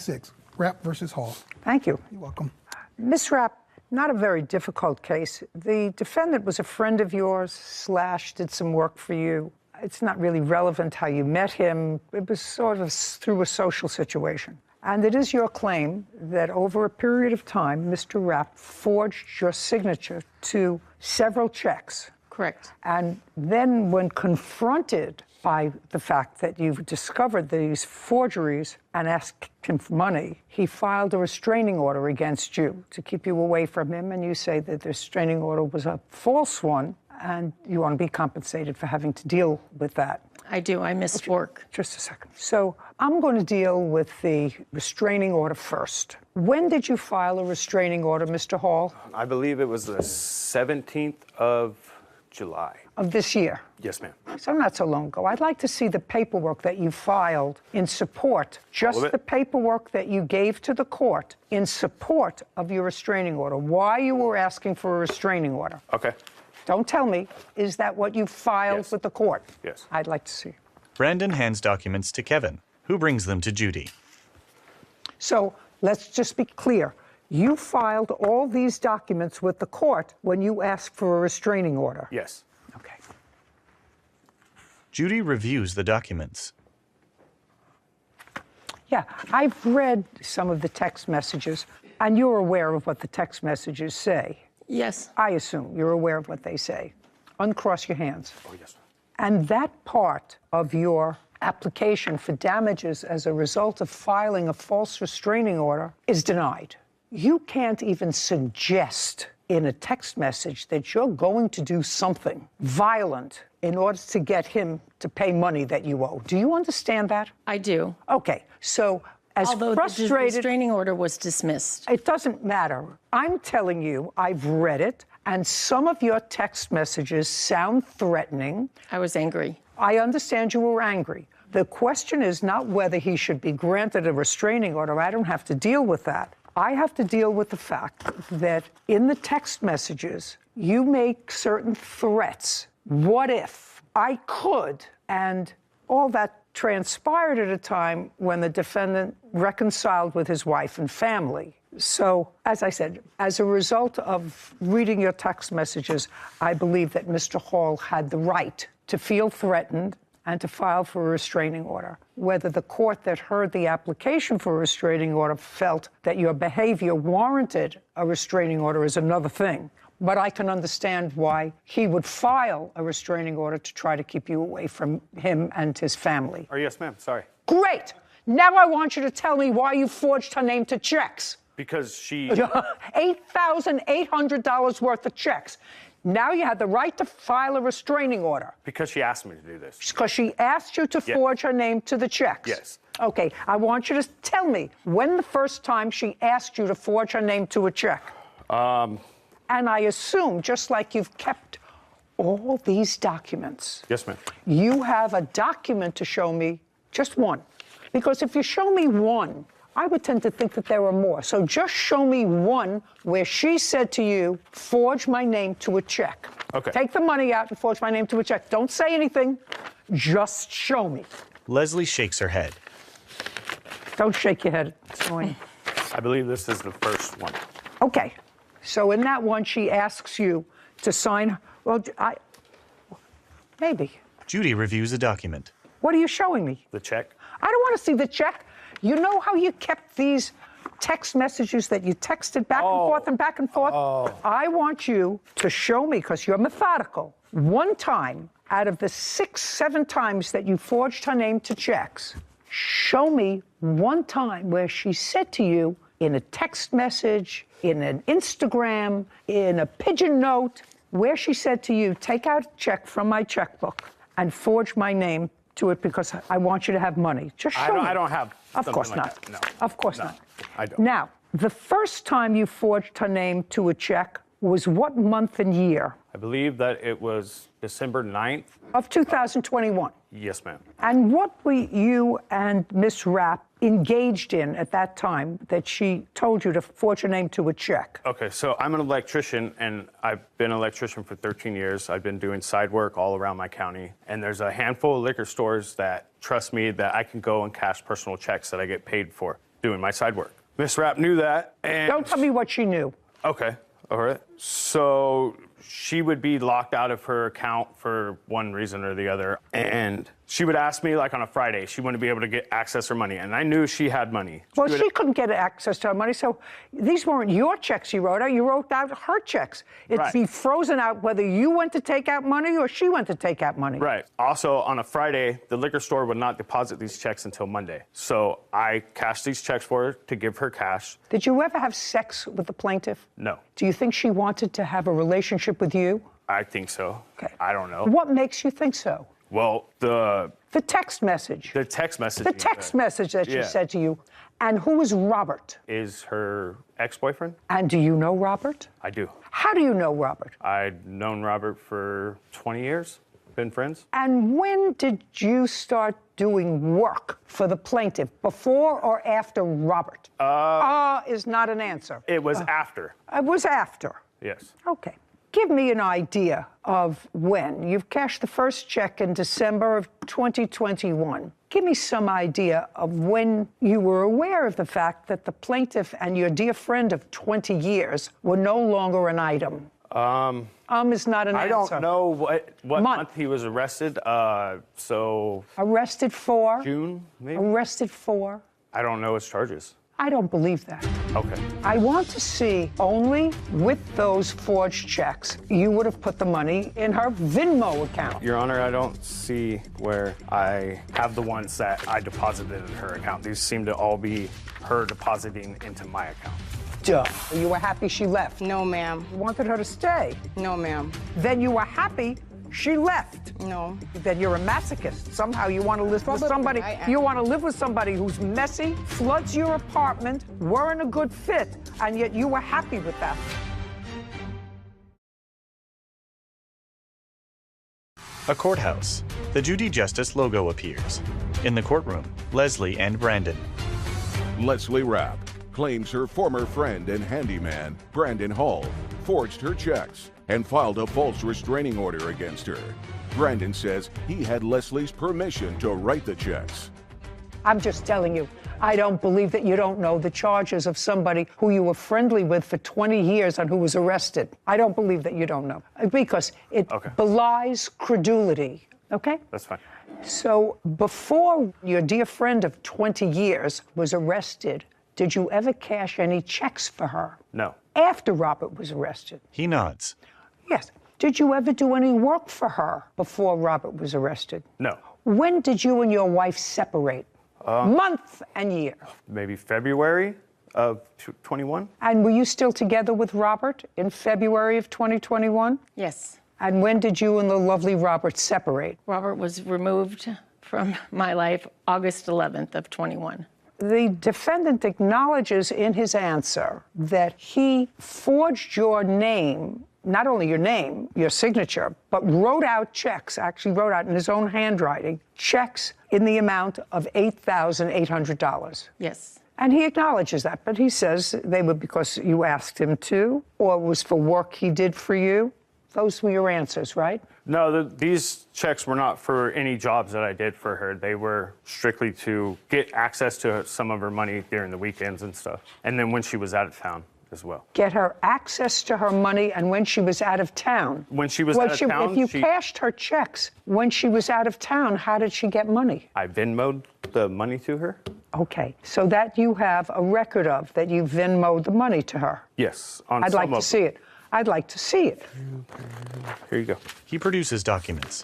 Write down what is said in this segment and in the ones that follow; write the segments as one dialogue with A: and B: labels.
A: 5-6. Rapp versus Hall.
B: Thank you.
A: You're welcome.
B: Ms. Rapp, not a very difficult case. The defendant was a friend of yours / did some work for you. It's not really relevant how you met him. It was sort of through a social situation. And it is your claim that over a period of time, Mr. Rapp forged your signature to several checks.
C: Correct.
B: And then when confronted by the fact that you've discovered these forgeries and asked him for money, he filed a restraining order against you to keep you away from him, and you say that the restraining order was a false one, and you want to be compensated for having to deal with that.
C: I do. I missed work.
B: Just a second. So I'm going to deal with the restraining order first. When did you file a restraining order, Mr. Hall?
D: I believe it was the 17th of July.
B: Of this year?
D: Yes, ma'am.
B: So not so long ago. I'd like to see the paperwork that you filed in support, just the paperwork that you gave to the court in support of your restraining order, why you were asking for a restraining order.
D: Okay.
B: Don't tell me, is that what you filed with the court?
D: Yes.
B: I'd like to see.
E: Brandon hands documents to Kevin, who brings them to Judy.
B: So let's just be clear. You filed all these documents with the court when you asked for a restraining order?
D: Yes.
B: Okay.
E: Judy reviews the documents.
B: Yeah, I've read some of the text messages, and you're aware of what the text messages say.
C: Yes.
B: I assume you're aware of what they say. Uncross your hands.
D: Oh, yes.
B: And that part of your application for damages as a result of filing a false restraining order is denied. You can't even suggest in a text message that you're going to do something violent in order to get him to pay money that you owe. Do you understand that?
C: I do.
B: Okay, so as
C: Although
B: frustrated...
C: the restraining order was dismissed.
B: It doesn't matter. I'm telling you, I've read it, and some of your text messages sound threatening.
C: I was angry.
B: I understand you were angry. The question is not whether he should be granted a restraining order. I don't have to deal with that. I have to deal with the fact that in the text messages, you make certain threats. What if I could? And all that transpired at a time when the defendant reconciled with his wife and family. So, as I said, as a result of reading your text messages, I believe that Mr. Hall had the right to feel threatened and to file for a restraining order. Whether the court that heard the application for a restraining order felt that your behavior warranted a restraining order is another thing. But I can understand why he would file a restraining order to try to keep you away from him and his family.
D: Oh, yes, ma'am. Sorry.
B: Great! Now I want you to tell me why you forged her name to checks.
D: Because she...
B: $8,800 worth of checks. Now you had the right to file a restraining order.
D: Because she asked me to do this.
B: Because she asked you to forge her name to the checks?
D: Yes.
B: Okay, I want you to tell me when the first time she asked you to forge her name to a check. And I assume, just like you've kept all these documents.
D: Yes, ma'am.
B: You have a document to show me, just one. Because if you show me one, I would tend to think that there were more. So just show me one where she said to you, forge my name to a check.
D: Okay.
B: Take the money out and forge my name to a check. Don't say anything. Just show me.
E: Leslie shakes her head.
B: Don't shake your head. It's annoying.
D: I believe this is the first one.
B: Okay. So in that one, she asks you to sign. Well, maybe.
E: Judy reviews a document.
B: What are you showing me?
D: The check?
B: I don't want to see the check. You know how you kept these text messages that you texted back and forth and back and forth? I want you to show me, because you're methodical, one time out of the 6, 7 times that you forged her name to checks, show me one time where she said to you in a text message, in an Instagram, in a pigeon note, where she said to you, take out a check from my checkbook and forge my name to it because I want you to have money. Just show me.
D: I don't have
B: Of course
D: like
B: not.
D: That. No.
B: Of course
D: No,
B: not.
D: I don't.
B: Now, the first time you forged her name to a check was what month and year?
D: I believe that it was December 9th.
B: Of 2021.
D: Yes, ma'am.
B: And what were you and Miss Rapp engaged in at that time that she told you to forge her name to a check?
D: Okay, so I'm an electrician, and I've been an electrician for 13 years. I've been doing side work all around my county, and there's a handful of liquor stores that trust me that I can go and cash personal checks that I get paid for. doing my side work. Miss Rapp knew that, and
B: Don't tell me what she knew.
D: okay, all right. So she would be locked out of her account for one reason or the other, and she would ask me, like on a Friday, she wouldn't be able to get access to her money, and I knew she had money.
B: Well, she couldn't get access to her money, so these weren't your checks you wrote out. You wrote out her checks. It'd
D: Right.
B: be frozen out whether you went to take out money or she went to take out money.
D: Right. Also, on a Friday, the liquor store would not deposit these checks until Monday. So I cashed these checks for her to give her cash.
B: Did you ever have sex with the plaintiff?
D: No.
B: Do you think she wanted to have a relationship with you?
D: I think so.
B: Okay.
D: I don't know.
B: What makes you think so?
D: Well, the
B: text message.
D: The text message.
B: The text message that she
D: Yeah.
B: said to you. And who is Robert?
D: Is her ex-boyfriend?
B: And do you know Robert?
D: I do.
B: How do you know Robert?
D: I'd known Robert for 20 years, been friends.
B: And when did you start doing work for the plaintiff, before or after Robert? Is not an answer.
D: It was after.
B: It was after.
D: Yes.
B: Okay. Give me an idea of when. You've cashed the first check in December of 2021. Give me some idea of when you were aware of the fact that the plaintiff and your dear friend of 20 years were no longer an item. Is not an
D: I
B: answer.
D: don't know what
B: Month.
D: month he was arrested. So
B: Arrested for?
D: June, maybe?
B: Arrested for?
D: I don't know his charges.
B: I don't believe that.
D: Okay.
B: I want to see only with those forged checks, you would have put the money in her Venmo account.
D: Your Honor, I don't see where I have the ones that I deposited in her account. These seem to all be her depositing into my account.
B: Duh. You were happy she left.
A: No, ma'am.
B: You wanted her to stay.
A: No, ma'am.
B: Then you were happy she left.
A: No.
B: Then you're a masochist. Somehow you want to live with
A: Probably
B: somebody.
A: I am.
B: You want to live with somebody who's messy, floods your apartment, weren't a good fit, and yet you were happy with that.
E: A courthouse. The Judy Justice logo appears. In the courtroom, Leslie and Brandon.
F: Leslie Rapp claims her former friend and handyman, Brandon Hall, forged her checks and filed a false restraining order against her. Brandon says he had Leslie's permission to write the checks.
B: I'm just telling you, I don't believe that you don't know the charges of somebody who you were friendly with for 20 years and who was arrested. I don't believe that you don't know, because it
D: Okay.
B: belies credulity, okay?
D: That's fine.
B: So before your dear friend of 20 years was arrested, did you ever cash any checks for her?
D: No.
B: After Robert was arrested?
E: He nods.
B: Yes. Did you ever do any work for her before Robert was arrested?
D: No.
B: When did you and your wife separate? Month and year.
D: Maybe February of 21?
B: And were you still together with Robert in February of 2021?
C: Yes.
B: And when did you and the lovely Robert separate?
C: Robert was removed from my life August 11th of 21.
B: The defendant acknowledges in his answer that he forged your name, not only your name, your signature, but wrote out checks, actually wrote out in his own handwriting, checks in the amount of $8,800.
C: Yes.
B: And he acknowledges that, but he says they were because you asked him to, or it was for work he did for you. Those were your answers, right?
D: No, these checks were not for any jobs that I did for her. They were strictly to get access to some of her money during the weekends and stuff. And then when she was out of town as well.
B: Get her access to her money, and when she was out of town.
D: When she was out of town,
B: if you cashed her checks when she was out of town, how did she get money?
D: I Venmo'd the money to her.
B: Okay, so that you have a record of, that you Venmo'd the money to her.
D: Yes. On
B: I'd
D: some
B: like to
D: of
B: see it. I'd like to see it.
D: Here you go.
E: He produces documents.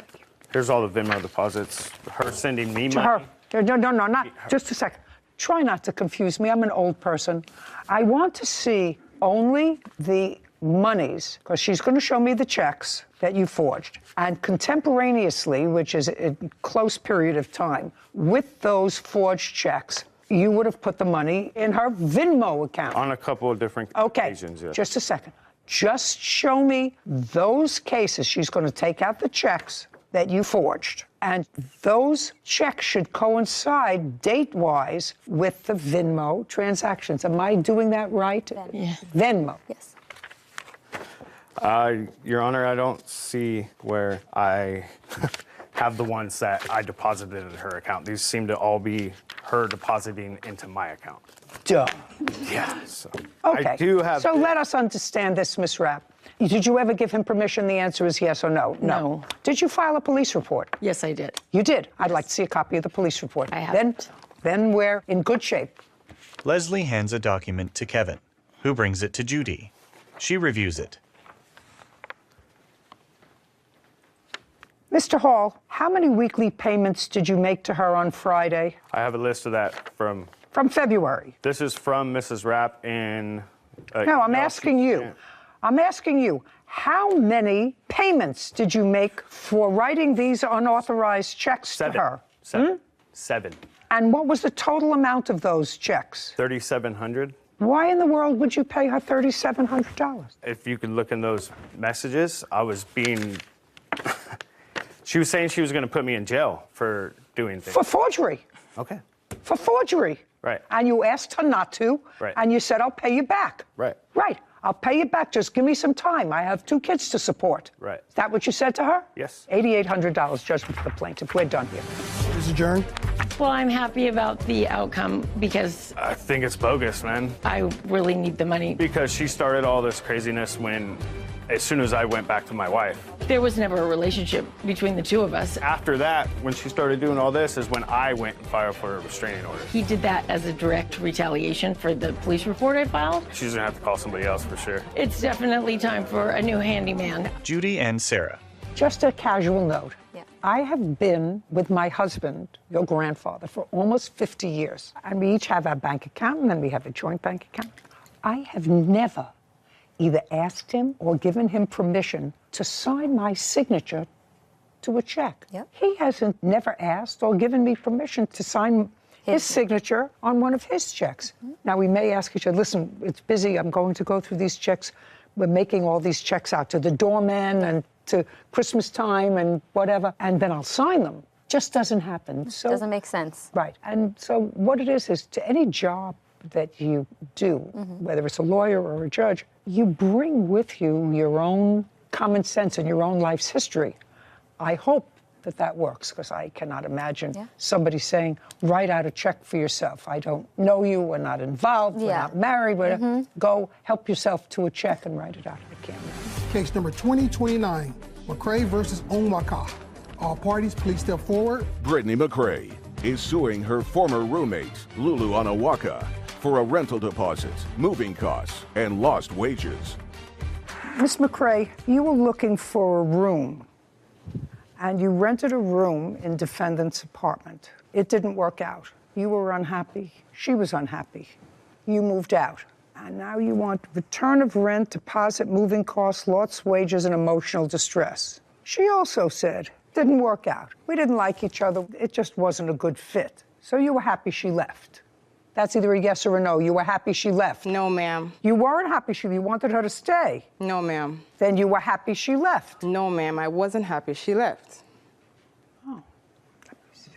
D: Here's all the Venmo deposits. Her sending me
B: To
D: money.
B: her. No, not. Just a second. Try not to confuse me. I'm an old person. I want to see only the monies, because she's going to show me the checks that you forged. And contemporaneously, which is a close period of time, with those forged checks, you would have put the money in her Venmo account.
D: On a couple of different occasions, yes.
B: Just a second. Just show me those cases. She's going to take out the checks that you forged. And those checks should coincide date-wise with the Venmo transactions. Am I doing that right?
C: Yeah.
B: Venmo.
A: Yes.
D: Your Honor, I don't see where I have the ones that I deposited in her account. These seem to all be her depositing into my account.
B: Duh.
D: Yeah. So
B: Okay.
D: I do have.
B: So let us understand this, Miss Rapp. Did you ever give him permission? The answer is yes or no.
C: No.
B: Did you file a police report?
C: Yes, I did.
B: You did. I'd like to see a copy of the police report.
C: I haven't.
B: Then we're in good shape.
E: Leslie hands a document to Kevin, who brings it to Judy. She reviews it.
B: Mr. Hall, how many weekly payments did you make to her on Friday?
D: I have a list of that from.
B: From February.
D: This is from Mrs. Rapp in.
B: No, I'm asking you. I'm asking you, how many payments did you make for writing these unauthorized checks to her?
D: Seven.
B: And what was the total amount of those checks?
D: $3,700.
B: Why in the world would you pay her $3,700?
D: If you could look in those messages, I was being. She was saying she was going to put me in jail for doing things.
B: For forgery.
D: Okay.
B: For forgery.
D: Right.
B: And you asked her not to.
D: Right.
B: And you said, I'll pay you back.
D: Right.
B: Right. I'll pay you back. Just give me some time. I have 2 kids to support.
D: Right.
B: Is that what you said to her?
D: Yes.
B: $8,800 judgment for the plaintiff. We're done here.
A: Is adjourned.
C: Well, I'm happy about the outcome because
D: I think it's bogus, man.
C: I really need the money.
D: Because she started all this craziness as soon as I went back to my wife.
C: There was never a relationship between the two of us.
D: After that, when she started doing all this, is when I went and filed for a restraining order.
C: He did that as a direct retaliation for the police report I filed.
D: She's gonna have to call somebody else for sure.
C: It's definitely time for a new handyman.
E: Judy and Sarah.
B: Just a casual note.
G: Yeah.
B: I have been with my husband, your grandfather, for almost 50 years. And we each have our bank account, and then we have a joint bank account. I have never either asked him or given him permission to sign my signature to a check.
G: Yep.
B: He hasn't never asked or given me permission to sign his signature on one of his checks. Now, we may ask each other, listen, it's busy, I'm going to go through these checks. We're making all these checks out to the doorman and to Christmas time and whatever, and then I'll sign them. Just doesn't happen. So,
G: Doesn't make sense.
B: right. And so what it is to any job that you do, whether it's a lawyer or a judge, you bring with you your own common sense and your own life's history. I hope that that works, because I cannot imagine somebody saying, write out a check for yourself. I don't know you, we're not involved, we're not married, go help yourself to a check and write it out. I can't imagine.
A: Case number 2029, McCrae versus Onwaka. All parties, please step forward.
F: Brittany McCrae is suing her former roommate, Lulu Onawaka, for a rental deposit, moving costs, and lost wages.
B: Miss McCrae, you were looking for a room, and you rented a room in defendant's apartment. It didn't work out. You were unhappy. She was unhappy. You moved out. And now you want return of rent, deposit, moving costs, lost wages, and emotional distress. She also said, didn't work out. We didn't like each other. It just wasn't a good fit. So you were happy she left. That's either a yes or a no. You were happy she left.
H: No, ma'am.
B: You weren't happy you wanted her to stay.
H: No, ma'am.
B: Then you were happy she left.
H: No, ma'am. I wasn't happy she left.
B: Oh, let me see.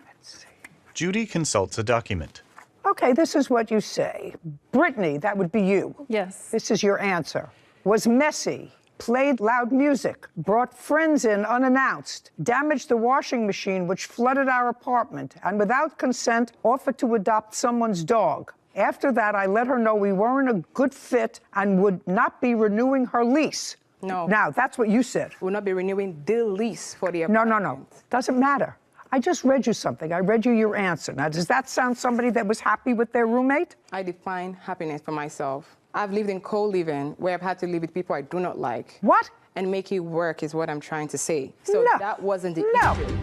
B: Let's see.
E: Judy consults a document.
B: Okay, this is what you say. Brittany, that would be you.
I: Yes.
B: This is your answer. Was messy, played loud music, brought friends in unannounced, damaged the washing machine which flooded our apartment, and without consent offered to adopt someone's dog. After that, I let her know we weren't a good fit and would not be renewing her lease.
H: No.
B: Now, that's what you said.
H: We'll not be renewing the lease for the
B: No,
H: apartment.
B: no, no. Doesn't matter. I just read you something. I read you your answer. Now, does that sound somebody that was happy with their roommate?
H: I define happiness for myself. I've lived in co-living where I've had to live with people I do not like.
B: What?
H: And make it work is what I'm trying to say. So
B: No.
H: that wasn't the
B: No.
H: issue.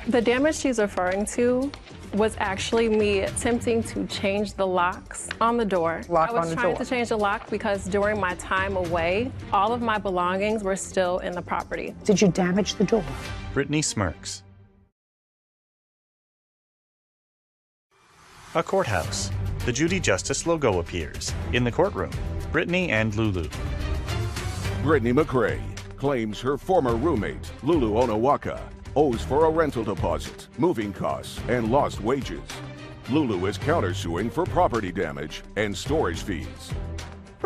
I: The damage she's referring to was actually me attempting to change the locks on the door.
B: Lock
I: I was
B: on the
I: trying
B: door.
I: to change the lock because during my time away, all of my belongings were still in the property.
B: Did you damage the door?
E: Brittany smirks. A courthouse. The Judy Justice logo appears. In the courtroom, Brittany and Lulu.
F: Brittany McCrae claims her former roommate, Lulu Onawaka, owes for a rental deposit, moving costs, and lost wages. Lulu is countersuing for property damage and storage fees.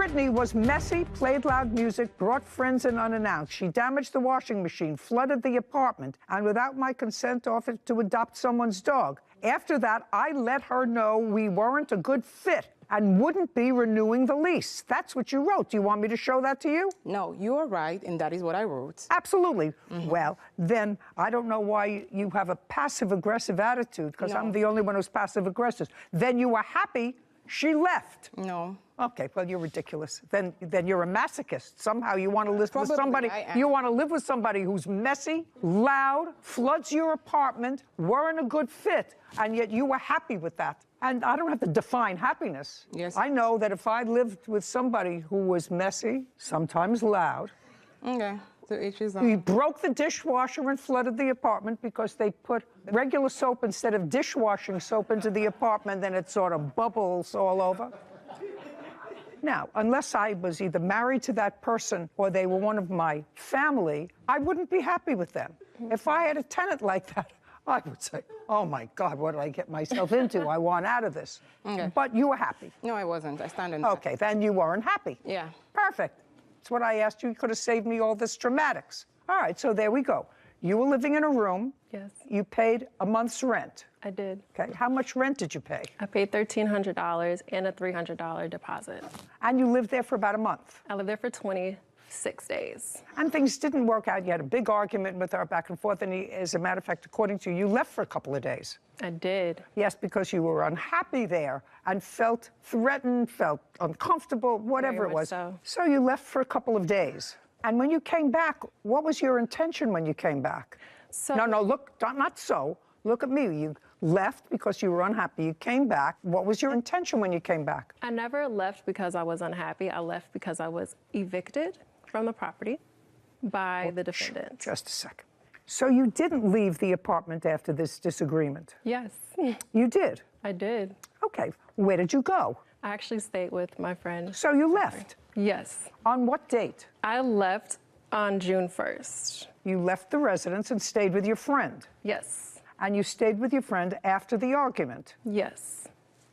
B: Brittany was messy, played loud music, brought friends in unannounced. She damaged the washing machine, flooded the apartment, and without my consent offered to adopt someone's dog. After that, I let her know we weren't a good fit and wouldn't be renewing the lease. That's what you wrote. Do you want me to show that to you?
H: No, you are right, and that is what I wrote.
B: Absolutely. Well, then I don't know why you have a passive-aggressive attitude, because I'm the only one who's passive-aggressive. Then you were happy she left.
H: No.
B: Okay, well, you're ridiculous. Then you're a masochist. Somehow you want to live with
H: Probably
B: somebody.
H: I am.
B: You want to live with somebody who's messy, loud, floods your apartment, weren't a good fit, and yet you were happy with that. And I don't have to define happiness.
H: Yes.
B: I know that if I lived with somebody who was messy, sometimes loud,
H: Okay, so each is
B: he broke the dishwasher and flooded the apartment because they put regular soap instead of dishwashing soap into the apartment, then it sort of bubbles all over. Now, unless I was either married to that person or they were one of my family, I wouldn't be happy with them. If I had a tenant like that, I would say, oh my God, what did I get myself into? I want out of this.
H: Okay.
B: But you were happy.
H: No, I wasn't. I stand in that.
B: Okay, then you weren't happy.
H: Yeah.
B: Perfect. That's what I asked you. You could have saved me all this dramatics. All right, so there we go. You were living in a room.
I: Yes.
B: You paid a month's rent.
I: I did.
B: Okay, how much rent did you pay?
I: I paid $1,300 and a $300 deposit.
B: And you lived there for about a month.
I: I lived there for 26 days.
B: And things didn't work out. You had a big argument with her back and forth. And as a matter of fact, according to you, you left for a couple of days.
I: I did.
B: Yes, because you were unhappy there and felt threatened, felt uncomfortable, whatever
I: Very
B: it
I: much
B: was.
I: so.
B: So you left for a couple of days. And when you came back, what was your intention when you came back?
I: So-
B: No, look, not so. Look at me. You left because you were unhappy. You came back. What was your intention when you came back?
I: I never left because I was unhappy. I left because I was evicted from the property by the defendant.
B: Just a second. So you didn't leave the apartment after this disagreement?
I: Yes,
B: You did?
I: I did.
B: Okay. Where did you go?
I: I actually stayed with my friend.
B: So you left.
I: Yes.
B: On what date?
I: I left on June 1st.
B: You left the residence and stayed with your friend.
I: Yes.
B: And you stayed with your friend after the argument.
I: Yes.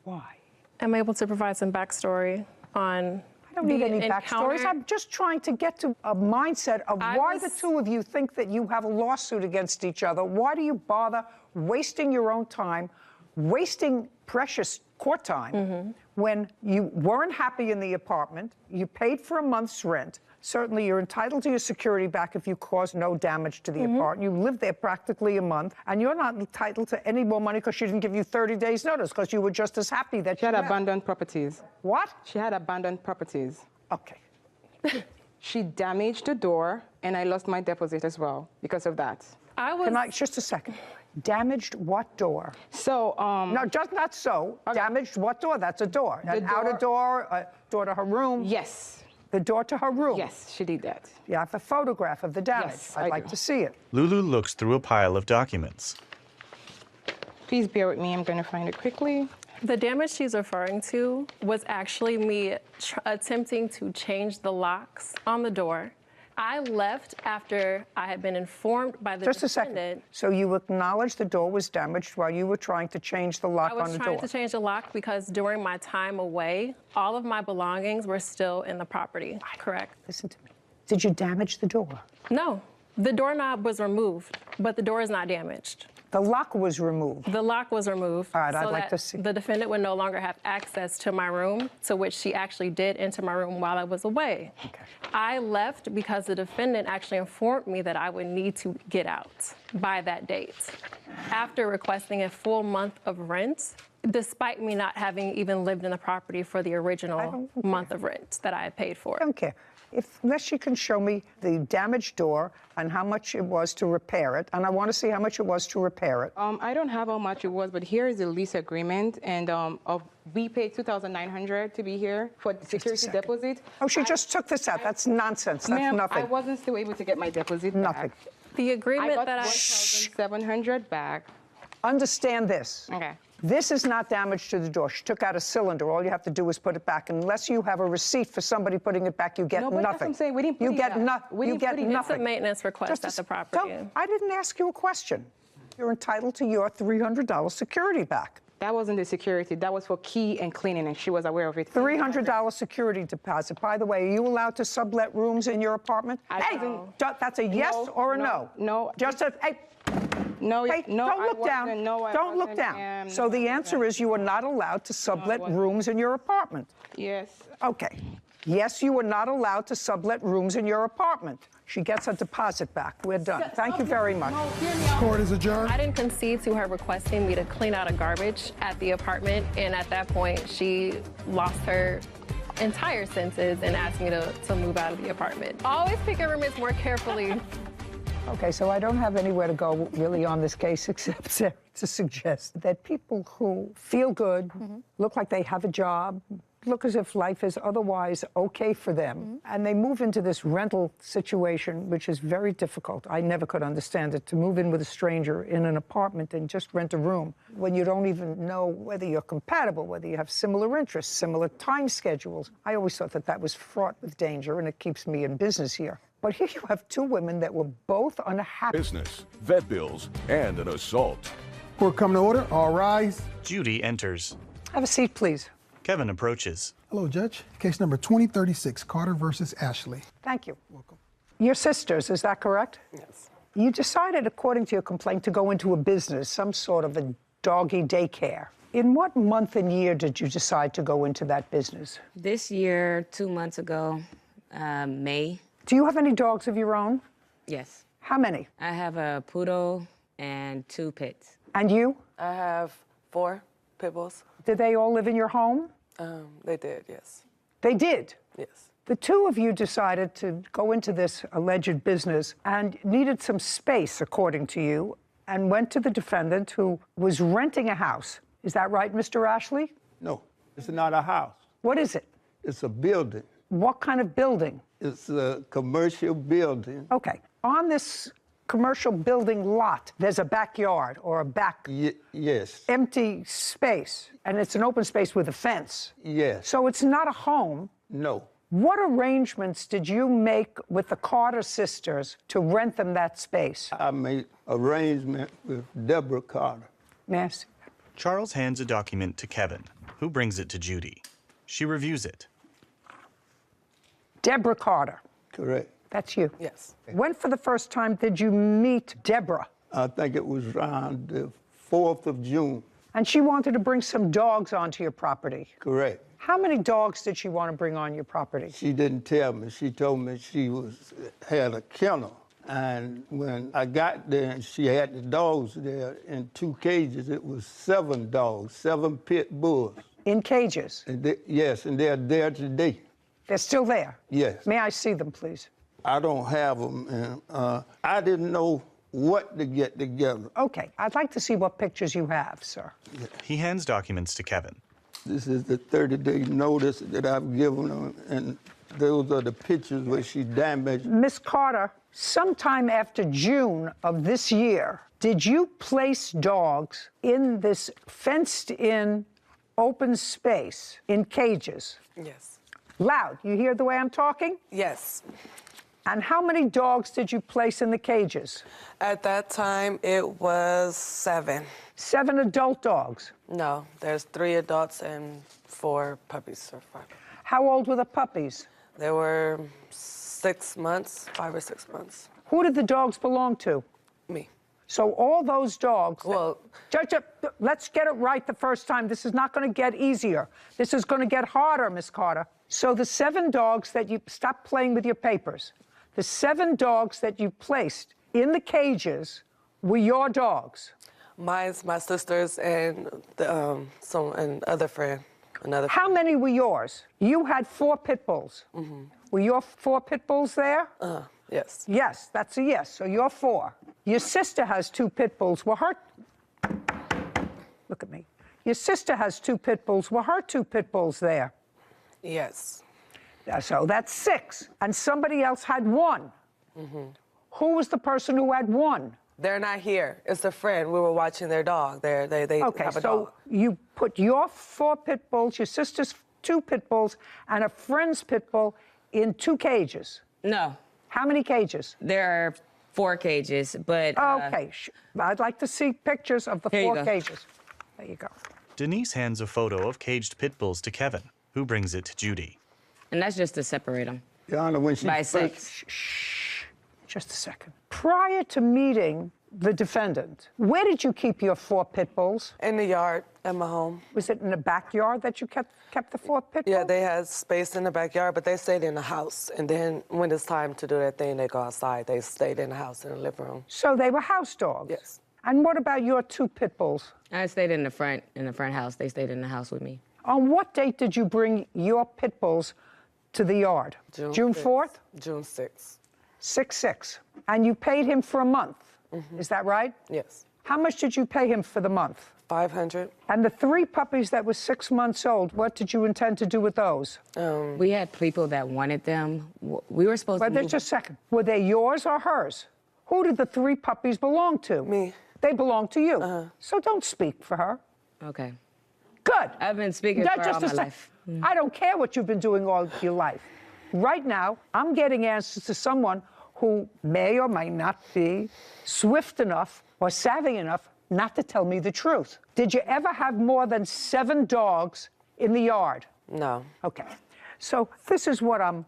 B: Why?
I: I'm able to provide some backstory on
B: I don't need
I: the
B: any backstories.
I: encounter.
B: I'm just trying to get to a mindset of why the two of you think that you have a lawsuit against each other. Why do you bother wasting your own time, wasting precious court time when you weren't happy in the apartment, you paid for a month's rent. Certainly, you're entitled to your security back if you caused no damage to the apartment. You lived there practically a month, and you're not entitled to any more money because she didn't give you 30 days' notice because you were just as happy that
H: She had
B: left.
H: abandoned properties.
B: What?
H: She had abandoned properties.
B: Okay.
H: She damaged the door, and I lost my deposit as well because of that.
I: I was.
B: Can I, just a second. Damaged what door?
H: So,
B: No, just not so. Damaged what door? That's a door. An
H: door-
B: outer door, a door to her room.
H: yes,
B: The door to her room.
H: yes, she did that.
B: You have a photograph of the damage.
H: Yes,
B: I'd
H: I
B: like
H: do.
B: to see it.
E: Lulu looks through a pile of documents.
H: Please bear with me. I'm going to find it quickly.
I: The damage she's referring to was actually me attempting to change the locks on the door. I left after I had been informed by the
B: Just a
I: defendant.
B: second. So you acknowledge the door was damaged while you were trying to change the lock
I: I
B: on
I: was
B: the
I: trying
B: door.
I: to change the lock because during my time away, all of my belongings were still in the property. Correct?
B: Listen to me. Did you damage the door?
I: No, the doorknob was removed, but the door is not damaged.
B: The lock was removed.
I: The lock was removed.
B: All right, I'd
I: so
B: like
I: that
B: to see.
I: The defendant would no longer have access to my room, to which she actually did enter my room while I was away.
B: Okay.
I: I left because the defendant actually informed me that I would need to get out by that date. After requesting a full month of rent, despite me not having even lived in the property for the original month of rent that I had paid for.
B: I don't care. Unless you can show me the damaged door and how much it was to repair it, and I want to see how much it was to repair it.
H: I don't have how much it was, but here is the lease agreement, and we paid $2,900 to be here for the security
B: second.
H: deposit.
B: Oh, she just took this out. That's nonsense. That's
H: Ma'am,
B: nothing.
H: I wasn't still able to get my deposit
B: Nothing.
H: back.
I: The
H: I
I: agreement
H: got
I: that I...
H: $1,700 back.
B: Understand this.
H: Okay.
B: This is not damage to the door. She took out a cylinder. All you have to do is put it back. Unless you have a receipt for somebody putting it back, you get
H: No, but
B: nothing.
H: that's what I'm saying. We didn't put
B: you
H: it
B: get
H: back.
B: nothing.
H: We
B: You
H: didn't
B: get
H: put it back.
B: nothing.
I: It's a maintenance request at the property.
B: I didn't ask you a question. You're entitled to your $300 security back.
H: That wasn't the security. That was for key and cleaning, and she was aware of it.
B: $300 security deposit. By the way, are you allowed to sublet rooms in your apartment? Hey, that's a yes or a no?
H: No.
B: Just a, hey.
H: No,
B: Hey,
H: no,
B: don't
H: I
B: look down.
H: wasn't. No, I
B: Don't look
H: wasn't,
B: down. So the answer is you are not allowed to sublet rooms in your apartment.
H: Yes.
B: Okay. Yes, you are not allowed to sublet rooms in your apartment. She gets her deposit back. We're done. Thank you very much.
A: Court is adjourned.
I: I didn't concede to her requesting me to clean out a garbage at the apartment, and at that point, she lost her entire senses and asked me to move out of the apartment. Always pick your roommates more carefully.
B: Okay, so I don't have anywhere to go really on this case except to suggest that people who feel good, look like they have a job, look as if life is otherwise okay for them, and they move into this rental situation, which is very difficult. I never could understand it, to move in with a stranger in an apartment and just rent a room when you don't even know whether you're compatible, whether you have similar interests, similar time schedules. I always thought that that was fraught with danger, and it keeps me in business here. But here you have two women that were both unhappy.
F: Business, vet bills, and an assault.
A: Court come to order. All rise.
E: Judy enters.
B: Have a seat, please.
E: Kevin approaches.
A: Hello, Judge. Case number 2036, Carter versus Ashley.
B: Thank you. Welcome. Your sisters, is that correct?
G: Yes.
B: You decided, according to your complaint, to go into a business, some sort of a doggy daycare. In what month and year did you decide to go into that business?
G: This year, 2 months ago, May.
B: Do you have any dogs of your own?
G: Yes.
B: How many?
G: I have a poodle and 2 pits.
B: And you?
J: I have 4 pit bulls.
B: Did they all live in your home?
J: They did, yes.
B: They did?
J: Yes.
B: The two of you decided to go into this alleged business and needed some space, according to you, and went to the defendant who was renting a house. Is that right, Mr. Ashley?
K: No, it's not a house.
B: What is it?
K: It's a building.
B: What kind of building?
K: It's a commercial building.
B: Okay. On this commercial building lot, there's a backyard or a back
K: yes.
B: empty space, and it's an open space with a fence.
K: Yes.
B: So it's not a home.
K: No.
B: What arrangements did you make with the Carter sisters to rent them that space?
K: I made arrangement with Deborah Carter.
B: Yes.
E: Charles hands a document to Kevin, who brings it to Judy. She reviews it.
B: Deborah Carter.
K: Correct.
B: That's you.
J: Yes.
B: When for the first time did you meet Deborah?
K: I think it was around the 4th of June.
B: And she wanted to bring some dogs onto your property.
K: Correct.
B: How many dogs did she want to bring on your property?
K: She didn't tell me. She told me she had a kennel. And when I got there and she had the dogs there in 2 cages, it was 7 dogs, 7 pit bulls.
B: In cages?
K: And yes, and they're there today.
B: They're still there?
K: Yes.
B: May I see them, please?
K: I don't have them, and I didn't know what to get together.
B: Okay, I'd like to see what pictures you have, sir.
E: He hands documents to Kevin.
K: This is the 30-day notice that I've given them, and those are the pictures where she damaged.
B: Miss Carter, sometime after June of this year, did you place dogs in this fenced-in open space in cages?
J: Yes.
B: Loud. You hear the way I'm talking?
J: Yes.
B: And how many dogs did you place in the cages?
J: At that time, it was 7.
B: 7 adult dogs.
J: No, there's 3 adults and 4 puppies or 5.
B: How old were the puppies?
J: They were 6 months, 5 or 6 months.
B: Who did the dogs belong to?
J: Me.
B: So all those dogs...
J: Well...
B: Judge, let's get it right the first time. This is not going to get easier. This is going to get harder, Miss Carter. So the 7 dogs that you... Stop playing with your papers. The 7 dogs that you placed in the cages were your dogs.
J: Mine's my sister's and another friend.
B: How many were yours? You had 4 pit bulls.
J: Mm-hmm.
B: Were your 4 pit bulls there?
J: Yes.
B: Yes, that's a yes. So you're 4. Your sister has 2 pit bulls. Were her... Look at me. Your sister has 2 pit bulls. Were her 2 pit bulls there?
J: Yes.
B: So that's 6. And somebody else had 1.
J: Mm-hmm.
B: Who was the person who had 1?
J: They're not here. It's a friend. We were watching their dog. They
B: okay,
J: have a
B: so
J: dog.
B: you put your 4 pit bulls, your sister's 2 pit bulls, and a friend's pit bull in 2 cages.
G: No.
B: How many cages?
G: There are 4 cages, but...
B: Okay, I'd like to see pictures of the 4 cages. There you go.
E: Denise hands a photo of caged pit bulls to Kevin, who brings it to Judy.
G: And that's just to separate them.
K: Your Honor, when she
G: By
K: first,
G: 6.
B: Shh, just a second. Prior to meeting the defendant, where did you keep your 4 pit bulls?
J: In the yard at my home.
B: Was it in the backyard that you kept the 4 pit bulls?
J: Yeah, they had space in the backyard, but they stayed in the house. And then when it's time to do that thing, they go outside. They stayed in the house in the living room.
B: So they were house dogs?
J: Yes.
B: And what about your 2 pit bulls?
G: I stayed in the front house. They stayed in the house with me.
B: On what date did you bring your pit bulls to the yard? June 4th?
J: June 6th.
B: 6/6. And you paid him for a month. Is that right?
J: Yes.
B: How much did you pay him for the month?
J: $500.
B: And the 3 puppies that were 6 months old, what did you intend to do with those?
G: We had people that wanted them. We were supposed to
B: But
G: move.
B: just a second. Were they yours or hers? Who did the 3 puppies belong to?
J: Me.
B: They belong to you. So don't speak for her.
G: Okay.
B: Good.
G: I've been speaking for all my life.
B: I don't care what you've been doing all your life. Right now, I'm getting answers to someone who may or may not be swift enough or savvy enough not to tell me the truth. Did you ever have more than 7 dogs in the yard?
J: No.
B: Okay. So this is what I'm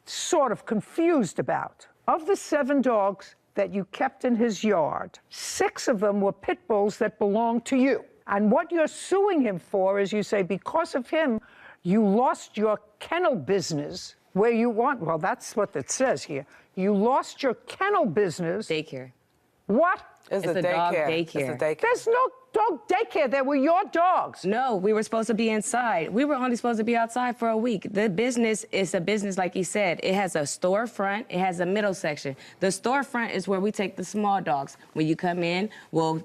B: sort of confused about. Of the 7 dogs that you kept in his yard, 6 of them were pit bulls that belonged to you. And what you're suing him for is, you say, because of him, you lost your kennel business where you want, well, that's what it says here. You lost your kennel business.
G: Daycare.
B: What?
J: It's a
G: dog
J: daycare.
G: daycare.
J: It's a daycare.
B: There's no dog daycare. They were your dogs.
G: No, we were supposed to be inside. We were only supposed to be outside for a week. The business is a business, like he said. It has a storefront. It has a middle section. The storefront is where we take the small dogs. When you come in, we'll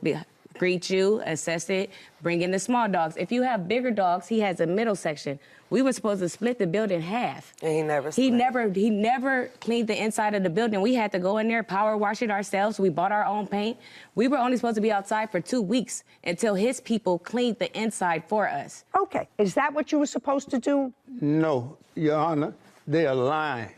G: greet you, assess it, bring in the small dogs. If you have bigger dogs, he has a middle section. We were supposed to split the building in half.
J: And he never
G: He
J: split.
G: never cleaned the inside of the building. We had to go in there, power wash it ourselves. We bought our own paint. We were only supposed to be outside for 2 weeks until his people cleaned the inside for us.
B: Okay. Is that what you were supposed to do?
K: no, Your Honor, they are lying.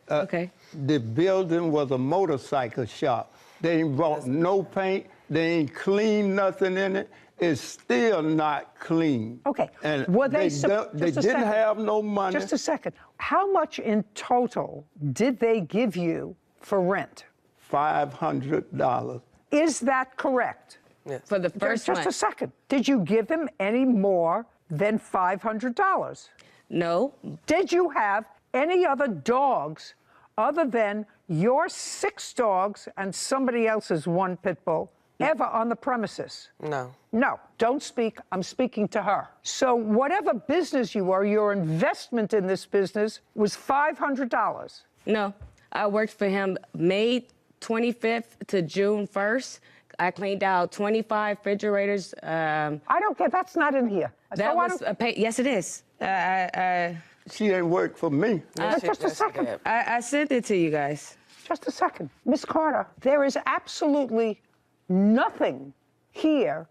G: Okay.
K: The building was a motorcycle shop. They ain't bought no paint. They ain't cleaned nothing in it. It's still not clean.
B: Okay.
K: And
B: Were they
K: they didn't have no money.
B: Just a second. How much in total did they give you for rent?
K: $500.
B: Is that correct?
J: Yes.
G: For the first
B: Just
G: month.
B: a second. Did you give them any more than $500?
G: No.
B: Did you have any other dogs other than your 6 dogs and somebody else's 1 pit bull ever on the premises?
J: No.
B: No, don't speak. I'm speaking to her. So whatever business you were, your investment in this business was $500.
G: No. I worked for him May 25th to June 1st. I cleaned out 25 refrigerators.
B: I don't care. That's not in here.
G: That was a pay. Yes, it is.
K: She ain't worked for me.
B: Just a second.
G: I sent it to you guys.
B: Just a second. Miss Carter, there is absolutely nothing here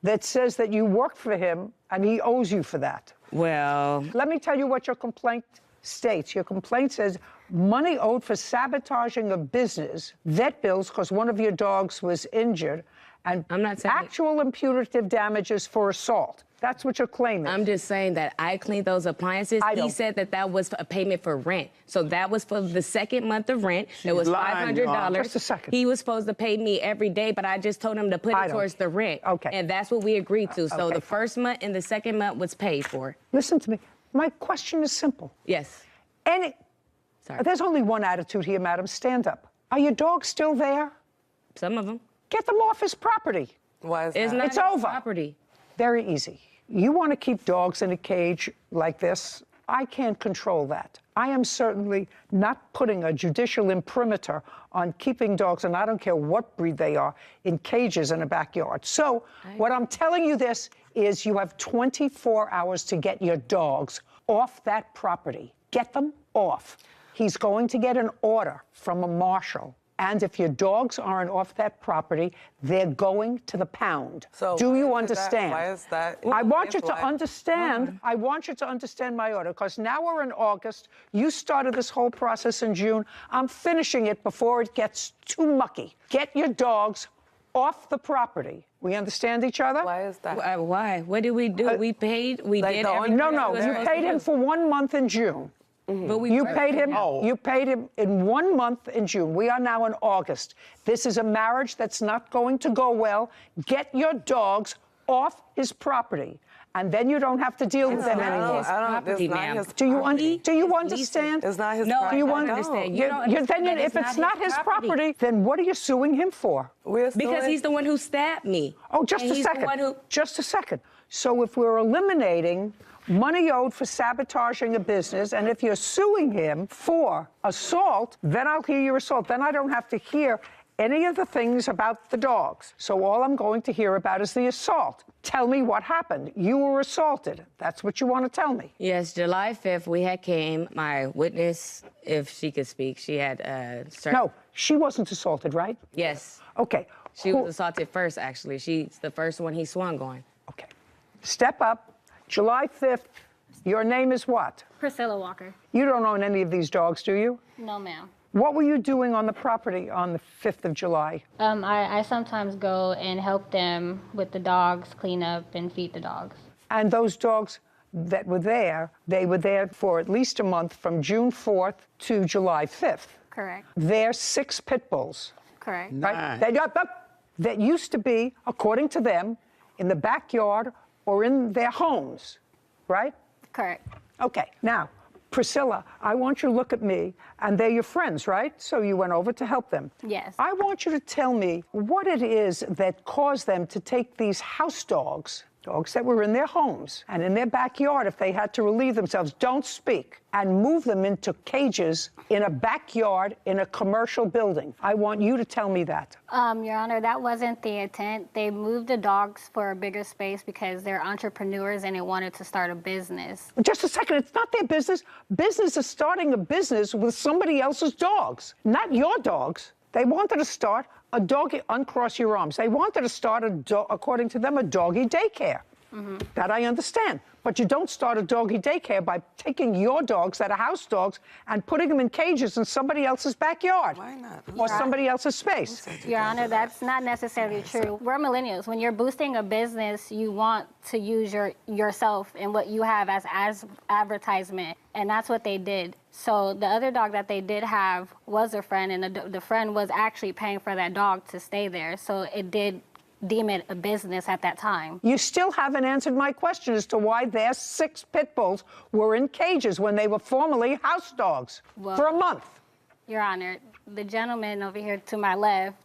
B: that says that you worked for him and he owes you for that.
G: Well,
B: Let me tell you what your complaint states. Your complaint says money owed for sabotaging a business, vet bills because one of your dogs was injured, and
G: I'm not saying
B: actual and punitive damages for assault. That's what your claim is.
G: I'm just saying that I cleaned those appliances. He said that that was a payment for rent. So that was for the second month of rent. It was
K: lying,
G: $500.
B: Just a second.
G: He was supposed to pay me every day, but I just told him to put it towards the rent.
B: Okay.
G: And that's what we agreed to. So
B: okay,
G: the first month and the second month was paid for.
B: Listen to me. My question is simple.
G: Yes. Sorry.
B: There's only one attitude here, madam. Stand up. Are your dogs still there?
G: Some of them.
B: Get them off his property.
J: Why is that?
G: It's not
B: It's
G: his
B: over.
G: property.
B: Very easy. You want to keep dogs in a cage like this? I can't control that. I am certainly not putting a judicial imprimatur on keeping dogs, and I don't care what breed they are, in cages in a backyard. So what I'm telling you this is you have 24 hours to get your dogs off that property. Get them off. He's going to get an order from a marshal. And if your dogs aren't off that property, they're going to the pound.
J: So
B: do you
J: why is that-
B: understand?
J: why is that?
B: I want you
J: It's
B: to
J: like-
B: understand. I want you to understand my order, because now we're in August. You started this whole process in June. I'm finishing it before it gets too mucky. Get your dogs off the property. We understand each other?
J: Why is that?
G: Why? What did we do? We paid. We
J: like
G: did
J: the
G: everything.
B: No,
G: we
B: no.
G: were
B: You
G: supposed
B: paid
G: to
B: him
G: do.
B: for 1 month in June.
G: But we
B: You
G: worked
B: paid him.
G: now.
B: You paid him in 1 month in June. We are now in August. This is a marriage that's not going to go well. Get your dogs off his property, and then you don't have to deal with them anymore.
J: That's not his
B: Do you
J: property.
B: understand?
J: It's not his
G: No,
J: property.
B: Do you
G: I
B: want-
G: understand. You
B: You-
G: don't
B: you-
G: understand
B: then
G: that
B: if it's not his property, then what are you suing him for?
G: Because he's the one who stabbed me.
B: Oh, just
G: And
B: a
G: he's the
B: second.
G: one who-
B: Just a second. So if we're eliminating money owed for sabotaging a business, and if you're suing him for assault, then I'll hear your assault. Then I don't have to hear any of the things about the dogs. So all I'm going to hear about is the assault. Tell me what happened. You were assaulted. That's what you want to tell me.
G: Yes, July 5th, we had came. My witness, if she could speak, she had
B: No, she wasn't assaulted, right?
G: Yes.
B: Okay.
G: She was assaulted first, actually. She's the first one he swung on.
B: Okay. Step up. July 5th. Your name is what?
L: Priscilla Walker.
B: You don't own any of these dogs, do you?
L: No, ma'am.
B: What were you doing on the property on the 5th of July?
L: I sometimes go and help them with the dogs, clean up and feed the dogs.
B: And those dogs that were there, they were there for at least a month from June 4th to July 5th.
L: Correct.
B: They're 6 pit bulls.
L: Correct.
B: Right? That used to be, according to them, in the backyard or in their homes, right?
L: Correct.
B: Okay, now, Priscilla, I want you to look at me, and they're your friends, right? So you went over to help them.
L: Yes.
B: I want you to tell me what it is that caused them to take these house dogs, dogs that were in their homes and in their backyard if they had to relieve themselves, don't speak, and move them into cages in a backyard in a commercial building. I want you to tell me that.
L: Your Honor, that wasn't the intent. They moved the dogs for a bigger space because they're entrepreneurs and they wanted to start a business.
B: Just a second, it's not their business. Business is starting a business with somebody else's dogs, not your dogs. They wanted to start a doggy, uncross your arms. They wanted to start, according to them, a doggy daycare. That I understand. But you don't start a doggy daycare by taking your dogs that are house dogs and putting them in cages in somebody else's backyard.
J: Why not?
B: Or somebody else's space.
L: Your Honor, that's not necessarily true. We're millennials. When you're boosting a business, you want to use yourself and what you have as advertisement, and that's what they did. So the other dog that they did have was a friend, and the friend was actually paying for that dog to stay there. So it did deem it a business at that time.
B: You still haven't answered my question as to why their 6 pit bulls were in cages when they were formerly house dogs for a month.
L: Your Honor, the gentleman over here to my left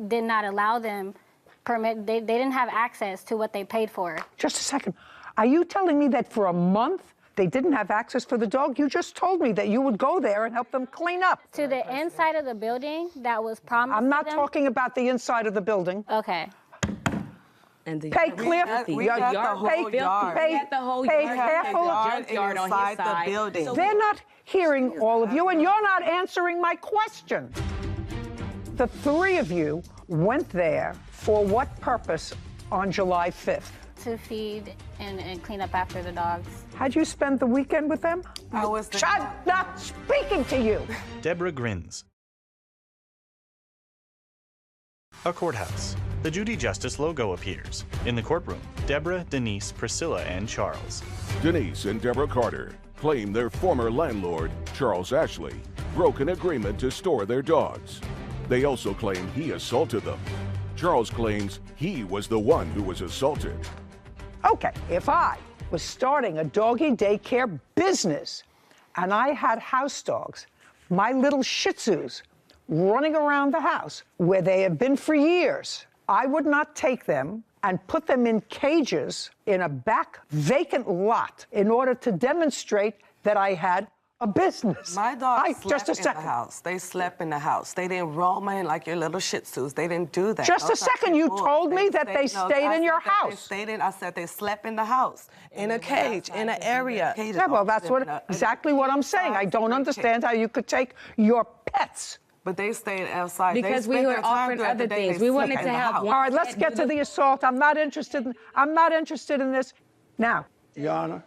L: did not allow them permit. They didn't have access to what they paid for.
B: Just a second. Are you telling me that for a month they didn't have access for the dog? You just told me that you would go there and help them clean up.
L: To the inside of the building that was promised
B: I'm not
L: to them?
B: talking about the inside of the building.
L: Okay.
G: And the
B: Pay clear.
J: We got the whole yard.
B: Pay,
G: We had the whole
B: pay
G: yard.
B: careful.
G: Junkyard on his
J: inside the
G: side.
J: building.
G: So
B: They're not hearing all of you, and you're not answering my question. The 3 of you went there for what purpose on July 5th?
L: To feed and clean up after the dogs.
B: How'd you spend the weekend with them?
J: I was there.
B: I'm not speaking to you.
E: Deborah grins. A courthouse. The Judy Justice logo appears. In the courtroom, Deborah, Denise, Priscilla, and Charles.
F: Denise and Deborah Carter claim their former landlord, Charles Ashley, broke an agreement to store their dogs. They also claim he assaulted them. Charles claims he was the one who was assaulted.
B: Okay, if I was starting a doggy daycare business and I had house dogs, my little Shih Tzus, running around the house where they have been for years, I would not take them and put them in cages in a back vacant lot in order to demonstrate that I had a business.
J: My dogs slept
B: just a
J: in
B: second.
J: the house. They slept in the house. They didn't roam in like your little Shih Tzus. They didn't do that.
B: Just a
J: Those are
B: second. You
J: pit bulls.
B: told me that they stayed in your house.
J: I said they slept in the house, in a cage, in an area.
B: Yeah, well, that's exactly what I'm saying. I don't understand how you could take your pets.
J: But they stayed outside.
G: Because we were offering other things. We wanted to have one.
B: All right, let's get to the assault. I'm not interested in this. Now,
K: Your Honor,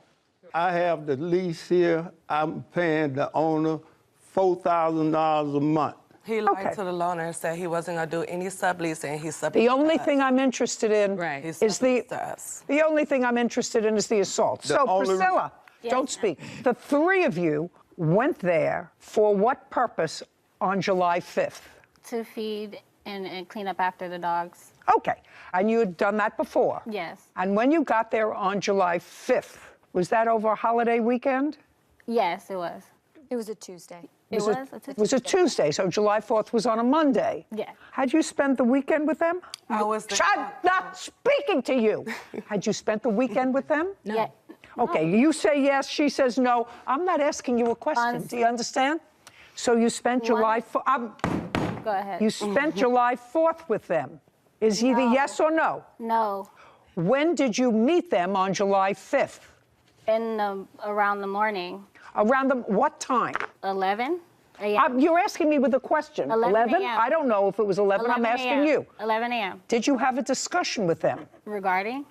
K: I have the lease here. I'm paying the owner $4,000 a month.
J: He lied
B: Okay.
J: to the loaner and said he wasn't going to do any sublease, and he subleased
B: The only
J: to us.
B: thing I'm interested in
J: He
B: is the
J: subleased to us.
B: the only thing I'm interested in is the assault.
K: The
B: So
K: only-
B: Priscilla, don't speak. The three of you went there for what purpose on July 5th?
L: To feed and clean up after the dogs.
B: Okay, and you had done that before?
L: Yes.
B: And when you got there on July 5th, was that over a holiday weekend?
L: Yes, it was.
M: It was a Tuesday.
L: It
B: was a Tuesday, so July 4th was on a Monday.
L: Yeah.
B: Had you spent the weekend with them?
J: I was there.
B: I'm not speaking to you. Had you spent the weekend with them?
L: No. Yeah.
B: Okay, you say yes, she says no. I'm not asking you a question. Do you understand? So you spent July 4th.
L: Go ahead.
B: You spent July 4th with them. Is either yes or no?
L: No.
B: When did you meet them on July 5th?
L: Around the morning.
B: Around what time?
L: 11 a.m.
B: You're asking me with a question.
L: 11 a.m.
B: I don't know if it was 11. I'm
L: 11
B: asking
L: a.m.
B: you.
L: 11 a.m.
B: Did you have a discussion with them?
L: Regarding?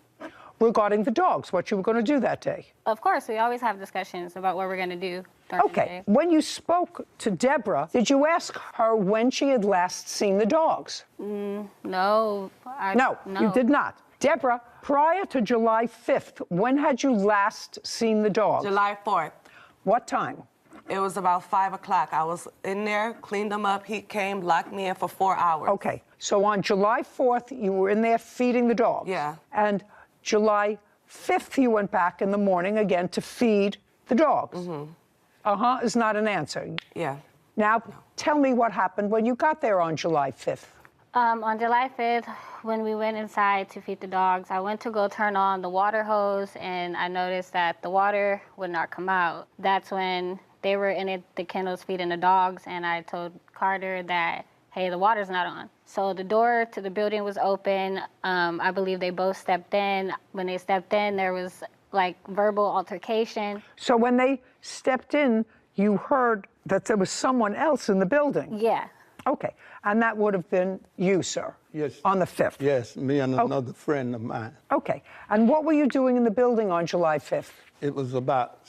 B: Regarding the dogs, what you were going to do that day?
L: Of course, we always have discussions about what we're going to do during the day.
B: Okay. When you spoke to Deborah, did you ask her when she had last seen the dogs?
L: No.
B: No, you did not. Deborah, prior to July 5th, when had you last seen the dogs?
J: July 4th.
B: What time?
J: It was about 5 o'clock. I was in there, cleaned them up. He came, locked me in for 4 hours.
B: Okay. So on July 4th, you were in there feeding the dogs.
J: Yeah.
B: And July 5th, you went back in the morning again to feed the dogs. Is not an answer.
J: Yeah.
B: Now, tell me what happened when you got there on July 5th.
L: On July 5th, when we went inside to feed the dogs, I went to go turn on the water hose, and I noticed that the water would not come out. That's when they were in the kennels feeding the dogs, and I told Carter that, hey, the water's not on. So the door to the building was open. I believe they both stepped in. When they stepped in, there was like verbal altercation.
B: So when they stepped in, you heard that there was someone else in the building?
L: Yeah.
B: Okay. And that would have been you, sir?
K: Yes.
B: On the 5th?
K: Yes, me and another friend of mine.
B: Okay. And what were you doing in the building on July 5th?
K: It was about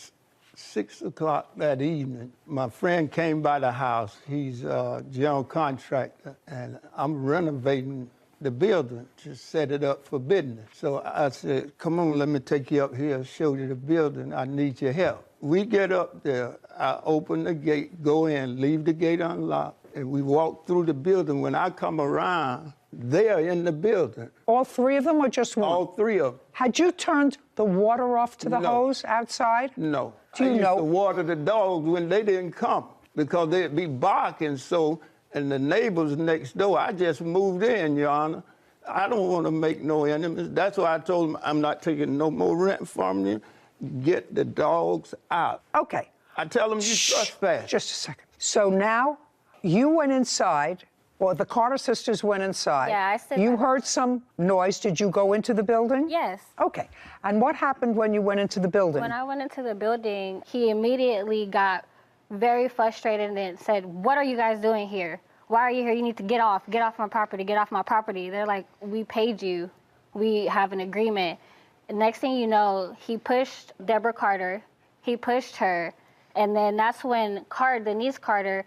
K: 6 o'clock that evening. My friend came by the house. He's a general contractor, and I'm renovating the building to set it up for business. So I said, come on, let me take you up here, show you the building. I need your help. We get up there. I open the gate, go in, leave the gate unlocked, and we walk through the building. When I come around, they're in the building.
B: All three of them or just one?
K: All three of them.
B: Had you turned the water off to the hose outside?
K: No.
B: Do you
K: I used
B: know?
K: to water the dogs when they didn't come because they'd be barking so, and the neighbors next door, I just moved in, Your Honor. I don't want to make no enemies. That's why I told them I'm not taking no more rent from you. Get the dogs out.
B: Okay.
K: I tell them you trespass.
B: Just a second. So now you went inside, or the Carter sisters went inside.
L: Yeah, I stood
B: You
L: there.
B: heard some noise. Did you go into the building?
L: Yes.
B: Okay. And what happened when you went into the building?
L: When I went into the building, he immediately got very frustrated and said, what are you guys doing here? Why are you here? You need to get off my property, get off my property. They're like, we paid you. We have an agreement. Next thing you know, he pushed Deborah Carter. He pushed her. And then that's when Denise Carter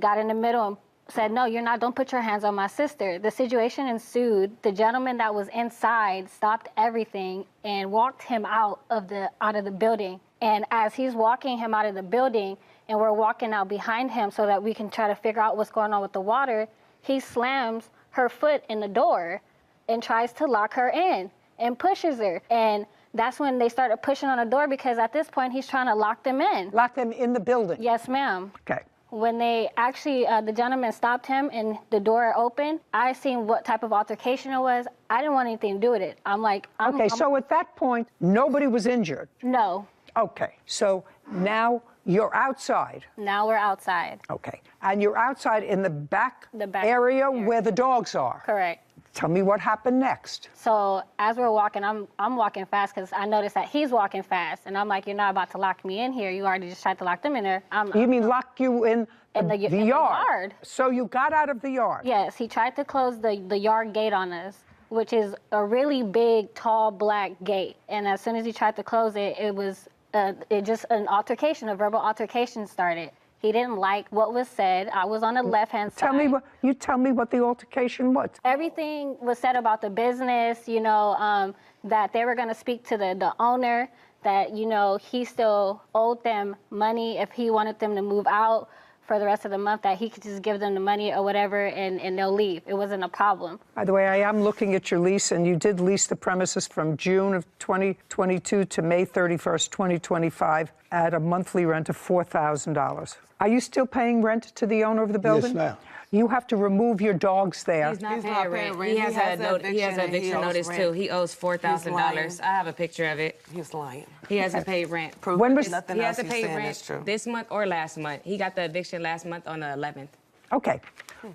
L: got in the middle and said, no, you're not, don't put your hands on my sister. The situation ensued. The gentleman that was inside stopped everything and walked him out of the building. And as he's walking him out of the building and we're walking out behind him so that we can try to figure out what's going on with the water, he slams her foot in the door and tries to lock her in and pushes her. And that's when they started pushing on the door because at this point he's trying to lock them in.
B: Lock them in the building?
L: Yes, ma'am.
B: Okay.
L: When they actually, the gentleman stopped him and the door opened, I seen what type of altercation it was. I didn't want anything to do with it. I'm like,
B: so at that point, nobody was injured?
L: No.
B: Okay. So now you're outside?
L: Now we're outside.
B: Okay. And you're outside in the back area where the dogs are?
L: Correct.
B: Tell me what happened next.
L: So as we're walking, I'm walking fast because I noticed that he's walking fast. And I'm like, you're not about to lock me in here. You already just tried to lock them in there.
B: You mean lock you in the
L: the yard?
B: So you got out of the yard?
L: Yes, he tried to close the yard gate on us, which is a really big, tall, black gate. And as soon as he tried to close it, it was just an altercation, a verbal altercation started. He didn't like what was said. I was on the left-hand side.
B: Tell me what the altercation was.
L: Everything was said about the business, you know, that they were going to speak to the owner, that, you know, he still owed them money if he wanted them to move out for the rest of the month, that he could just give them the money or whatever and they'll leave. It wasn't a problem.
B: By the way, I am looking at your lease, and you did lease the premises from June of 2022 to May 31st, 2025 at a monthly rent of $4,000. Are you still paying rent to the owner of the building?
K: Yes, ma'am.
B: You have to remove your dogs there.
G: He's not paying rent. He has an eviction notice too. He owes $4,000. I have a picture of it.
J: He's lying.
G: He hasn't paid rent.
B: When was
J: Nothing
G: He
J: else
G: hasn't
J: he's
G: paid
J: saying
G: rent
J: is true.
G: this month or last month. He got the eviction last month on the 11th.
B: Okay.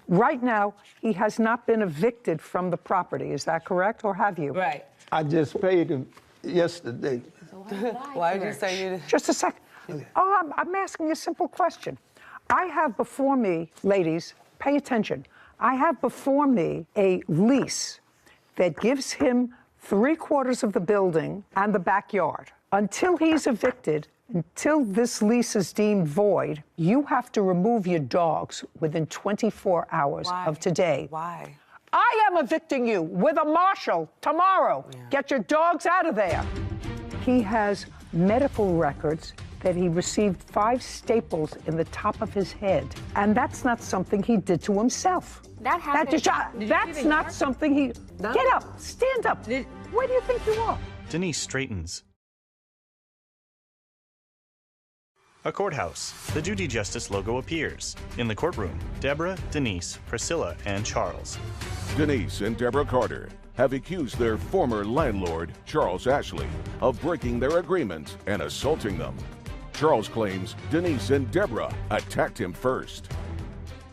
B: Right now, he has not been evicted from the property. Is that correct, or have you?
G: Right.
K: I just paid him yesterday.
J: Why did you say you?
B: Just a second. Oh, I'm asking a simple question. I have before me, ladies, pay attention. I have before me a lease that gives him 3/4 of the building and the backyard. Until he's evicted, until this lease is deemed void, you have to remove your dogs within 24 hours of today.
J: Why?
B: I am evicting you with a marshal tomorrow. Yeah. Get your dogs out of there. He has medical records that he received 5 staples in the top of his head. And that's not something he did to himself.
L: That happened.
B: That's not something he...
J: No.
B: Get up, stand up. Where do you think you are?
E: Denise straightens. A courthouse. The Judy Justice logo appears. In the courtroom, Deborah, Denise, Priscilla, and Charles.
F: Denise and Deborah Carter have accused their former landlord, Charles Ashley, of breaking their agreement and assaulting them. Charles claims Denise and Deborah attacked him first.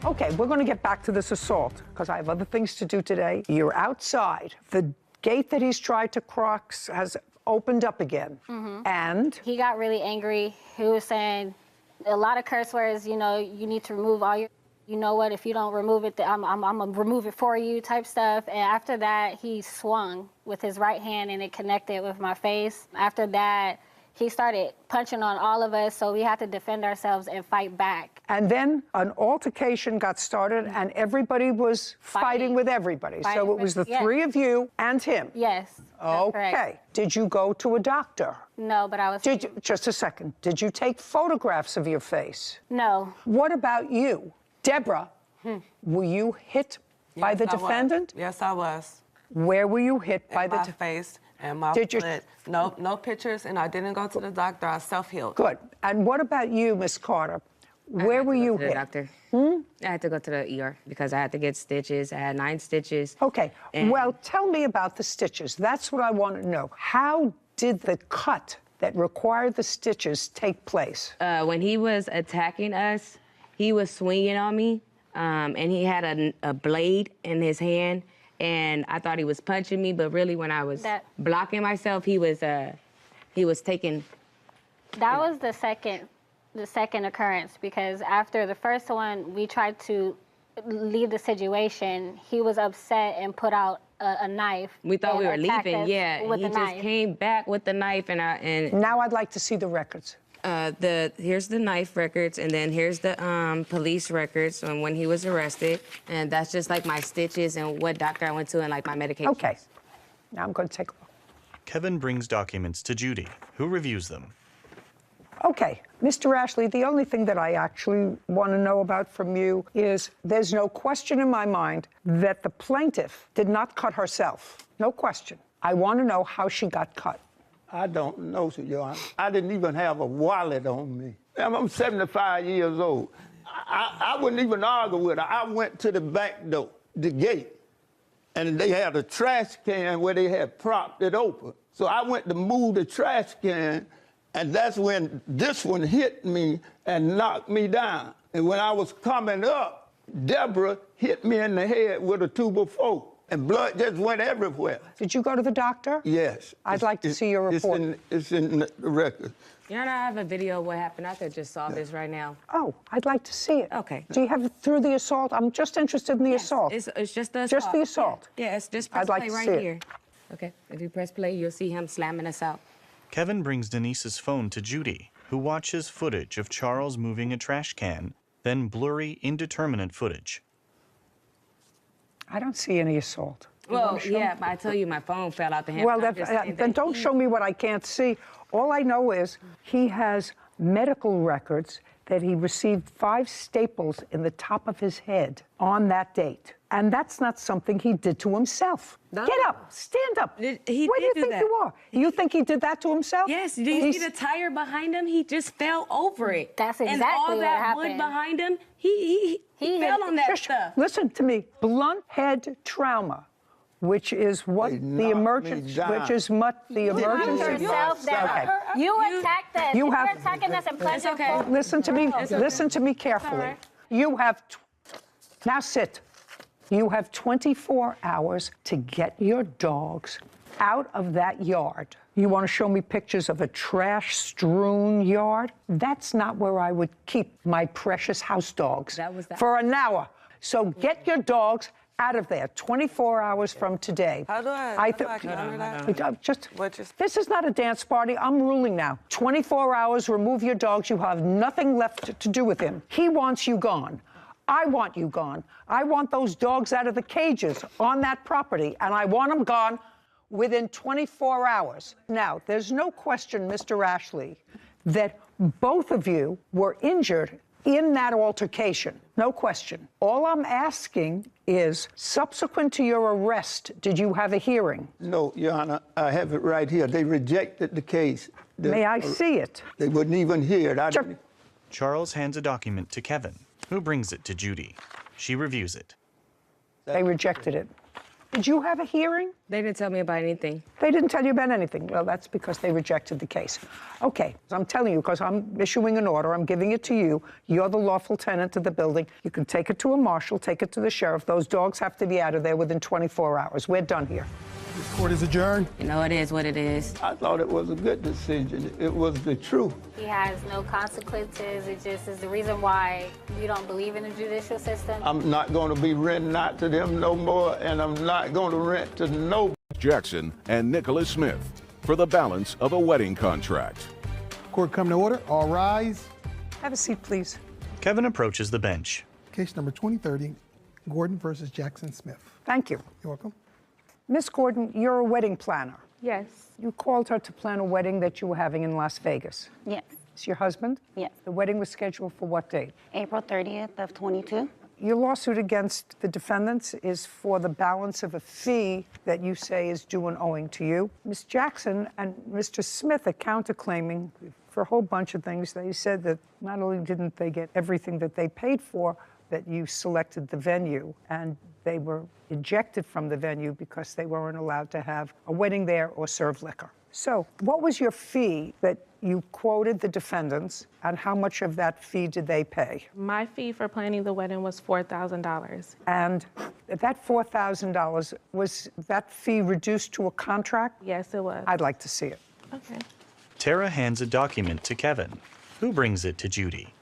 B: Okay, we're going to get back to this assault because I have other things to do today. You're outside. The gate that he's tried to cross has opened up again. And
L: He got really angry. He was saying a lot of curse words, you know, you need to remove all your, you know what, if you don't remove it, I'm gonna remove it for you type stuff. And after that, he swung with his right hand and it connected with my face. After that, he started punching on all of us, so we had to defend ourselves and fight back.
B: And then an altercation got started, and everybody was fighting with everybody. So it was the three of you and him.
L: Yes. That's correct.
B: Okay. Did you go to a doctor?
L: No, but I was.
B: Just a second. Did you take photographs of your face?
L: No.
B: What about you? Deborah, were you hit by the defendant?
J: Yes, I was.
B: Where were you hit by the
J: face and my
B: Did you?
J: foot. No pictures, and I didn't go to the doctor. I self-healed.
B: Good. And what about you, Miss Carter? Where were you hit?
G: Doctor. I had to go to the ER because I had to get stitches. I had 9 stitches.
B: Okay. Well, tell me about the stitches. That's what I want to know. How did the cut that required the stitches take place?
G: When he was attacking us, he was swinging on me, and he had a blade in his hand, and I thought he was punching me, but really when I was blocking myself, he was taking.
L: That was the second occurrence, because after the first one, we tried to leave the situation. He was upset and put out a knife.
G: We thought we were leaving,
L: with
G: he
L: the
G: just
L: knife.
G: came back with the knife, and
B: Now I'd like to see the records.
G: Here's the knife records, and then here's the police records on when he was arrested, and that's just like my stitches and what doctor I went to and like my medication.
B: Okay. Now I'm going to take a look.
E: Kevin brings documents to Judy, who reviews them.
B: Okay, Mr. Ashley, the only thing that I actually want to know about from you is there's no question in my mind that the plaintiff did not cut herself. No question. I want to know how she got cut.
K: I don't know, Your Honor. I didn't even have a wallet on me. I'm 75 years old. I wouldn't even argue with her. I went to the back door, the gate, and they had a trash can where they had propped it open. So I went to move the trash can, and that's when this one hit me and knocked me down. And when I was coming up, Deborah hit me in the head with a 2x4. And blood just went everywhere.
B: Did you go to the doctor?
K: Yes.
B: I'd like to see your report.
K: It's in the record.
G: Your Honor, I have a video of what happened. I could just saw this right now.
B: Oh, I'd like to see it.
G: Okay.
B: Do you have it through the assault? I'm just interested in the assault.
G: It's just the assault.
B: Just the assault?
G: Yeah, it's just press
B: I'd like
G: play
B: to
G: right
B: see it.
G: here. Okay, if you press play, you'll see him slamming us out.
E: Kevin brings Denise's phone to Judy, who who watches footage of Charles moving a trash can, then blurry, indeterminate footage.
B: I don't see any assault.
G: Well, yeah, but I tell you, my phone fell out the hand.
B: Well, then don't show me what I can't see. All I know is he has medical records that he received 5 staples in the top of his head on that date. And that's not something he did to himself. No. Get up, stand up.
G: He
B: Where do you
G: did do
B: think
G: that.
B: you are? You think he did that to himself?
G: Yes, do you see the tire behind him? He just fell over it.
L: That's exactly
G: and all
L: what
G: that
L: happened.
G: wood behind him, he fell on that stuff.
B: Listen to me. Blunt head trauma, which is what the emergency,
L: yourself down.
B: Okay.
L: You attacked us.
B: You have.
L: You're attacking us and pledging.
G: okay.
B: Listen to me. Listen to me carefully.
L: Right.
B: You have. Now sit. You have 24 hours to get your dogs out of that yard. You want to show me pictures of a trash-strewn yard? That's not where I would keep my precious house dogs for an hour. So get your dogs out of there 24 hours from today.
J: How do I
B: This is not a dance party. I'm ruling now. 24 hours, remove your dogs. You have nothing left to do with him. He wants you gone. I want you gone. I want those dogs out of the cages on that property, and I want them gone within 24 hours. Now, there's no question, Mr. Ashley, that both of you were injured in that altercation. No question. All I'm asking is, subsequent to your arrest, did you have a hearing?
K: No, Your Honor, I have it right here. They rejected the case.
B: May I see it?
K: They wouldn't even hear it.
E: Charles hands a document to Kevin, who brings it to Judy. She reviews it.
B: They rejected it. Did you have a hearing?
G: They didn't tell me about anything.
B: They didn't tell you about anything. Well, that's because they rejected the case. Okay, so I'm telling you, because I'm issuing an order, I'm giving it to you. You're the lawful tenant of the building. You can take it to a marshal, take it to the sheriff. Those dogs have to be out of there within 24 hours. We're done here.
A: This court is adjourned.
G: You know, it is what it is.
K: I thought it was a good decision. It was the truth.
L: He has no consequences. It just is the reason why you don't believe in the judicial system.
K: I'm not going to be renting out to them no more, and I'm not going to rent to no.
F: Jackson and Nicholas Smith for the balance of a wedding contract.
A: Court come to order. All rise.
B: Have a seat, please.
E: Kevin approaches the bench.
A: Case number 2030, Gordon versus Jackson Smith.
B: Thank you.
A: You're welcome.
B: Miss Gordon, you're a wedding planner.
C: Yes.
B: You called her to plan a wedding that you were having in Las Vegas.
M: Yes.
B: Is your husband?
M: Yes.
B: The wedding was scheduled for what date?
M: April 30th of 22.
B: Your lawsuit against the defendants is for the balance of a fee that you say is due and owing to you. Ms. Jackson and Mr. Smith are counterclaiming for a whole bunch of things. They said that not only didn't they get everything that they paid for, that you selected the venue, and they were ejected from the venue because they weren't allowed to have a wedding there or serve liquor. So what was your fee that you quoted the defendants, and how much of that fee did they pay?
C: My fee for planning the wedding was $4,000.
B: And that $4,000, was that fee reduced to a contract?
C: Yes, it was.
B: I'd like to see it.
C: Okay.
E: Tara hands a document to Kevin, who brings it to Judy.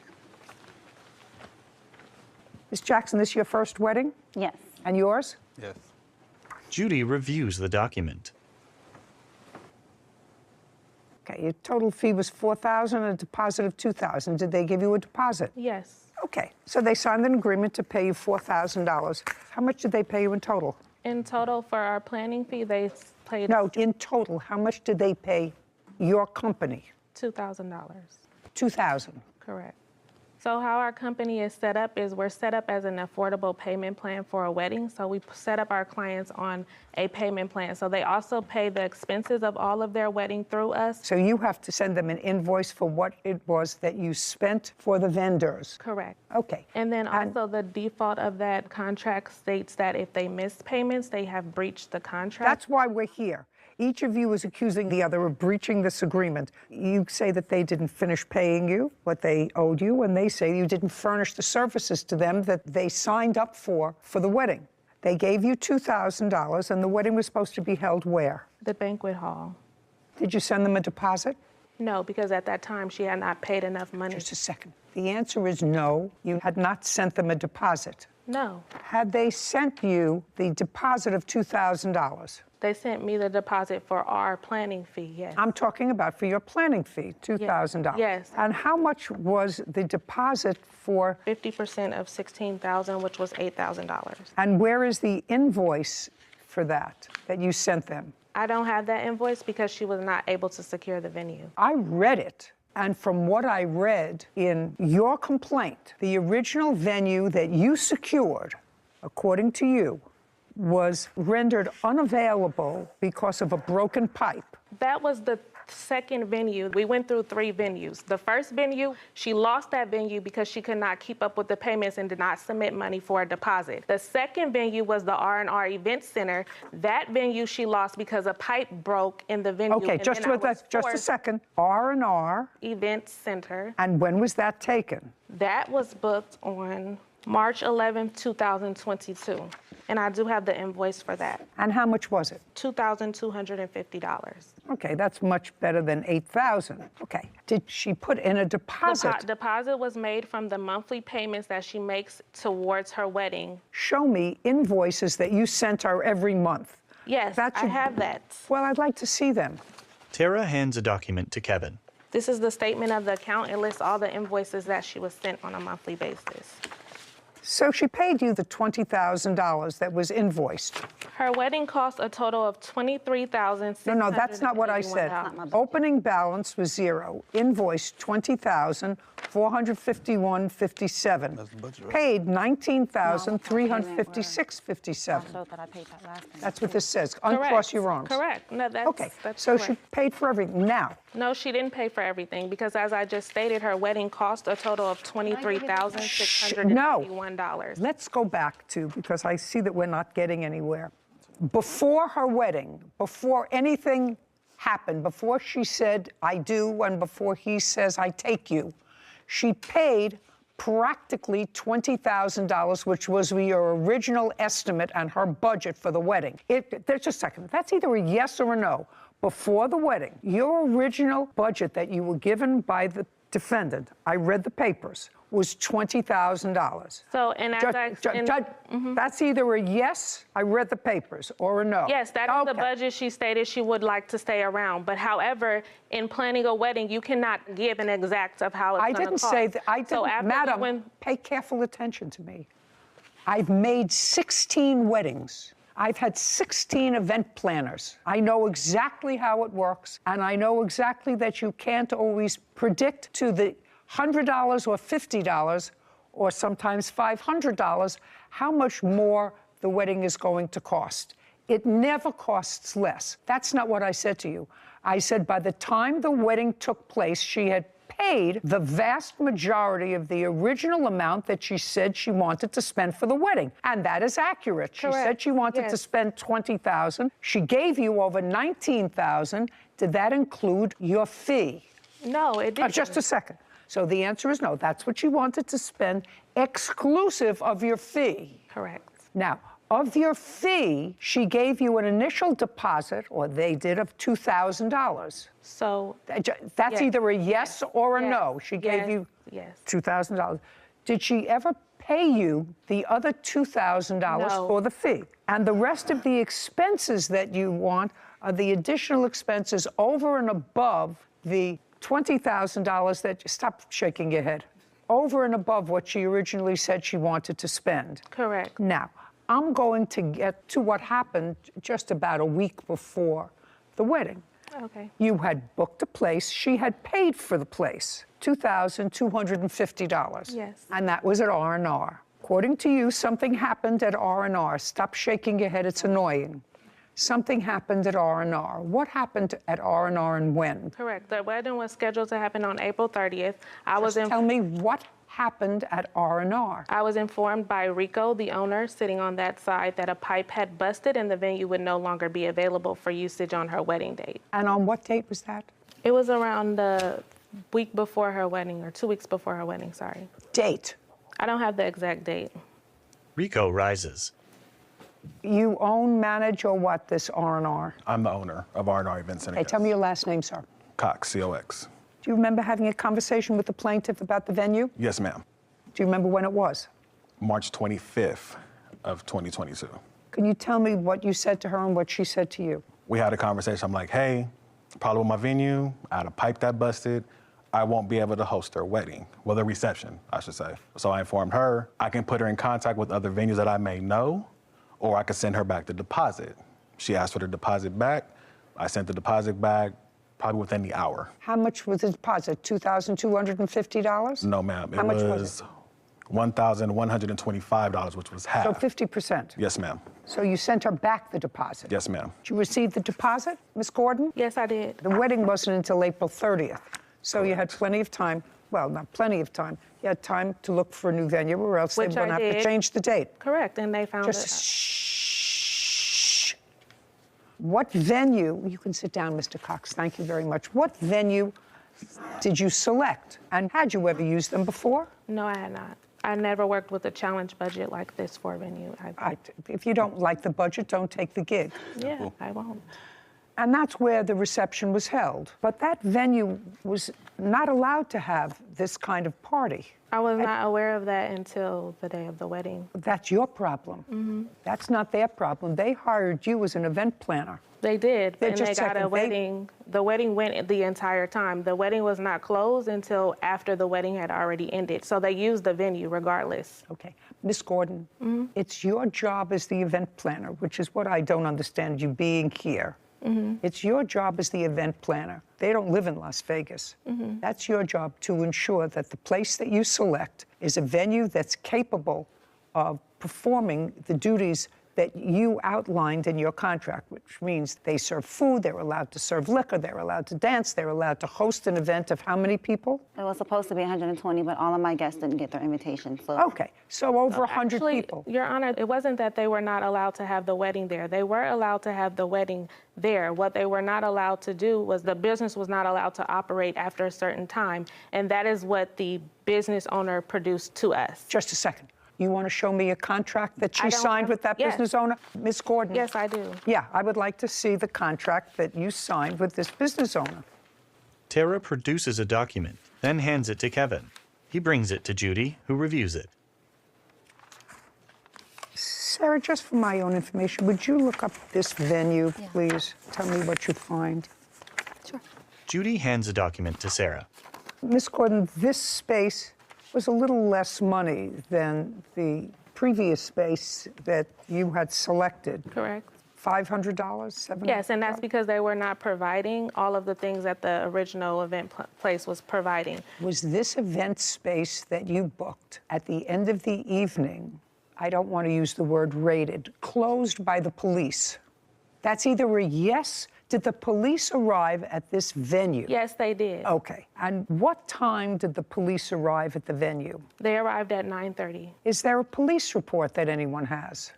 B: Ms. Jackson, this your first wedding?
M: Yes.
B: And yours?
K: Yes.
E: Judy reviews the document.
B: Okay, your total fee was $4,000, a deposit of $2,000. Did they give you a deposit?
C: Yes.
B: Okay, so they signed an agreement to pay you $4,000. How much did they pay you in total?
C: In total, for our planning fee, they paid
B: No, in total, how much did they pay your company?
C: $2,000.
B: $2,000.
C: Correct. So how our company is set up is we're set up as an affordable payment plan for a wedding. So we set up our clients on a payment plan. So they also pay the expenses of all of their wedding through us.
B: So you have to send them an invoice for what it was that you spent for the vendors.
C: Correct.
B: Okay.
C: And then also the default of that contract states that if they miss payments, they have breached the contract.
B: That's why we're here. Each of you is accusing the other of breaching this agreement. You say that they didn't finish paying you what they owed you, and they say you didn't furnish the services to them that they signed up for the wedding. They gave you $2,000, and the wedding was supposed to be held where?
C: The banquet hall.
B: Did you send them a deposit?
C: No, because at that time she had not paid enough money.
B: Just a second. The answer is no, you had not sent them a deposit.
C: No.
B: Had they sent you the deposit of $2,000?
C: They sent me the deposit for our planning fee, yes.
B: I'm talking about for your planning fee, $2,000.
C: Yes.
B: And how much was the deposit for?
C: 50% of $16,000, which was $8,000.
B: And where is the invoice for that you sent them?
C: I don't have that invoice because she was not able to secure the venue.
B: I read it. And from what I read in your complaint, the original venue that you secured, according to you, was rendered unavailable because of a broken pipe.
C: That was the second venue. We went through 3 venues. The first venue, she lost that venue because she could not keep up with the payments and did not submit money for a deposit. The second venue was the R&R Event Center. That venue she lost because a pipe broke in the venue.
B: Okay, just a second. R&R
C: Event Center.
B: And when was that taken?
C: That was booked on March 11th, 2022. And I do have the invoice for that.
B: And how much was it?
C: $2,250.
B: Okay, that's much better than $8,000. Okay. Did she put in a deposit?
C: Deposit was made from the monthly payments that she makes towards her wedding.
B: Show me invoices that you sent her every month.
C: Yes, I have that.
B: Well, I'd like to see them.
E: Tara hands a document to Kevin.
C: This is the statement of the account. It lists all the invoices that she was sent on a monthly basis.
B: So she paid you the $20,000 that was invoiced.
C: Her wedding cost a total of $23,600.
B: No, that's not what I said. Opening balance was $0. Invoiced $20,451.57. Paid $19,356.57. That's what this says. Uncross your arms.
C: Correct. No, that's
B: okay.
C: That's
B: so
C: correct.
B: She paid for everything. Now.
C: No, she didn't pay for everything because, as I just stated, her wedding cost a total of $23,651.
B: No. Let's go back to, because I see that we're not getting anywhere. Before her wedding, before anything happened, before she said, I do, and before he says, I take you, she paid practically $20,000, which was your original estimate and her budget for the wedding. There's a second. That's either a yes or a no. Before the wedding, your original budget that you were given by the defendant, I read the papers, was $20,000.
C: So, and as
B: that's either a yes, I read the papers, or a no.
C: Yes, that is the budget she stated she would like to stay around. But however, in planning a wedding, you cannot give an exact of how it's going to cost.
B: I didn't say that. I didn't, Madam, pay careful attention to me. I've made 16 weddings. I've had 16 event planners. I know exactly how it works, and I know exactly that you can't always predict to the $100 or $50 or sometimes $500 how much more the wedding is going to cost. It never costs less. That's not what I said to you. I said by the time the wedding took place, she had paid the vast majority of the original amount that she said she wanted to spend for the wedding. And that is accurate. Correct. She said she wanted to spend $20,000. She gave you over $19,000. Did that include your fee?
C: No, it didn't.
B: Just a second. So the answer is no. That's what she wanted to spend, exclusive of your fee.
C: Correct.
B: Now, of your fee, she gave you an initial deposit, or they did, of $2,000.
C: So
B: that's either a yes or a no. She gave you $2,000. Did she ever pay you the other $2,000 for the fee? And the rest of the expenses that you want are the additional expenses over and above the $20,000 that, stop shaking your head, over and above what she originally said she wanted to spend.
C: Correct.
B: Now, I'm going to get to what happened just about a week before the wedding.
C: Okay.
B: You had booked a place. She had paid for the place, $2,250.
C: Yes.
B: And that was at R&R. According to you, something happened at R&R. Stop shaking your head. It's annoying. Something happened at R&R. What happened at R&R and when?
C: Correct. The wedding was scheduled to happen on April 30th.
B: Tell me what happened at R&R.
C: I was informed by Rico, the owner, sitting on that side, that a pipe had busted and the venue would no longer be available for usage on her wedding date.
B: And on what date was that?
C: It was around the week before her wedding, or 2 weeks before her wedding, sorry.
B: Date?
C: I don't have the exact date.
E: Rico rises.
B: You own, manage, or what, this R&R?
N: I'm the owner of R&R Event Center.
B: Okay, tell me your last name, sir.
N: Cox, C-O-X.
B: Do you remember having a conversation with the plaintiff about the venue?
N: Yes, ma'am.
B: Do you remember when it was?
N: March 25th of 2022.
B: Can you tell me what you said to her and what she said to you?
N: We had a conversation. I'm like, hey, problem with my venue. I had a pipe that busted. I won't be able to host their wedding. Well, the reception, I should say. So I informed her I can put her in contact with other venues that I may know, or I could send her back the deposit. She asked for the deposit back. I sent the deposit back probably within the hour.
B: How much was the deposit? $2,250?
N: No, ma'am.
B: How much was it?
N: $1,125, which was half.
B: So 50%?
N: Yes, ma'am.
B: So you sent her back the deposit?
N: Yes, ma'am.
B: Did you receive the deposit, Ms. Gordon?
C: Yes, I did.
B: The wedding wasn't until April 30th. So you had plenty of time. Well, not plenty of time. You had time to look for a new venue, or else they were going to have to change the date.
C: Correct, and they found
B: Just shh. What venue, you can sit down, Mr. Cox, thank you very much. What venue did you select? And had you ever used them before?
C: No, I had not. I never worked with a challenge budget like this for a venue.
B: If you don't like the budget, don't take the gig.
C: Yeah, I won't.
B: And that's where the reception was held. But that venue was not allowed to have this kind of party.
C: I was not aware of that until the day of the wedding.
B: That's your problem.
C: Mm-hmm.
B: That's not their problem. They hired you as an event planner.
C: They did, and
B: just
C: they got a wedding. The wedding went the entire time. The wedding was not closed until after the wedding had already ended. So they used the venue regardless.
B: Okay. Miss Gordon, it's your job as the event planner, which is what I don't understand you being here. It's your job as the event planner. They don't live in Las Vegas. That's your job to ensure that the place that you select is a venue that's capable of performing the duties that you outlined in your contract, which means they serve food, they're allowed to serve liquor, they're allowed to dance, they're allowed to host an event of how many people?
M: It was supposed to be 120, but all of my guests didn't get their invitation. So
B: okay, so over 100 people.
C: Your Honor, it wasn't that they were not allowed to have the wedding there. They were allowed to have the wedding there. What they were not allowed to do was the business was not allowed to operate after a certain time, and that is what the business owner produced to us.
B: Just a second. You want to show me a contract that she signed with that business owner? Ms. Gordon?
C: Yes, I do.
B: Yeah, I would like to see the contract that you signed with this business owner.
E: Tara produces a document, then hands it to Kevin. He brings it to Judy, who reviews it.
B: Sarah, just for my own information, would you look up this venue, please? Tell me what you find.
L: Sure.
E: Judy hands a document to Sarah.
B: Ms. Gordon, this space was a little less money than the previous space that you had selected.
C: Correct.
B: $500, $700?
C: Yes, and that's because they were not providing all of the things that the original event place was providing.
B: Was this event space that you booked at the end of the evening, I don't want to use the word raided, closed by the police? That's either a yes. Did the police arrive at this venue?
C: Yes, they did.
B: Okay. And what time did the police arrive at the venue?
C: They arrived at 9:30.
B: Is there a police report that anyone has?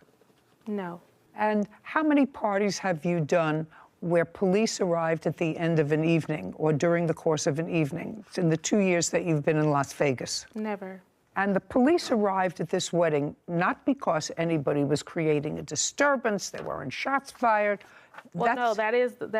C: No.
B: And how many parties have you done where police arrived at the end of an evening or during the course of an evening in the 2 years that you've been in Las Vegas?
C: Never.
B: And the police arrived at this wedding not because anybody was creating a disturbance, there weren't shots fired.
C: Well, no, that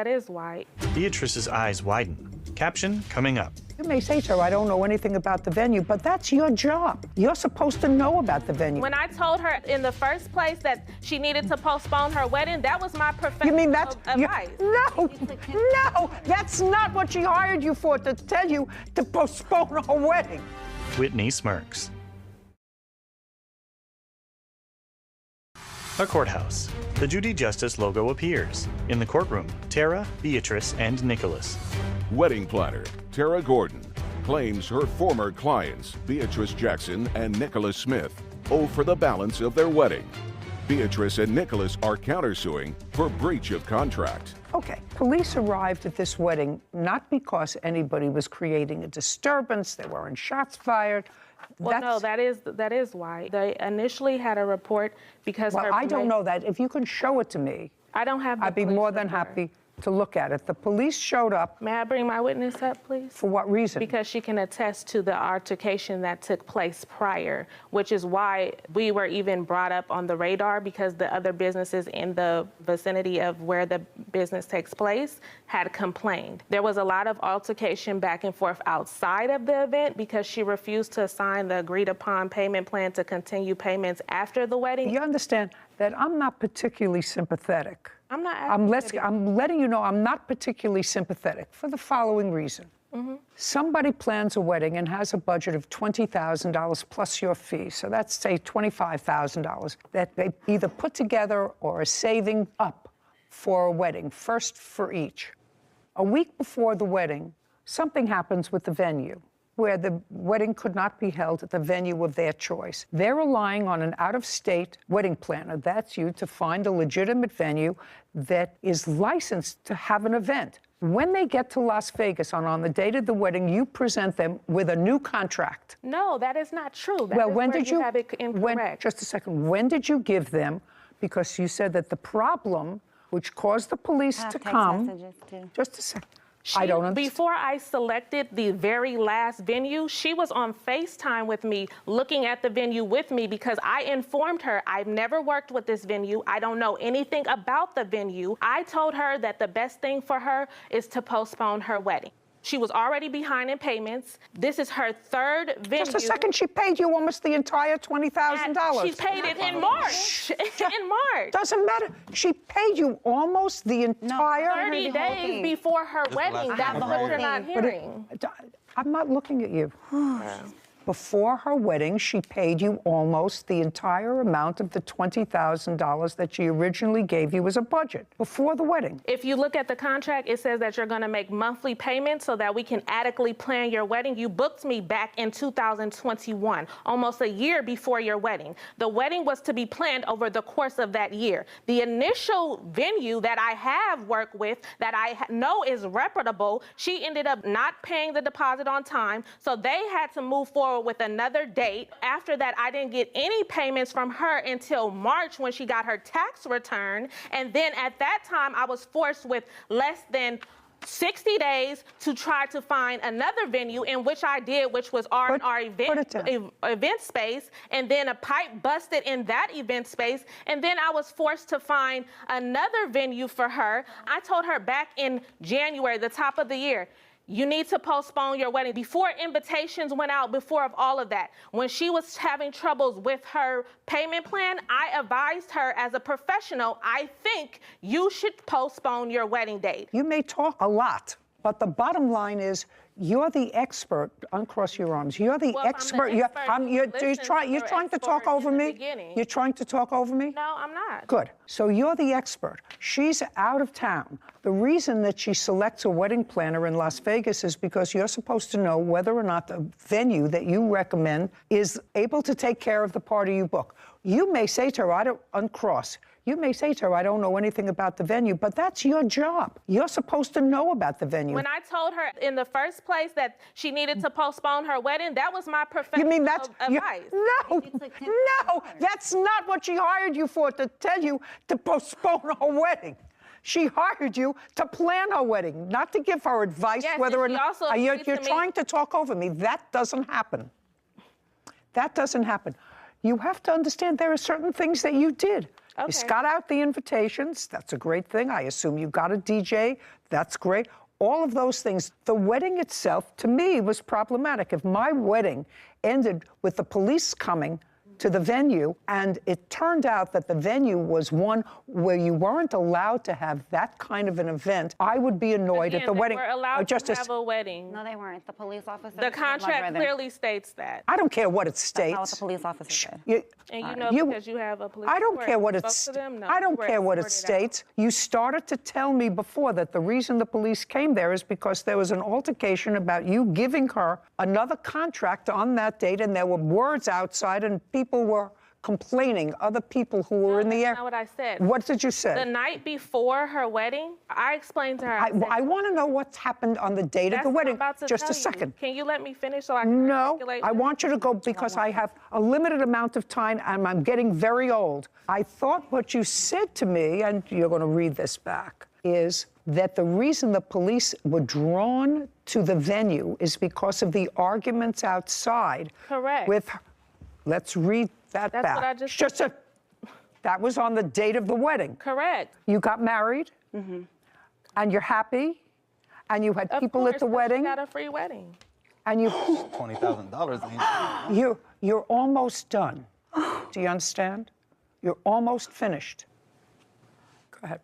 C: is why.
E: Beatrice's eyes widen. Caption coming up.
B: You may say, so I don't know anything about the venue, but that's your job. You're supposed to know about the venue.
C: When I told her in the first place that she needed to postpone her wedding, that was my professional
B: You mean that's
C: advice.
B: No, that's not what she hired you for, to tell you to postpone her wedding.
E: Whitney smirks. A courthouse. The Judy Justice logo appears. In the courtroom, Tara, Beatrice, and Nicholas.
F: Wedding planner Tara Gordon claims her former clients, Beatrice Jackson and Nicholas Smith, owe for the balance of their wedding. Beatrice and Nicholas are countersuing for breach of contract.
B: Okay, police arrived at this wedding not because anybody was creating a disturbance, there weren't shots fired.
C: Well, no, that is why. They initially had a report because
B: I don't know that. If you can show it to me,
C: I don't have the
B: I'd be more than happy to look at it. The police showed up.
C: May I bring my witness up, please?
B: For what reason?
C: Because she can attest to the altercation that took place prior, which is why we were even brought up on the radar, because the other businesses in the vicinity of where the business takes place had complained. There was a lot of altercation back and forth outside of the event because she refused to sign the agreed upon payment plan to continue payments after the wedding.
B: You understand that I'm not particularly sympathetic.
C: I'm not
B: I'm letting you know I'm not particularly sympathetic for the following reason. Somebody plans a wedding and has a budget of $20,000 plus your fee. So that's, say, $25,000 that they either put together or are saving up for a wedding, first for each. A week before the wedding, something happens with the venue where the wedding could not be held at the venue of their choice. They're relying on an out-of-state wedding planner, that's you, to find a legitimate venue that is licensed to have an event. When they get to Las Vegas on the date of the wedding, you present them with a new contract.
C: No, that is not true.
B: Well, when did you
C: have it incorrect?
B: Just a second. When did you give them? Because you said that the problem, which caused the police to come. Just a second. I don't understand.
C: Before I selected the very last venue, she was on FaceTime with me, looking at the venue with me, because I informed her I've never worked with this venue. I don't know anything about the venue. I told her that the best thing for her is to postpone her wedding. She was already behind in payments. This is her third venue.
B: Just a second, she paid you almost the entire $20,000.
C: She paid it in March. In March.
B: Doesn't matter. She paid you almost the entire
C: 30 days before her wedding. That's what you're not hearing.
B: I'm not looking at you. Before her wedding, she paid you almost the entire amount of the $20,000 that she originally gave you as a budget before the wedding.
C: If you look at the contract, it says that you're going to make monthly payments so that we can adequately plan your wedding. You booked me back in 2021, almost a year before your wedding. The wedding was to be planned over the course of that year. The initial venue that I have worked with, that I know is reputable, she ended up not paying the deposit on time, so they had to move forward with another date. After that, I didn't get any payments from her until March when she got her tax return. And then at that time, I was forced with less than 60 days to try to find another venue, in which I did, which was our event space. And then a pipe busted in that event space. And then I was forced to find another venue for her. I told her back in January, the top of the year, you need to postpone your wedding. Before invitations went out, before of all of that, when she was having troubles with her payment plan, I advised her as a professional, I think you should postpone your wedding date.
B: You may talk a lot, but the bottom line is you're the expert. Uncross your arms. You're the expert. You're trying to talk over me? You're trying to talk over me?
C: No, I'm not.
B: Good. So you're the expert. She's out of town. The reason that she selects a wedding planner in Las Vegas is because you're supposed to know whether or not the venue that you recommend is able to take care of the party you book. You may say to her, I don't uncross. You may say to her, I don't know anything about the venue, but that's your job. You're supposed to know about the venue.
C: When I told her in the first place that she needed to postpone her wedding, that was my professional
B: You mean that's
C: advice.
B: No, that's not what she hired you for, to tell you to postpone her wedding. She hired you to plan her wedding, not to give her advice whether or not. You're trying to talk over me. That doesn't happen. That doesn't happen. You have to understand there are certain things that you did.
C: Okay.
B: You got out the invitations. That's a great thing. I assume you got a DJ. That's great. All of those things. The wedding itself, to me, was problematic. If my wedding ended with the police coming to the venue, and it turned out that the venue was one where you weren't allowed to have that kind of an event, I would be annoyed at the wedding.
C: They were allowed to have a wedding.
M: No, they weren't. The police officer.
C: The contract clearly states that.
B: I don't care what it states.
M: That's not what the police officer said.
C: And you know, because you have a police
B: I don't
C: report,
B: care what
C: you
B: it
C: spoke to them? No,
B: I don't
C: you were
B: care what it
C: escorted out.
B: states. You started to tell me before that the reason the police came there is because there was an altercation about you giving her another contract on that date, and there were words outside, and people were complaining, other people who were in the air.
C: That's not what I said.
B: What did you say?
C: The night before her wedding, I explained to her.
B: I want to know what's happened on the date of the wedding.
C: About to
B: Just
C: tell
B: a second.
C: You. Can you let me finish so I can articulate?
B: I want you to go because I have a limited amount of time and I'm getting very old. I thought what you said to me, and you're going to read this back, is that the reason the police were drawn to the venue is because of the arguments outside.
C: Correct.
B: With, let's read that
C: That's
B: back.
C: what I just said.
B: That was on the date of the wedding.
C: Correct.
B: You got married, and you're happy, and you had people at the wedding.
C: Got a free wedding.
B: And you
O: $20,000.
B: you're almost done. Do you understand? You're almost finished. Go ahead.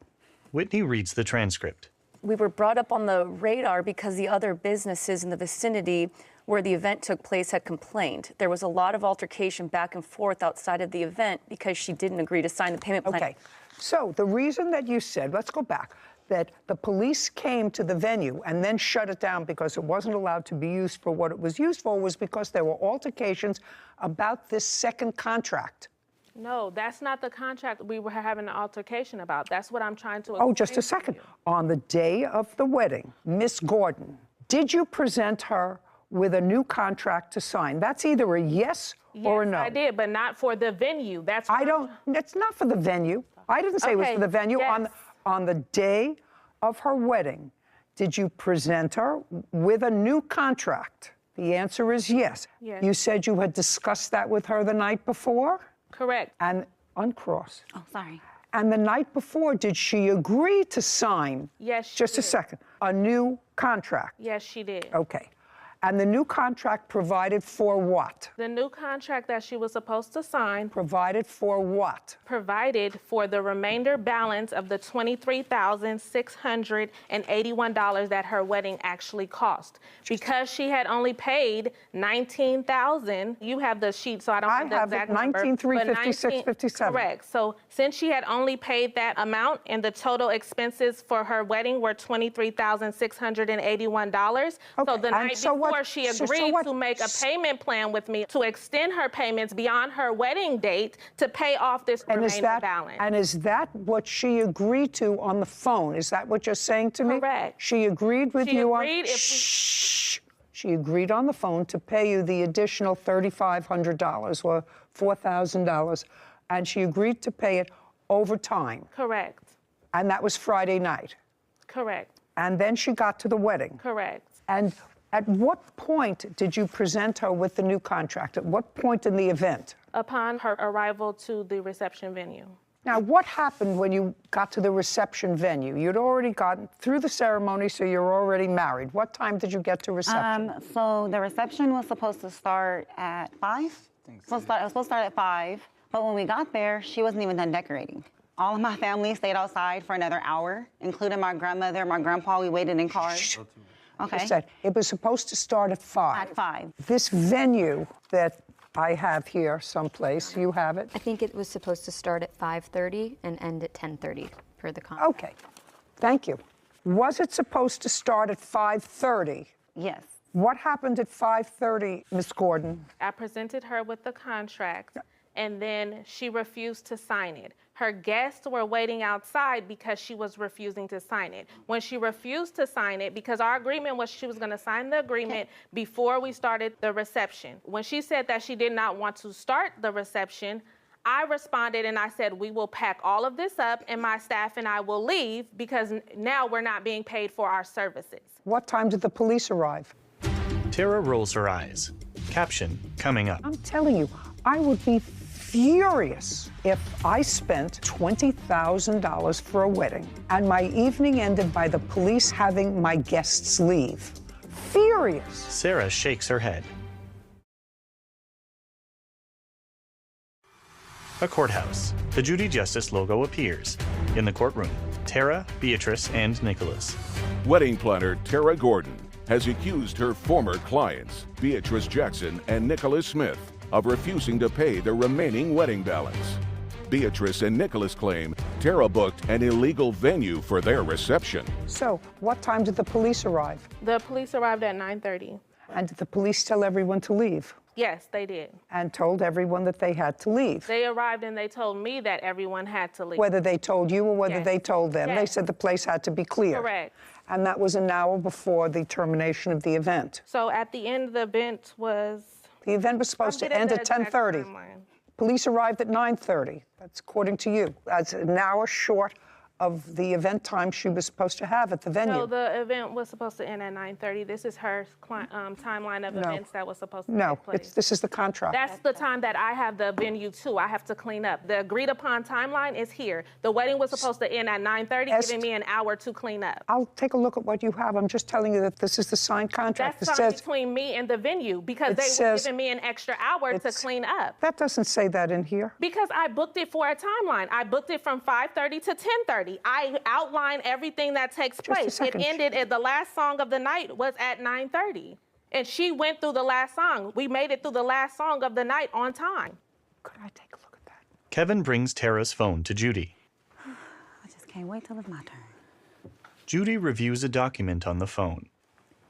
E: Whitney reads the transcript.
P: We were brought up on the radar because the other businesses in the vicinity where the event took place had complained. There was a lot of altercation back and forth outside of the event because she didn't agree to sign the payment plan.
B: Okay. So the reason that you said, let's go back, that the police came to the venue and then shut it down because it wasn't allowed to be used for what it was used for was because there were altercations about this second contract.
C: No, that's not the contract we were having an altercation about. That's what I'm trying to
B: Oh, just a
C: explain to
B: second.
C: you.
B: On the day of the wedding, Miss Gordon, did you present her with a new contract to sign? That's either a yes or a no.
C: Yes, I did, but not for the venue. That's
B: I don't, it's not for the venue. I didn't say it was
C: Okay,
B: for the venue.
C: yes.
B: On the day of her wedding, did you present her with a new contract? The answer is yes.
C: Yes.
B: You said you had discussed that with her the night before?
C: Correct.
B: And uncross.
M: Oh, sorry.
B: And the night before, did she agree to sign?
C: Yes, she
B: Just a
C: did.
B: second. A new contract?
C: Yes, she did.
B: Okay. And the new contract provided for what?
C: The new contract that she was supposed to sign
B: Provided for what?
C: provided for the remainder balance of the $23,681 that her wedding actually cost. Because she had only paid $19,000, you have the sheet, so I don't have the exact number. but
B: 19,356.57.
C: Correct. So since she had only paid that amount and the total expenses for her wedding were $23,681, so the
B: and
C: night
B: so
C: before
B: what-
C: she
B: so
C: agreed
B: what-
C: to make a payment plan with me to extend her payments beyond her wedding date to pay off this remaining balance.
B: And is that what she agreed to on the phone? Is that what you're saying to me?
C: Correct.
B: She agreed with
C: She
B: you
C: agreed
B: on.
C: if we-
B: Shh. She agreed on the phone to pay you the additional $3,500 or $4,000, and she agreed to pay it over time.
C: Correct.
B: And that was Friday night.
C: Correct.
B: And then she got to the wedding.
C: Correct.
B: And at what point did you present her with the new contract? At what point in the event?
C: Upon her arrival to the reception venue.
B: Now, what happened when you got to the reception venue? You'd already gotten through the ceremony, so you're already married. What time did you get to reception?
M: So the reception was supposed to start at 5. It was supposed to start at 5, but when we got there, she wasn't even done decorating. All of my family stayed outside for another hour, including my grandmother, my grandpa. We waited in cars. Okay.
B: I said it was supposed to start at 5.
M: At 5.
B: This venue that I have here someplace, you have it?
Q: I think it was supposed to start at 5:30 and end at 10:30 per the contract.
B: Okay, thank you. Was it supposed to start at 5:30?
M: Yes.
B: What happened at 5:30, Ms. Gordon?
C: I presented her with the contract, and then she refused to sign it. Her guests were waiting outside because she was refusing to sign it. When she refused to sign it, because our agreement was she was going to sign the agreement before we started the reception. When she said that she did not want to start the reception, I responded and I said, we will pack all of this up and my staff and I will leave because now we're not being paid for our services.
B: What time did the police arrive?
E: Tara rolls her eyes. Caption coming up.
B: I'm telling you, I would be furious if I spent $20,000 for a wedding and my evening ended by the police having my guests leave. Furious.
E: Sarah shakes her head. A courthouse. The Judy Justice logo appears. In the courtroom, Tara, Beatrice, and Nicholas.
F: Wedding planner Tara Gordon has accused her former clients, Beatrice Jackson and Nicholas Smith, of refusing to pay the remaining wedding balance. Beatrice and Nicholas claim Tara booked an illegal venue for their reception.
B: So, what time did the police arrive?
C: The police arrived at 9:30.
B: And did the police tell everyone to leave?
C: Yes, they did.
B: And told everyone that they had to leave?
C: They arrived and they told me that everyone had to leave.
B: Whether they told you or whether
C: Yes.
B: they told them. They
C: Yes.
B: said the place had to be clear.
C: Correct.
B: And that was an hour before the termination of the event.
C: So at the end of the event was...
B: The event was supposed to end at 10:30. Police arrived at 9:30. That's according to you. That's an hour short of the event time she was supposed to have at the venue.
C: So the event was supposed to end at 9:30. This is her timeline of events that was supposed to take place.
B: This is the contract.
C: That's the time that I have the venue too. I have to clean up. The agreed upon timeline is here. The wedding was supposed to end at 9:30, giving me an hour to clean up.
B: I'll take a look at what you have. I'm just telling you that this is the signed contract.
C: That's signed between me and the venue because they were giving me an extra hour to clean up.
B: That doesn't say that in here.
C: Because I booked it for a timeline. I booked it from 5:30 to 10:30. I outlined everything that takes place. It ended at the last song of the night was at 9:30. And she went through the last song. We made it through the last song of the night on time.
B: Could I take a look at that?
E: Kevin brings Tara's phone to Judy.
M: I just can't wait till it's my turn.
E: Judy reviews a document on the phone.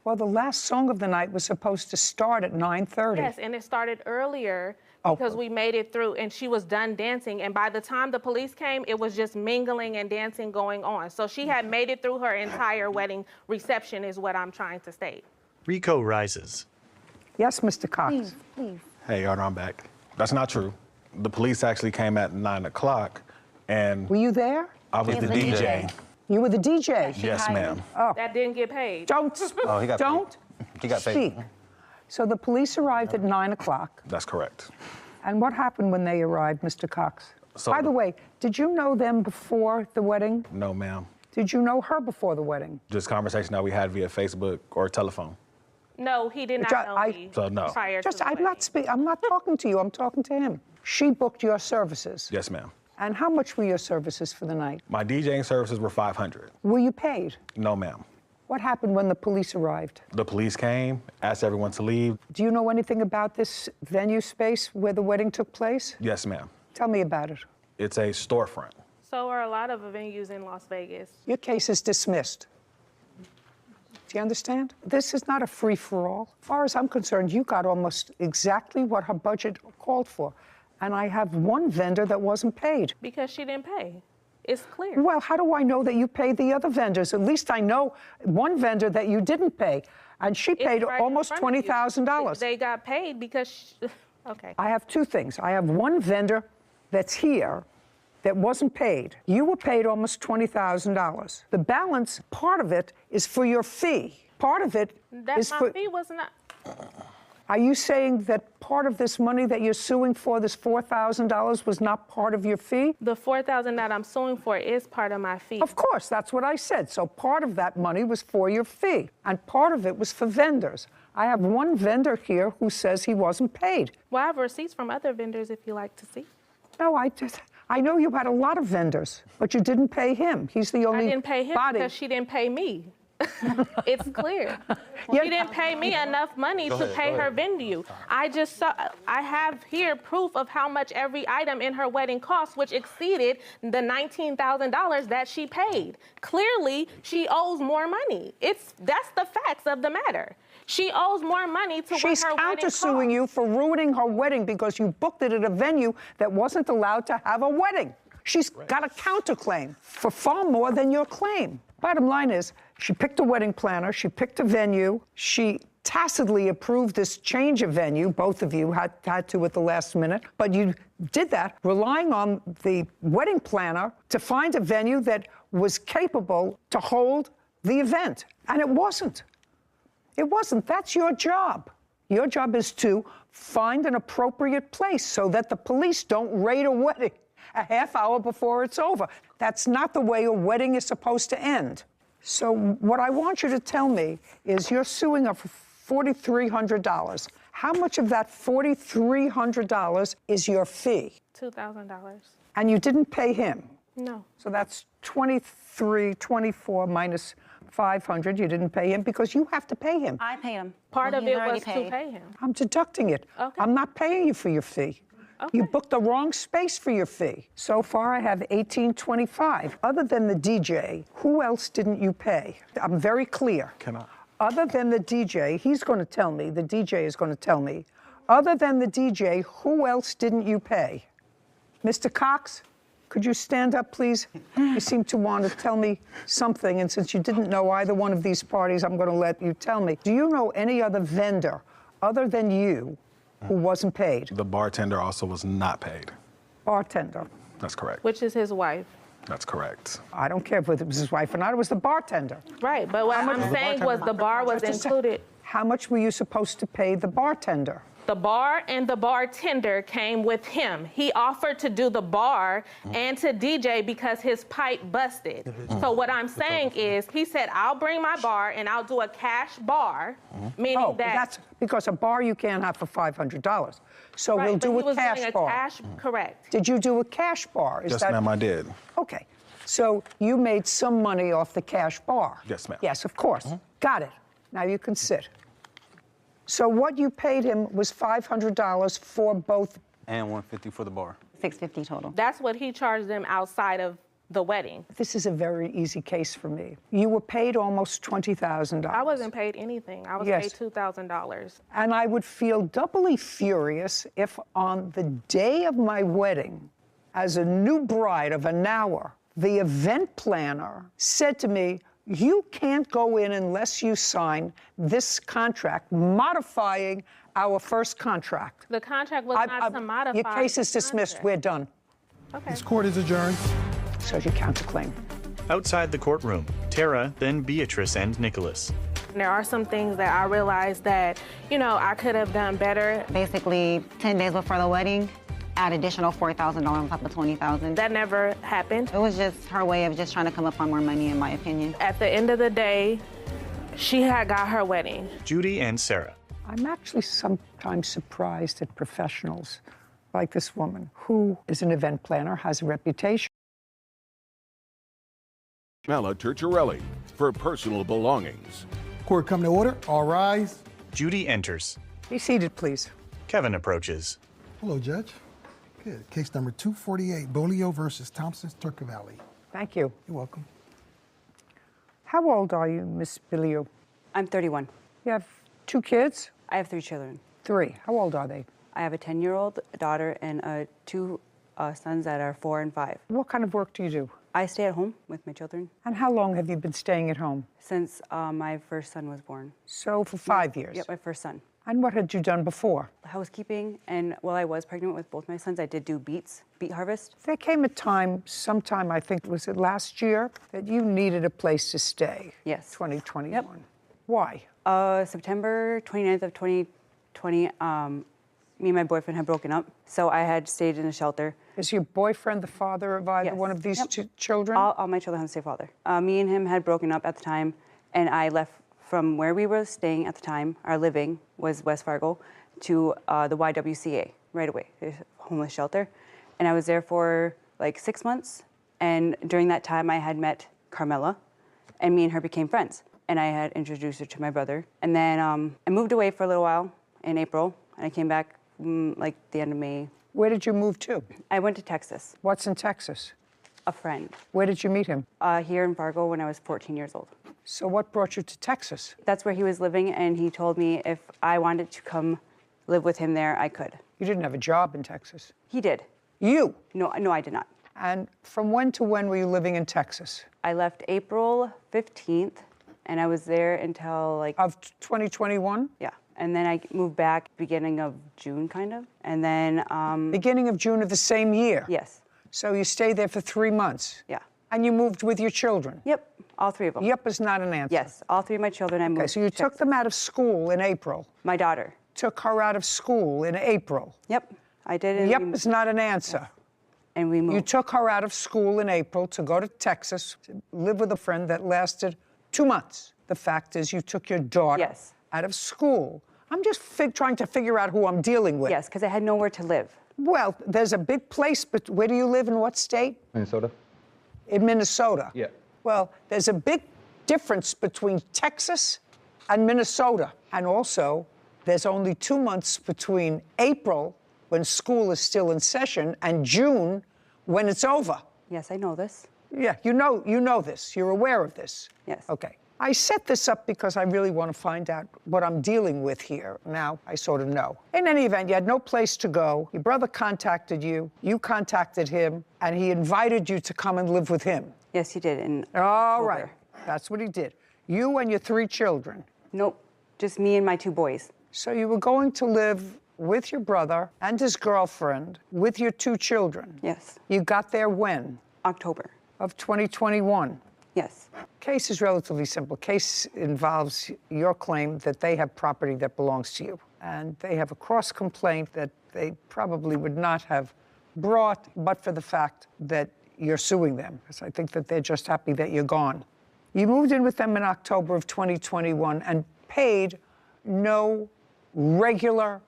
B: Well, the last song of the night was supposed to start at 9:30.
C: Yes, and it started earlier because we made it through and she was done dancing. And by the time the police came, it was just mingling and dancing going on. So she had made it through her entire wedding reception is what I'm trying to state.
E: Rico rises.
B: Yes, Mr. Cox.
M: Please.
N: Hey, Your Honor, I'm back. That's not true. The police actually came at 9 o'clock, and...
B: Were you there?
N: I was the DJ.
B: You were the DJ?
N: Yes, ma'am.
B: Oh.
C: That didn't get paid.
B: Don't.
N: Oh, he got paid.
B: Don't
N: He got paid.
B: speak. So the police arrived at 9 o'clock.
N: That's correct.
B: And what happened when they arrived, Mr. Cox? By the way, did you know them before the wedding?
N: No, ma'am.
B: Did you know her before the wedding?
N: Just conversation that we had via Facebook or telephone.
C: No, he did not know me
N: So, no.
C: prior to the
B: I'm not talking to you. I'm talking to him. She booked your services.
N: Yes, ma'am.
B: And how much were your services for the night?
N: My DJing services were $500.
B: Were you paid?
N: No, ma'am.
B: What happened when the police arrived?
N: The police came, asked everyone to leave.
B: Do you know anything about this venue space where the wedding took place?
N: Yes, ma'am.
B: Tell me about it.
N: It's a storefront.
C: So are a lot of venues in Las Vegas.
B: Your case is dismissed. Do you understand? This is not a free-for-all. As far as I'm concerned, you got almost exactly what her budget called for. And I have one vendor that wasn't paid.
C: Because she didn't pay. It's clear.
B: Well, how do I know that you paid the other vendors? At least I know one vendor that you didn't pay. And she paid almost $20,000.
C: They got paid because, okay.
B: I have two things. I have one vendor that's here that wasn't paid. You were paid almost $20,000. The balance, part of it, is for your fee. Part of it is
C: my
B: for...
C: fee was not...
B: Are you saying that part of this money that you're suing for, this $4,000, was not part of your fee?
C: The $4,000 that I'm suing for is part of my fee.
B: Of course, that's what I said. So part of that money was for your fee, and part of it was for vendors. I have one vendor here who says he wasn't paid.
C: Well, I have receipts from other vendors if you like to see.
B: No, I know you had a lot of vendors, but you didn't pay him. He's the only
C: I didn't pay him
B: body.
C: because she didn't pay me. It's clear. She didn't pay me enough money to pay her venue. I have here proof of how much every item in her wedding cost, which exceeded the $19,000 that she paid. Clearly, she owes more money. That's the facts of the matter. She owes more money to
B: She's
C: what her wedding cost.
B: She's countersuing you for ruining her wedding because you booked it at a venue that wasn't allowed to have a wedding. She's got a counterclaim for far more than your claim. Bottom line is, she picked a wedding planner, she picked a venue, she tacitly approved this change of venue. Both of you had to at the last minute, but you did that relying on the wedding planner to find a venue that was capable to hold the event, and it wasn't. It wasn't. That's your job. Your job is to find an appropriate place so that the police don't raid a wedding a half hour before it's over. That's not the way a wedding is supposed to end. So what I want you to tell me is you're suing her for $4,300. How much of that $4,300 is your fee?
C: $2,000.
B: And you didn't pay him?
C: No.
B: So that's 24 minus 500. You didn't pay him because you have to pay him.
M: I paid him.
C: Part of
M: He's
C: it
M: already
C: was
M: paid.
C: to pay him.
B: I'm deducting it.
C: Okay.
B: I'm not paying you for your fee.
C: Okay.
B: You booked the wrong space for your fee. So far, I have $1,825. Other than the DJ, who else didn't you pay? I'm very clear.
N: Can I?
B: Other than the DJ, he's going to tell me, the DJ is going to tell me, other than the DJ, who else didn't you pay? Mr. Cox, could you stand up, please? You seem to want to tell me something, and since you didn't know either one of these parties, I'm going to let you tell me. Do you know any other vendor other than you who wasn't paid?
N: The bartender also was not paid.
B: Bartender.
N: That's correct.
C: Which is his wife.
N: That's correct.
B: I don't care if it was his wife or not, it was the bartender.
C: Right, but what I'm saying was the bar was included.
B: How much were you supposed to pay the bartender?
C: The bar and the bartender came with him. He offered to do the bar and to DJ because his pipe busted. So what I'm saying is, he said, I'll bring my bar and I'll do a cash bar, meaning that...
B: That's because a bar you can't have for $500. So
C: right,
B: we'll
C: but
B: do
C: he
B: a
C: was
B: cash
C: doing
B: bar.
C: Correct.
B: Did you do a cash bar?
N: Yes, ma'am, I did.
B: Okay. So you made some money off the cash bar?
N: Yes, ma'am.
B: Yes, of course. Got it. Now you can sit. So what you paid him was $500 for both.
O: And $150 for the bar.
M: $650 total.
C: That's what he charged them outside of the wedding.
B: This is a very easy case for me. You were paid almost $20,000.
C: I wasn't paid anything. I was paid $2,000.
B: And I would feel doubly furious if on the day of my wedding, as a new bride of an hour, the event planner said to me, you can't go in unless you sign this contract modifying our first contract.
C: The contract was not to modify.
B: Your case is dismissed. We're done.
C: Okay.
A: This court is adjourned.
B: So you counterclaim.
E: Outside the courtroom, Tara, then Beatrice and Nicholas.
C: There are some things that I realized that, I could have done better.
M: Basically, 10 days before the wedding, add additional $4,000 on top of $20,000.
C: That never happened.
M: It was just her way of just trying to come up on more money, in my opinion.
C: At the end of the day, she had got her wedding.
E: Judy and Sarah.
B: I'm actually sometimes surprised at professionals like this woman, who is an event planner, has a reputation.
F: Mela Turturelli for personal belongings.
A: Court come to order. All rise.
E: Judy enters.
B: Be seated, please.
E: Kevin approaches.
A: Hello, Judge. Good. Case number 248, Bolio versus Thompson's Turcavalli.
B: Thank you.
A: You're welcome.
B: How old are you, Miss Bolio?
R: I'm 31.
B: You have 2 kids?
R: I have 3 children.
B: 3. How old are they?
R: I have a 10-year-old daughter and 2 sons that are 4 and 5.
B: What kind of work do you do?
R: I stay at home with my children.
B: And how long have you been staying at home?
R: Since my first son was born.
B: So for 5 years?
R: Yep, my first son.
B: And what had you done before?
R: Housekeeping, and while I was pregnant with both my sons, I did do beet harvest.
B: There came a time, sometime, I think, was it last year, that you needed a place to stay.
R: Yes.
B: 2021.
R: Yep.
B: Why?
R: September 29th of 2020, me and my boyfriend had broken up, so I had stayed in a shelter.
B: Is your boyfriend the father of either one of these children?
R: All my children have the same father. Me and him had broken up at the time, and I left from where we were staying at the time. Our living was West Fargo, to the YWCA right away, the homeless shelter. And I was there for like 6 months. And during that time, I had met Carmela, and me and her became friends. And I had introduced her to my brother. And then I moved away for a little while in April, and I came back like the end of May.
B: Where did you move to?
R: I went to Texas.
B: What's in Texas?
R: A friend.
B: Where did you meet him?
R: Here in Fargo when I was 14 years old.
B: So what brought you to Texas?
R: That's where he was living, and he told me if I wanted to come live with him there, I could.
B: You didn't have a job in Texas?
R: He did.
B: You?
R: No, I did not.
B: And from when to when were you living in Texas?
R: I left April 15th, and I was there until like...
B: Of 2021?
R: Yeah. And then I moved back beginning of June, kind of. And then...
B: Beginning of June of the same year?
R: Yes.
B: So you stayed there for 3 months?
R: Yeah.
B: And you moved with your children?
R: Yep, all 3 of them.
B: Yep is not an answer.
R: Yes, all 3 of my children I moved.
B: Okay, so you took them out of school in April?
R: My daughter.
B: Took her out of school in April?
R: Yep, I did.
B: Yep is not an answer.
R: Yes. And we moved.
B: You took her out of school in April to go to Texas, to live with a friend that lasted 2 months. The fact is you took your daughter out of school. I'm just trying to figure out who I'm dealing with.
R: Yes, because I had nowhere to live.
B: Well, there's a big place, but where do you live, in what state?
O: Minnesota.
B: In Minnesota?
O: Yeah.
B: Well, there's a big difference between Texas and Minnesota. And also, there's only 2 months between April, when school is still in session, and June, when it's over.
R: Yes, I know this.
B: Yeah, you know this. You're aware of this.
R: Yes.
B: Okay. I set this up because I really want to find out what I'm dealing with here. Now, I sort of know. In any event, you had no place to go. Your brother contacted you. You contacted him, and he invited you to come and live with him.
R: Yes, he did.
B: All right. That's what he did. You and your 3 children.
R: Nope, just me and my 2 boys.
B: So you were going to live with your brother and his girlfriend with your 2 children?
R: Yes.
B: You got there when?
R: October.
B: of 2021.
R: Yes.
B: Case is relatively simple. Case involves your claim that they have property that belongs to you. And they have a cross complaint that they probably would not have brought but for the fact that you're suing them. Because I think that they're just happy that you're gone. You moved in with them in October of 2021 and paid no regular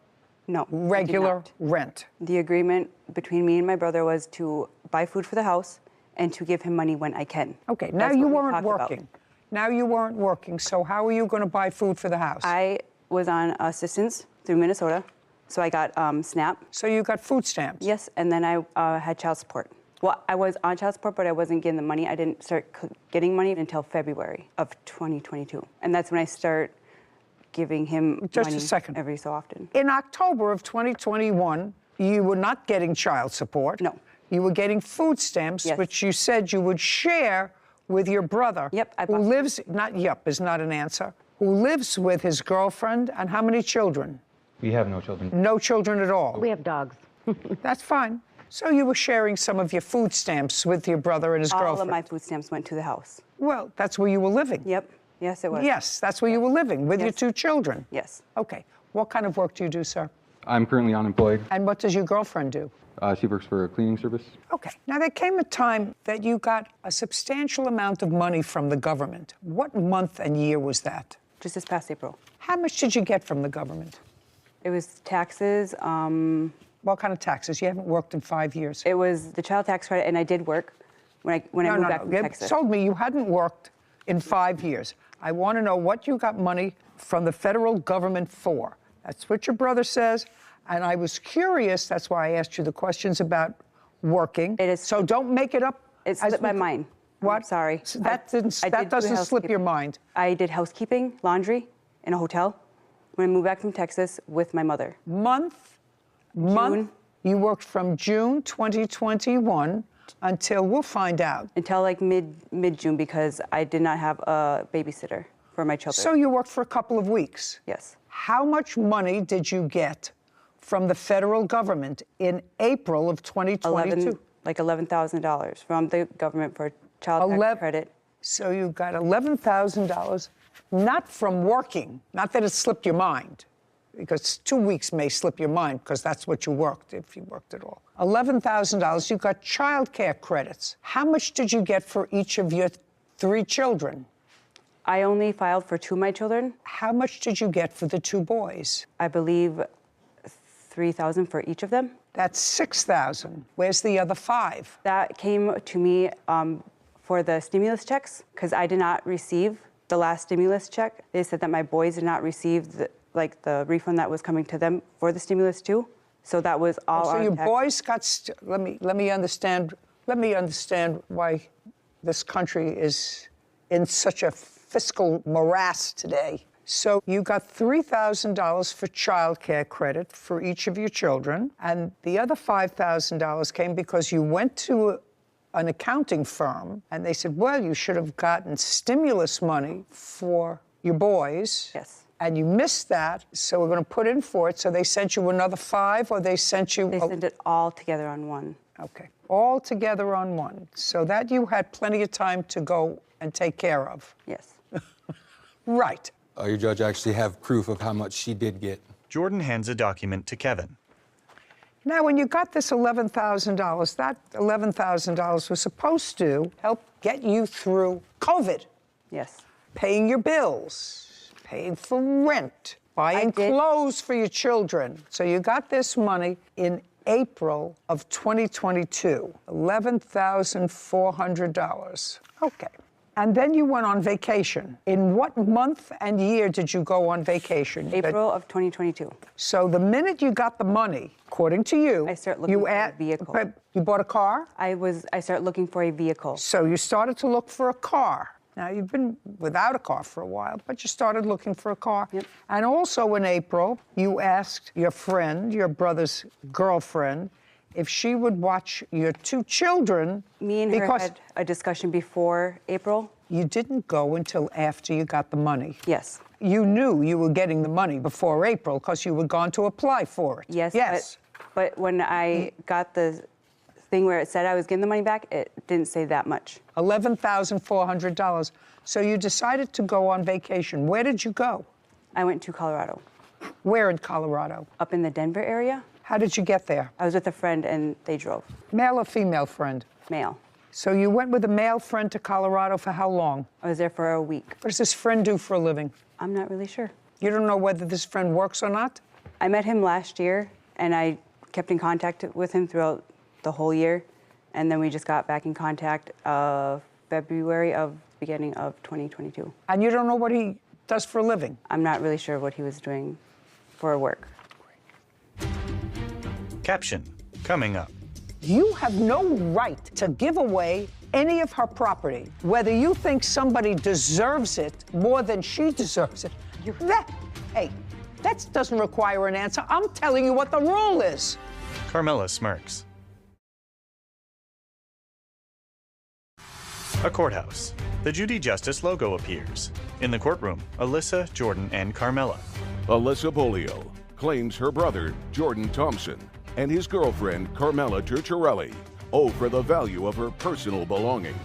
B: rent.
R: The agreement between me and my brother was to buy food for the house and to give him money when I can.
B: Okay, now you weren't working. Now you weren't working, so how are you going to buy food for the house?
R: I was on assistance through Minnesota, so I got SNAP.
B: So you got food stamps?
R: Yes, and then I had child support. Well, I was on child support, but I wasn't getting the money. I didn't start getting money until February of 2022. And that's when I start giving him money every so often.
B: In October of 2021, you were not getting child support.
R: No.
B: You were getting food stamps, which you said you would share with your brother.
R: Yep.
B: Who lives, not yep is not an answer, who lives with his girlfriend, and how many children?
O: We have no children.
B: No children at all?
S: We have dogs.
B: That's fine. So you were sharing some of your food stamps with your brother and his girlfriend?
R: All of my food stamps went to the house.
B: Well, that's where you were living?
R: Yep. Yes, it was.
B: Yes, that's where you were living, with your two children?
R: Yes.
B: Okay. What kind of work do you do, sir?
O: I'm currently unemployed.
B: And what does your girlfriend do?
O: She works for a cleaning service.
B: Okay. Now, there came a time that you got a substantial amount of money from the government. What month and year was that?
R: Just this past April.
B: How much did you get from the government?
R: It was taxes.
B: What kind of taxes? You haven't worked in 5 years.
R: It was the child tax credit, and I did work when I moved back from Texas.
B: You told me you hadn't worked in 5 years. I want to know what you got money from the federal government for. That's what your brother says. And I was curious, that's why I asked you the questions about working.
R: It is.
B: So don't make it up.
R: It slipped my mind.
B: What?
R: I'm sorry.
B: So that doesn't slip your mind.
R: I did housekeeping, laundry, in a hotel when I moved back from Texas with my mother.
B: Month? You worked from June 2021 until, we'll find out.
R: Until like mid-June because I did not have a babysitter for my children.
B: So you worked for a couple of weeks?
R: Yes.
B: How much money did you get from the federal government in April of 2022?
R: Like $11,000 from the government for child tax credit.
B: So you got $11,000, not from working, not that it slipped your mind, because 2 weeks may slip your mind because that's what you worked, if you worked at all. $11,000, you got child care credits. How much did you get for each of your 3 children?
R: I only filed for 2 of my children.
B: How much did you get for the 2 boys?
R: I believe $3,000 for each of them.
B: That's $6,000. Where's the other 5?
R: That came to me for the stimulus checks because I did not receive the last stimulus check. They said that my boys did not receive the refund that was coming to them for the stimulus too. So that was all.
B: So your boys got. Let me understand. Let me understand why this country is in such a fiscal morass today. So you got $3,000 for child care credit for each of your children, and the other $5,000 came because you went to an accounting firm, and they said, well, you should have gotten stimulus money for your boys.
R: Yes.
B: And you missed that, so we're going to put in for it. So they sent you another 5, or they sent you...
R: They sent it all together on one.
B: Okay. All together on one. So that you had plenty of time to go and take care of.
R: Yes.
B: Right.
T: Your judge actually have proof of how much she did get.
E: Jordan hands a document to Kevin.
B: Now, when you got this $11,000, that $11,000 was supposed to help get you through COVID.
R: Yes.
B: Paying your bills, paying for rent, buying clothes for your children. So you got this money in April of 2022, $11,400. Okay. And then you went on vacation. In what month and year did you go on vacation?
R: April of 2022.
B: So the minute you got the money, according to you,
R: I started looking for a vehicle.
B: You bought a car?
R: I started looking for a vehicle.
B: So you started to look for a car. Now, you've been without a car for a while, but you started looking for a car.
R: Yep.
B: And also in April, you asked your friend, your brother's girlfriend, if she would watch your 2 children.
R: Me and her had a discussion before April.
B: You didn't go until after you got the money.
R: Yes.
B: You knew you were getting the money before April because you were going to apply for it.
R: Yes.
B: Yes.
R: But when I got the thing where it said I was getting the money back, it didn't say that much.
B: $11,400. So you decided to go on vacation. Where did you go?
R: I went to Colorado.
B: Where in Colorado?
R: Up in the Denver area.
B: How did you get there?
R: I was with a friend and they drove.
B: Male or female friend?
R: Male.
B: So you went with a male friend to Colorado for how long?
R: I was there for a week.
B: What does this friend do for a living?
R: I'm not really sure.
B: You don't know whether this friend works or not?
R: I met him last year, and I kept in contact with him throughout the whole year, and then we just got back in contact February of beginning of 2022.
B: And you don't know what he does for a living?
R: I'm not really sure what he was doing for work.
E: Caption, coming up.
B: You have no right to give away any of her property, whether you think somebody deserves it more than she deserves it. That doesn't require an answer. I'm telling you what the rule is.
E: Carmela smirks. A courthouse. The Judy Justice logo appears. In the courtroom, Alyssa, Jordan, and Carmela.
F: Alyssa Bolio claims her brother, Jordan Thompson, and his girlfriend, Carmela Turturelli, owe for the value of her personal belongings.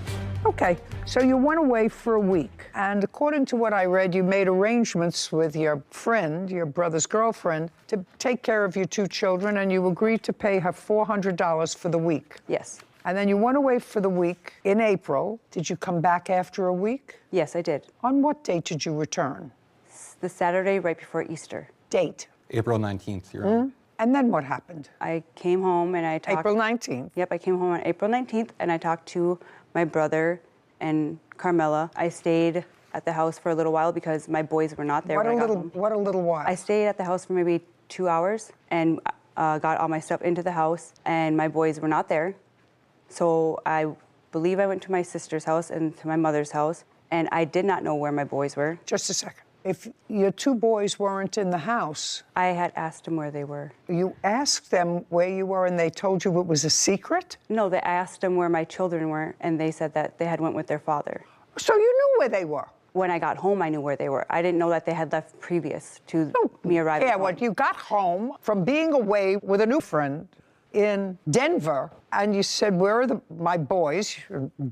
B: Okay, so you went away for a week, and according to what I read, you made arrangements with your friend, your brother's girlfriend, to take care of your two children, and you agreed to pay her $400 for the week.
R: Yes.
B: And then you went away for the week in April. Did you come back after a week?
R: Yes, I did.
B: On what date did you return?
R: The Saturday right before Easter.
B: Date?
T: April 19th, Your Honor.
B: And then what happened?
R: I came home and I talked...
B: April 19th?
R: Yep, I came home on April 19th, and I talked to my brother and Carmela. I stayed at the house for a little while because my boys were not there
B: What
R: when
B: a
R: I got
B: little,
R: home.
B: what a little while?
R: I stayed at the house for maybe 2 hours and got all my stuff into the house, and my boys were not there. So I believe I went to my sister's house and to my mother's house, and I did not know where my boys were.
B: Just a second. If your two boys weren't in the house...
R: I had asked them where they were.
B: You asked them where you were and they told you it was a secret?
R: No, I asked them where my children were, and they said that they had went with their father.
B: So you knew where they were?
R: When I got home, I knew where they were. I didn't know that they had left previous to me arriving home.
B: Yeah, well, you got home from being away with a new friend in Denver, and you said, where are my boys?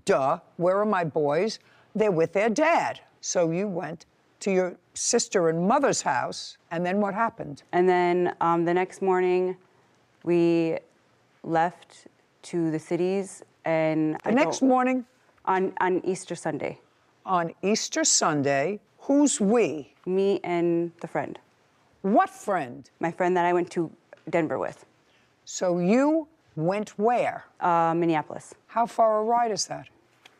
B: Duh, where are my boys? They're with their dad. So you went to your sister and mother's house, and then what happened?
R: And then the next morning, we left to the cities, and...
B: The next morning?
R: On Easter Sunday.
B: On Easter Sunday, who's we?
R: Me and the friend.
B: What friend?
R: My friend that I went to Denver with.
B: So you went where?
R: Minneapolis.
B: How far a ride is that?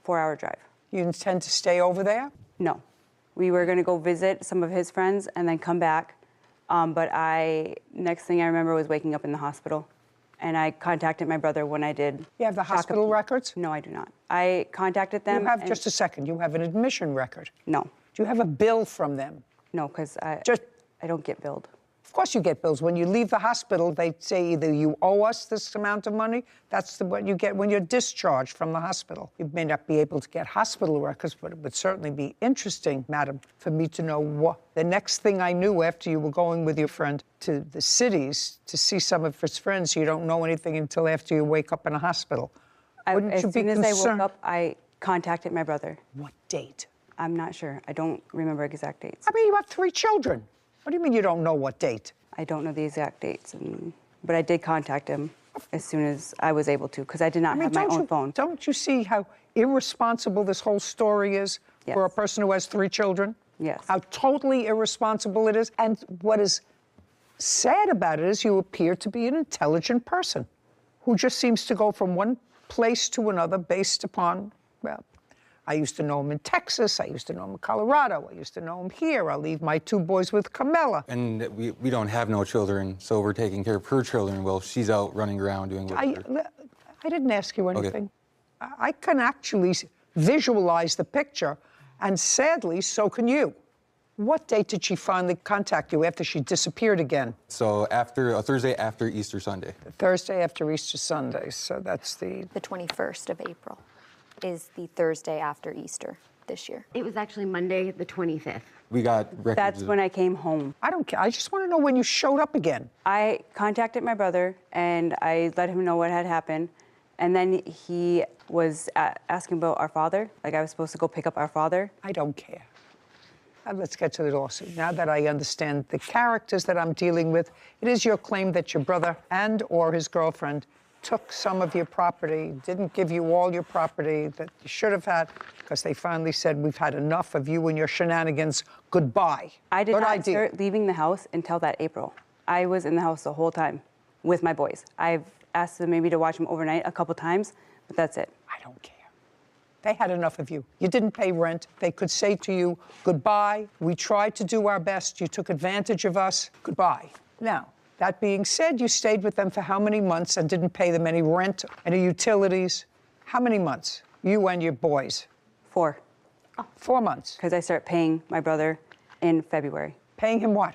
R: 4-hour drive.
B: You intend to stay over there?
R: No. We were going to go visit some of his friends and then come back. But next thing I remember was waking up in the hospital. And I contacted my brother when I did.
B: You have the hospital records?
R: No, I do not. I contacted them.
B: You have, just a second, you have an admission record?
R: No.
B: Do you have a bill from them?
R: No, because I don't get billed.
B: Of course you get bills. When you leave the hospital, they say either you owe us this amount of money, that's what you get when you're discharged from the hospital. You may not be able to get hospital records, but it would certainly be interesting, madam, for me to know what the next thing I knew after you were going with your friend to the cities to see some of his friends. You don't know anything until after you wake up in a hospital. Wouldn't you be concerned?
R: As soon as I woke up, I contacted my brother.
B: What date?
R: I'm not sure. I don't remember exact dates.
B: I mean, you have 3 children. What do you mean you don't know what date?
R: I don't know the exact dates, but I did contact him as soon as I was able to, because I did not have my own phone.
B: Don't you see how irresponsible this whole story is for a person who has 3 children?
R: Yes.
B: How totally irresponsible it is. And what is sad about it is you appear to be an intelligent person who just seems to go from one place to another based upon, well, I used to know him in Texas, I used to know him in Colorado, I used to know him here. I'll leave my 2 boys with Carmela.
T: And we don't have no children, so we're taking care of her children while she's out running around doing what
B: I didn't ask you anything. Okay. I can actually visualize the picture, and sadly, so can you. What date did she finally contact you after she disappeared again?
T: So after a Thursday after Easter Sunday.
B: Thursday after Easter Sunday, so that's
Q: the 21st of April. Is the Thursday after Easter this year.
S: It was actually Monday, the 25th.
T: We got records.
R: That's when I came home.
B: I don't care. I just want to know when you showed up again.
R: I contacted my brother, and I let him know what had happened. And then he was asking about our father, like I was supposed to go pick up our father.
B: I don't care. Let's get to the lawsuit. Now that I understand the characters that I'm dealing with, it is your claim that your brother and or his girlfriend took some of your property, didn't give you all your property that you should have had, because they finally said, we've had enough of you and your shenanigans, goodbye.
R: I did not start leaving the house until that April. I was in the house the whole time with my boys. I've asked them maybe to watch them overnight a couple times, but that's it.
B: I don't care. They had enough of you. You didn't pay rent. They could say to you, goodbye. We tried to do our best. You took advantage of us. Goodbye. Now, that being said, you stayed with them for how many months and didn't pay them any rent, any utilities? How many months? You and your boys?
R: 4.
B: 4 months.
R: Because I started paying my brother in February.
B: Paying him what?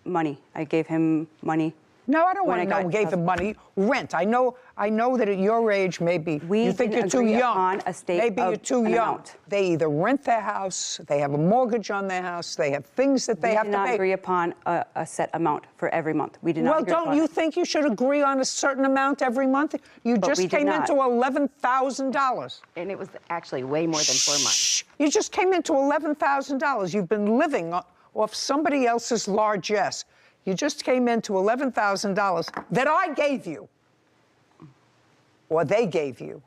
R: Money. I gave him money.
B: No, I don't want to know who gave him money. Rent. I know that at your age, maybe you think you're too young. Maybe you're too young. They either rent their house, they have a mortgage on their house, they have things that they have to pay.
R: We did not agree upon a set amount for every month. We did not agree upon
B: Well, don't you think you should agree on a certain amount every month? You just came into $11,000.
S: And it was actually way more than 4 months.
B: You just came into $11,000. You've been living off somebody else's largesse. You just came into $11,000 that I gave you, or they gave you,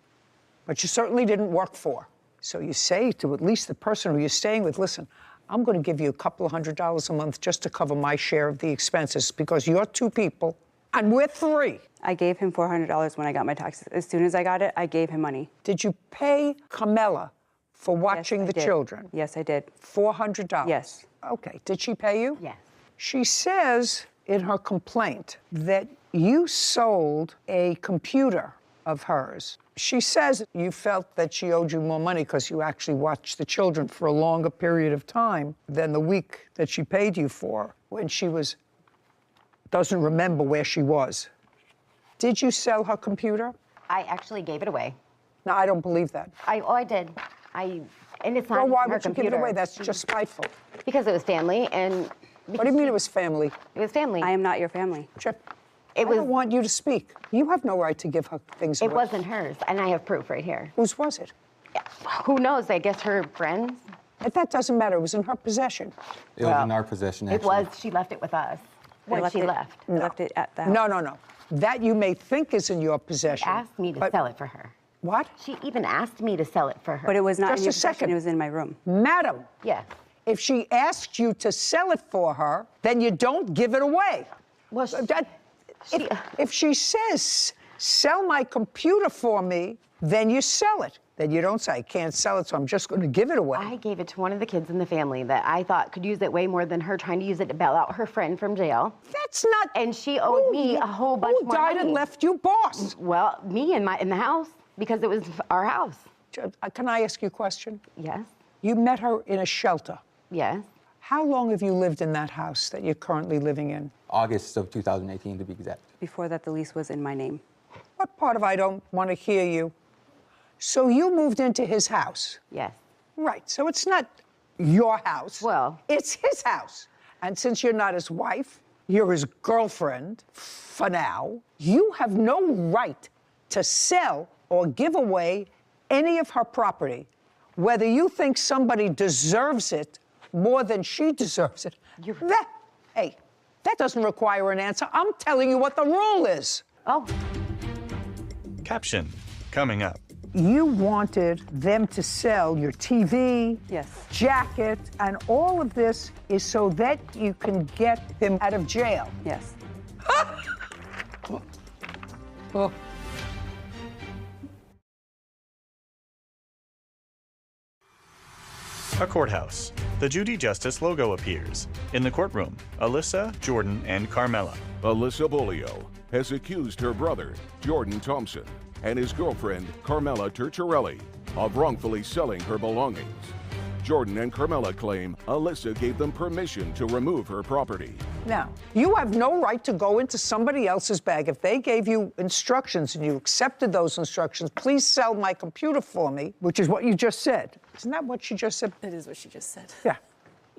B: but you certainly didn't work for. So you say to at least the person who you're staying with, listen, I'm going to give you a couple of $100s a month just to cover my share of the expenses because you're 2 people and we're 3.
R: I gave him $400 when I got my taxes. As soon as I got it, I gave him money.
B: Did you pay Carmela for watching the children?
R: Yes, I did.
B: $400?
R: Yes.
B: Okay. Did she pay you?
S: Yes.
B: She says in her complaint that you sold a computer of hers. She says you felt that she owed you more money because you actually watched the children for a longer period of time than the week that she paid you for when she doesn't remember where she was. Did you sell her computer?
S: I actually gave it away.
B: No, I don't believe that.
S: I did. And it's not
B: Well, why
S: her
B: would you
S: computer.
B: give it away? That's just spiteful.
S: Because it was family, and...
B: What do you mean it was family?
S: It was family.
R: I am not your family.
B: Chip, I don't want you to speak. You have no right to give her things away.
S: It wasn't hers, and I have proof right here.
B: Whose was it?
S: Who knows? I guess her friends.
B: That doesn't matter. It was in her possession.
T: It was in our possession, actually.
S: It was. She left it with us when she left.
B: No.
R: Left it at the house.
B: No. That you may think is in your possession.
S: She asked me to sell it for her.
B: What?
S: She even asked me to sell it for her.
R: But it was not
B: Just
R: in your
B: a second.
R: possession. It was in my room.
B: Madam.
S: Yes.
B: If she asked you to sell it for her, then you don't give it away.
S: Well,
B: if she says, sell my computer for me, then you sell it. Then you don't say, I can't sell it, so I'm just going to give it away.
S: I gave it to one of the kids in the family that I thought could use it way more than her trying to use it to bail out her friend from jail.
B: That's not...
S: And she owed me a whole bunch more money.
B: Who died and left you boss?
S: Well, me in the house, because it was our house.
B: Can I ask you a question?
S: Yes.
B: You met her in a shelter.
S: Yes.
B: How long have you lived in that house that you're currently living in?
T: August of 2018, to be exact.
R: Before that, the lease was in my name.
B: What part of I don't want to hear you? So you moved into his house?
S: Yes.
B: Right, so it's not your house.
S: Well.
B: It's his house. And since you're not his wife, you're his girlfriend, for now, you have no right to sell or give away any of her property, whether you think somebody deserves it more than she deserves it. Hey, that doesn't require an answer. I'm telling you what the rule is.
S: Oh.
E: Caption coming up.
B: You wanted them to sell your TV, jacket, and all of this is so that you can get him out of jail.
R: Yes.
E: A courthouse. The Judy Justice logo appears. In the courtroom, Alyssa, Jordan, and Carmela.
F: Alyssa Bolio has accused her brother, Jordan Thompson, and his girlfriend, Carmela Turcharelli, of wrongfully selling her belongings. Jordan and Carmela claim Alyssa gave them permission to remove her property.
B: Now, you have no right to go into somebody else's bag. If they gave you instructions and you accepted those instructions, please sell my computer for me, which is what you just said. Isn't that what she just said?
P: It is what she just said.
B: Yeah.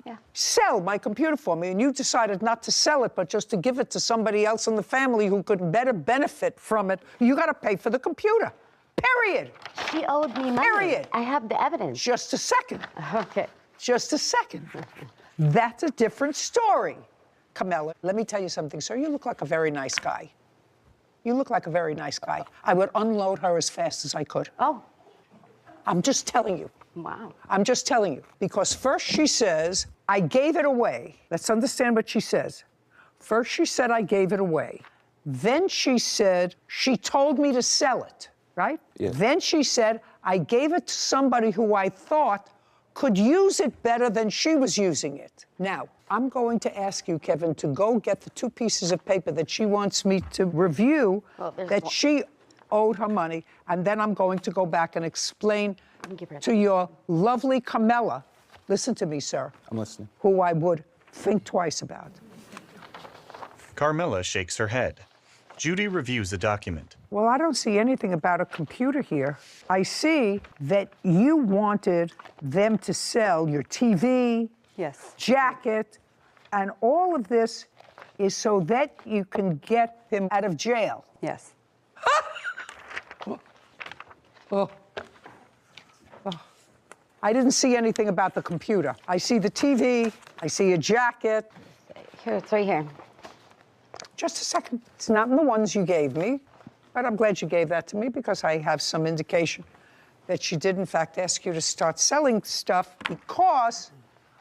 S: Yeah.
B: Sell my computer for me, and you decided not to sell it, but just to give it to somebody else in the family who could better benefit from it. You got to pay for the computer. Period.
S: She owed me money.
B: Period.
S: I have the evidence.
B: Just a second.
S: Okay.
B: Just a second. That's a different story. Camilla, let me tell you something, sir. You look like a very nice guy. You look like a very nice guy. I would unload her as fast as I could.
S: Oh.
B: I'm just telling you.
S: Wow.
B: I'm just telling you. Because first she says, I gave it away. Let's understand what she says. First she said, I gave it away. Then she said, she told me to sell it, right?
T: Yes.
B: Then she said, I gave it to somebody who I thought could use it better than she was using it. Now, I'm going to ask you, Kevin, to go get the 2 pieces of paper that she wants me to review that she owed her money, and then I'm going to go back and explain to your lovely Camilla, listen to me, sir.
T: I'm listening.
B: Who I would think twice about.
E: Carmilla shakes her head. Judy reviews the document.
B: Well, I don't see anything about a computer here. I see that you wanted them to sell your TV,
R: yes,
B: jacket, and all of this is so that you can get him out of jail.
R: Yes.
B: Oh. I didn't see anything about the computer. I see the TV, I see a jacket.
S: Here, it's right here.
B: Just a second. It's not in the ones you gave me, but I'm glad you gave that to me because I have some indication that she did, in fact, ask you to start selling stuff because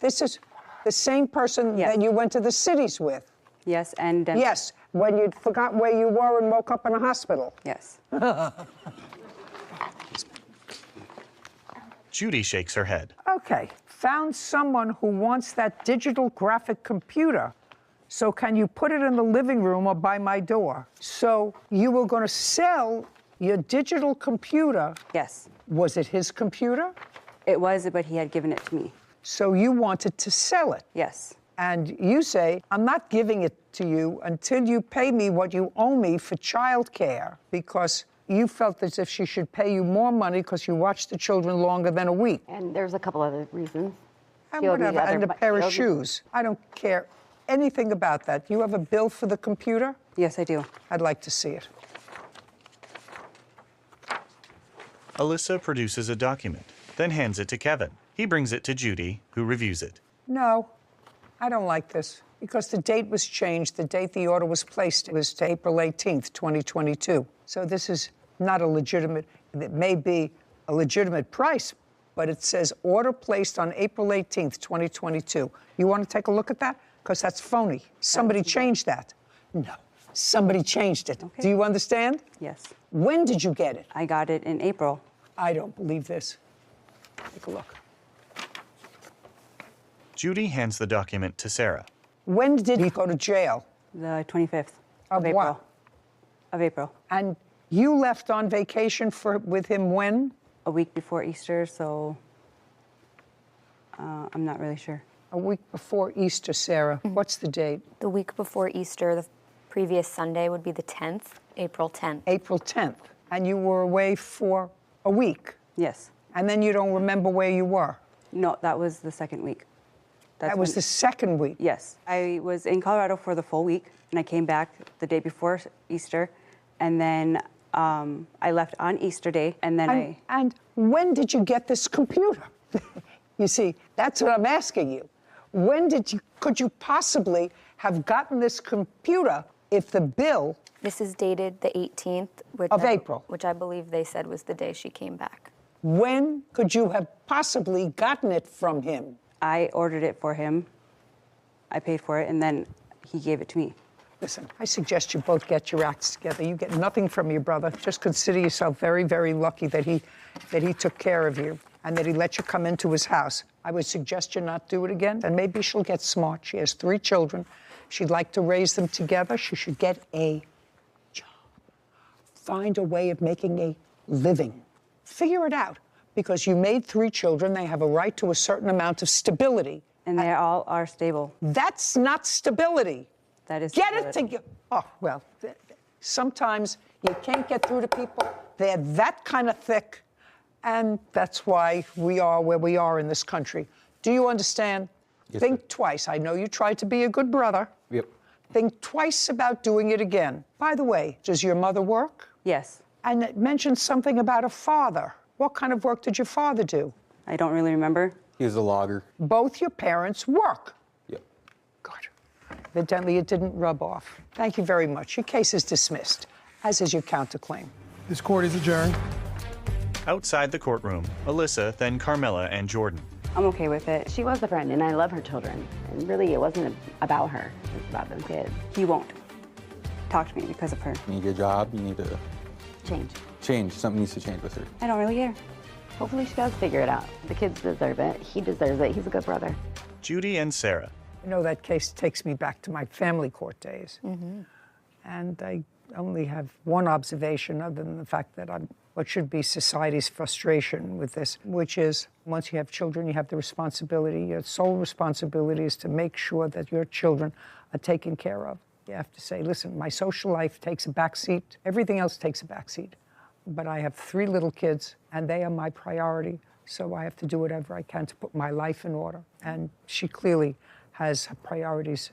B: this is the same person that you went to the cities with.
R: Yes, and...
B: yes, when you forgot where you were and woke up in a hospital.
R: Yes.
E: Judy shakes her head.
B: Okay, found someone who wants that digital graphic computer. So can you put it in the living room or by my door? So you were going to sell your digital computer.
R: Yes.
B: Was it his computer?
R: It was, but he had given it to me.
B: So you wanted to sell it?
R: Yes.
B: And you say, I'm not giving it to you until you pay me what you owe me for childcare, because you felt as if she should pay you more money because you watched the children longer than a week.
S: And there's a couple other reasons.
B: And whatever, and a pair of shoes. I don't care anything about that. You have a bill for the computer?
R: Yes, I do.
B: I'd like to see it.
E: Alyssa produces a document, then hands it to Kevin. He brings it to Judy, who reviews it.
B: No, I don't like this because the date was changed. The date the order was placed was to April 18th, 2022. So this is not a legitimate, it may be a legitimate price, but it says order placed on April 18th, 2022. You want to take a look at that? Because that's phony. Somebody changed that. No, somebody changed it. Okay. Do you understand?
R: Yes.
B: When did you get it?
R: I got it in April.
B: I don't believe this. Take a look.
E: Judy hands the document to Sarah.
B: When did he go to jail?
R: The 25th of April.
B: What?
R: Of April.
B: And you left on vacation with him when?
R: A week before Easter, so I'm not really sure.
B: A week before Easter, Sarah. What's the date?
Q: The week before Easter, the previous Sunday would be the 10th, April 10th.
B: April 10th. And you were away for a week?
R: Yes.
B: And then you don't remember where you were?
R: No, that was the second week.
B: That was the second week?
R: Yes. I was in Colorado for the full week, and I came back the day before Easter, and then I left on Easter Day, and then
B: And when did you get this computer? You see, that's what I'm asking you. When could you possibly have gotten this computer if the bill...
Q: This is dated the 18th.
B: Of April.
Q: Which I believe they said was the day she came back.
B: When could you have possibly gotten it from him?
R: I ordered it for him. I paid for it, and then he gave it to me.
B: Listen, I suggest you both get your acts together. You get nothing from your brother. Just consider yourself very, very lucky that he took care of you and that he let you come into his house. I would suggest you not do it again, and maybe she'll get smart. She has 3 children. She'd like to raise them together. She should get a job. Find a way of making a living. Figure it out, because you made 3 children. They have a right to a certain amount of stability.
R: And they all are stable.
B: That's not stability.
R: That is
B: Get
R: stability.
B: it together. Oh, well, sometimes you can't get through to people. They're that kind of thick, and that's why we are where we are in this country. Do you understand?
T: Yes,
B: Think twice. I know you tried to be a good brother.
T: Yep.
B: Think twice about doing it again. By the way, does your mother work?
R: Yes.
B: And it mentioned something about a father. What kind of work did your father do?
R: I don't really remember.
T: He was a logger.
B: Both your parents work.
T: Yep.
B: Good. Evidently, it didn't rub off. Thank you very much. Your case is dismissed, as is your counterclaim.
A: This court is adjourned.
E: Outside the courtroom, Alyssa, then Carmela and Jordan.
R: I'm okay with it.
S: She was a friend, and I love her children. And really, it wasn't about her. It was about them kids.
R: He won't talk to me because of her.
T: You need a job, you need to
S: Change.
T: Something needs to change with her.
R: I don't really care.
S: Hopefully she does figure it out. The kids deserve it. He deserves it. He's a good brother.
E: Judy and Sarah.
B: You know, that case takes me back to my family court days.
P: Mm-hmm.
B: And I only have one observation other than the fact that I'm what should be society's frustration with this, which is once you have children, you have the responsibility. Your sole responsibility is to make sure that your children are taken care of. You have to say, listen, my social life takes a back seat. Everything else takes a back seat. But I have 3 little kids, and they are my priority. So I have to do whatever I can to put my life in order. And she clearly has her priorities.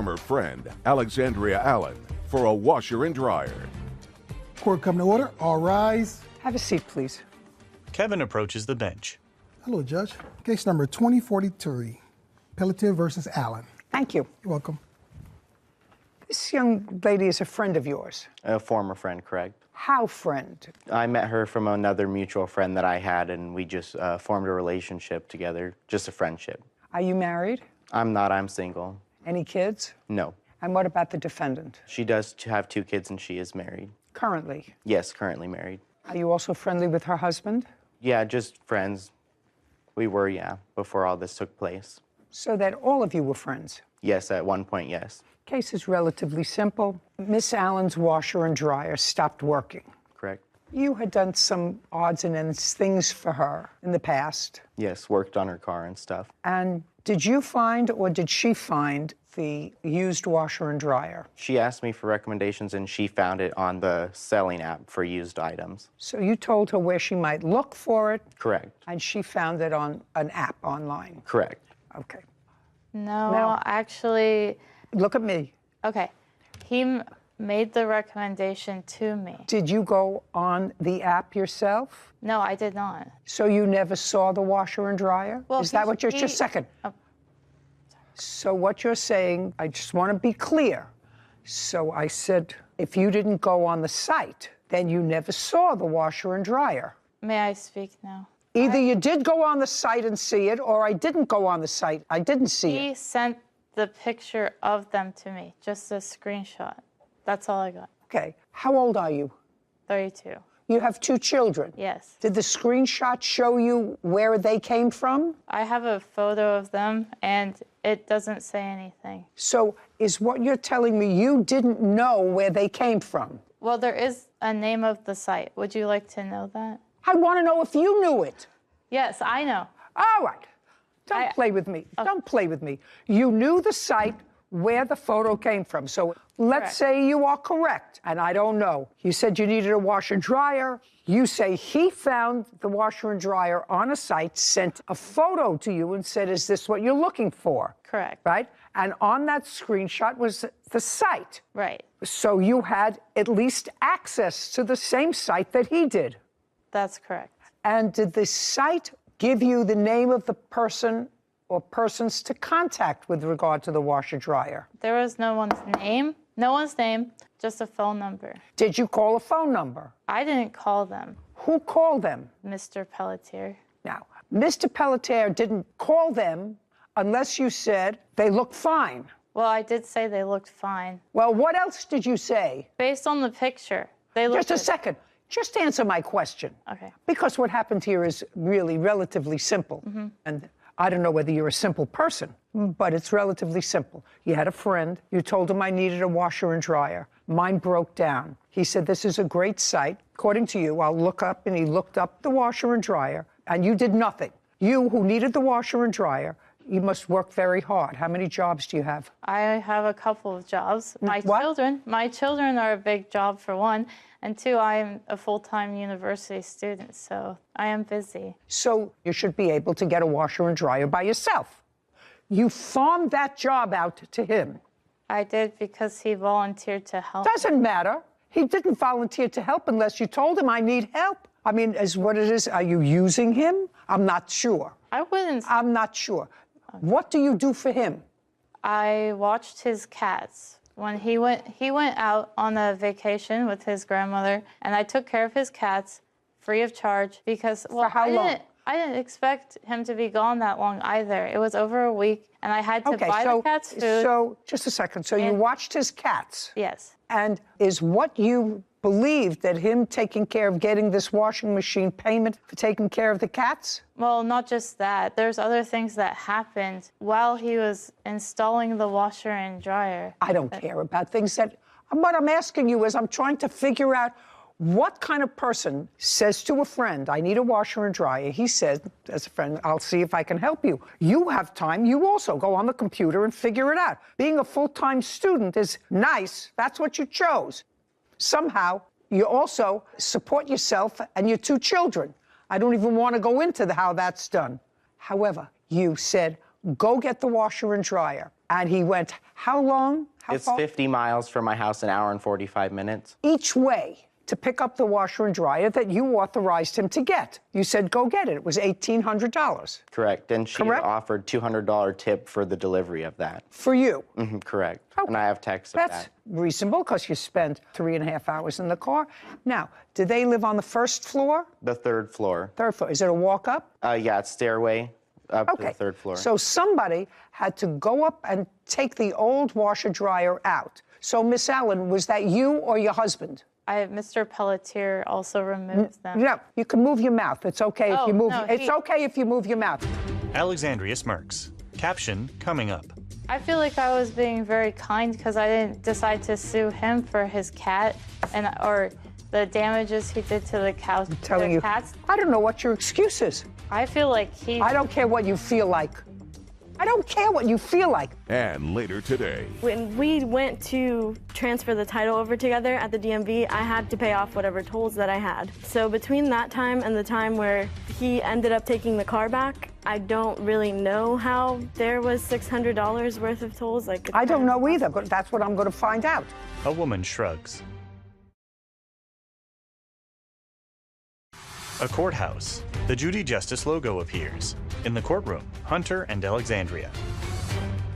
F: former friend, Alexandria Allen, for a washer and dryer.
A: Court come to order. All rise.
B: Have a seat, please.
E: Kevin approaches the bench.
A: Hello, Judge. Case number 2043, Pelletier versus Allen.
B: Thank you.
A: You're welcome.
B: This young lady is a friend of yours.
U: A former friend, correct.
B: How friend?
U: I met her from another mutual friend that I had, and we just formed a relationship together, just a friendship.
B: Are you married?
U: I'm not, I'm single.
B: Any kids?
U: No.
B: And what about the defendant?
U: She does have 2 kids, and she is married.
B: Currently?
U: Yes, currently married.
B: Are you also friendly with her husband?
U: Yeah, just friends. We were, yeah, before all this took place.
B: So that all of you were friends?
U: Yes, at one point, yes.
B: Case is relatively simple. Miss Allen's washer and dryer stopped working.
U: Correct.
B: You had done some odds and ends things for her in the past.
U: Yes, worked on her car and stuff.
B: And did you find or did she find the used washer and dryer?
U: She asked me for recommendations, and she found it on the selling app for used items.
B: So you told her where she might look for it?
U: Correct.
B: And she found it on an app online?
U: Correct.
B: Okay.
V: No,
B: Now-
V: actually...
B: Look at me.
V: Okay. He made the recommendation to me.
B: Did you go on the app yourself?
V: No, I did not.
B: So you never saw the washer and dryer?
V: Well,
B: Is that what you're... Just a second. So what you're saying, I just want to be clear. So I said, if you didn't go on the site, then you never saw the washer and dryer.
V: May I speak now?
B: Either you did go on the site and see it, or I didn't go on the site. I didn't see it.
V: He sent the picture of them to me, just a screenshot. That's all I got.
B: Okay. How old are you?
V: 32.
B: You have 2 children?
V: Yes.
B: Did the screenshot show you where they came from?
V: I have a photo of them, and it doesn't say anything.
B: So is what you're telling me you didn't know where they came from?
V: Well, there is a name of the site. Would you like to know that?
B: I want to know if you knew it.
V: Yes, I know.
B: All right. Don't play with me. Don't play with me. You knew the site where the photo came from. So let's say you are correct, and I don't know. You said you needed a washer and dryer. You say he found the washer and dryer on a site, sent a photo to you and said, is this what you're looking for?
V: Correct.
B: Right? And on that screenshot was the site.
V: Right.
B: So you had at least access to the same site that he did.
V: That's correct.
B: And did the site give you the name of the person or persons to contact with regard to the washer dryer?
V: There was no one's name, just a phone number.
B: Did you call a phone number?
V: I didn't call them.
B: Who called them?
V: Mr. Pelletier.
B: Now, Mr. Pelletier didn't call them unless you said they look fine.
V: Well, I did say they looked fine.
B: Well, what else did you say?
V: Based on the picture, they looked...
B: Just a second. Just answer my question.
V: Okay.
B: Because what happened here is really relatively simple. And I don't know whether you're a simple person, but it's relatively simple. You had a friend. You told him I needed a washer and dryer. Mine broke down. He said, this is a great site. According to you, I'll look up, and he looked up the washer and dryer, and you did nothing. You, who needed the washer and dryer, you must work very hard. How many jobs do you have?
V: I have a couple of jobs. My children are a big job, for one. And 2, I'm a full-time university student, so I am busy.
B: So you should be able to get a washer and dryer by yourself. You farmed that job out to him.
V: I did because he volunteered to help.
B: Doesn't matter. He didn't volunteer to help unless you told him I need help. I mean, is what it is. Are you using him? I'm not sure.
V: I wouldn't.
B: I'm not sure. What do you do for him?
V: I watched his cats. When he went out on a vacation with his grandmother, and I took care of his cats free of charge because, well,
B: for how long?
V: I didn't expect him to be gone that long either. It was over a week, and I had to buy the cats food.
B: So, just a second. So you watched his cats?
V: Yes.
B: And is what you believed that him taking care of getting this washing machine payment for taking care of the cats?
V: Well, not just that. There's other things that happened while he was installing the washer and dryer.
B: I don't care about things that... What I'm asking you is I'm trying to figure out what kind of person says to a friend, I need a washer and dryer. He says, as a friend, I'll see if I can help you. You have time. You also go on the computer and figure it out. Being a full-time student is nice. That's what you chose. Somehow, you also support yourself and your 2 children. I don't even want to go into how that's done. However, you said, go get the washer and dryer. And he went how long?
U: It's 50 miles from my house, an hour and 45 minutes.
B: Each way to pick up the washer and dryer that you authorized him to get. You said, go get it. It was $1,800.
U: Correct. And she had offered $200 tip for the delivery of that.
B: For you?
U: Correct. And I have texts of
B: That's
U: that.
B: reasonable because you spent 3.5 hours in the car. Now, do they live on the first floor?
U: The third floor.
B: Third floor. Is it a walk up?
U: Yeah, it's stairway up to the third floor.
B: So somebody had to go up and take the old washer dryer out. So, Miss Allen, was that you or your husband?
V: Mr. Pelletier also removed them.
B: No, you can move your mouth. It's okay if you move.
V: No,
B: it's okay if you move your mouth.
E: Alexandria smirks. Caption coming up.
V: I feel like I was being very kind because I didn't decide to sue him for his cat or the damages he did to the cows.
B: I'm telling you,
V: cats.
B: I don't know what your excuse is.
V: I feel like
B: I don't care what you feel like. I don't care what you feel like.
F: And later today.
D: When we went to transfer the title over together at the DMV, I had to pay off whatever tolls that I had. So between that time and the time where he ended up taking the car back, I don't really know how there was $600 worth of tolls.
B: I don't know either, but that's what I'm going to find out.
E: A woman shrugs. A courthouse. The Judy Justice logo appears. In the courtroom, Hunter and Alexandria.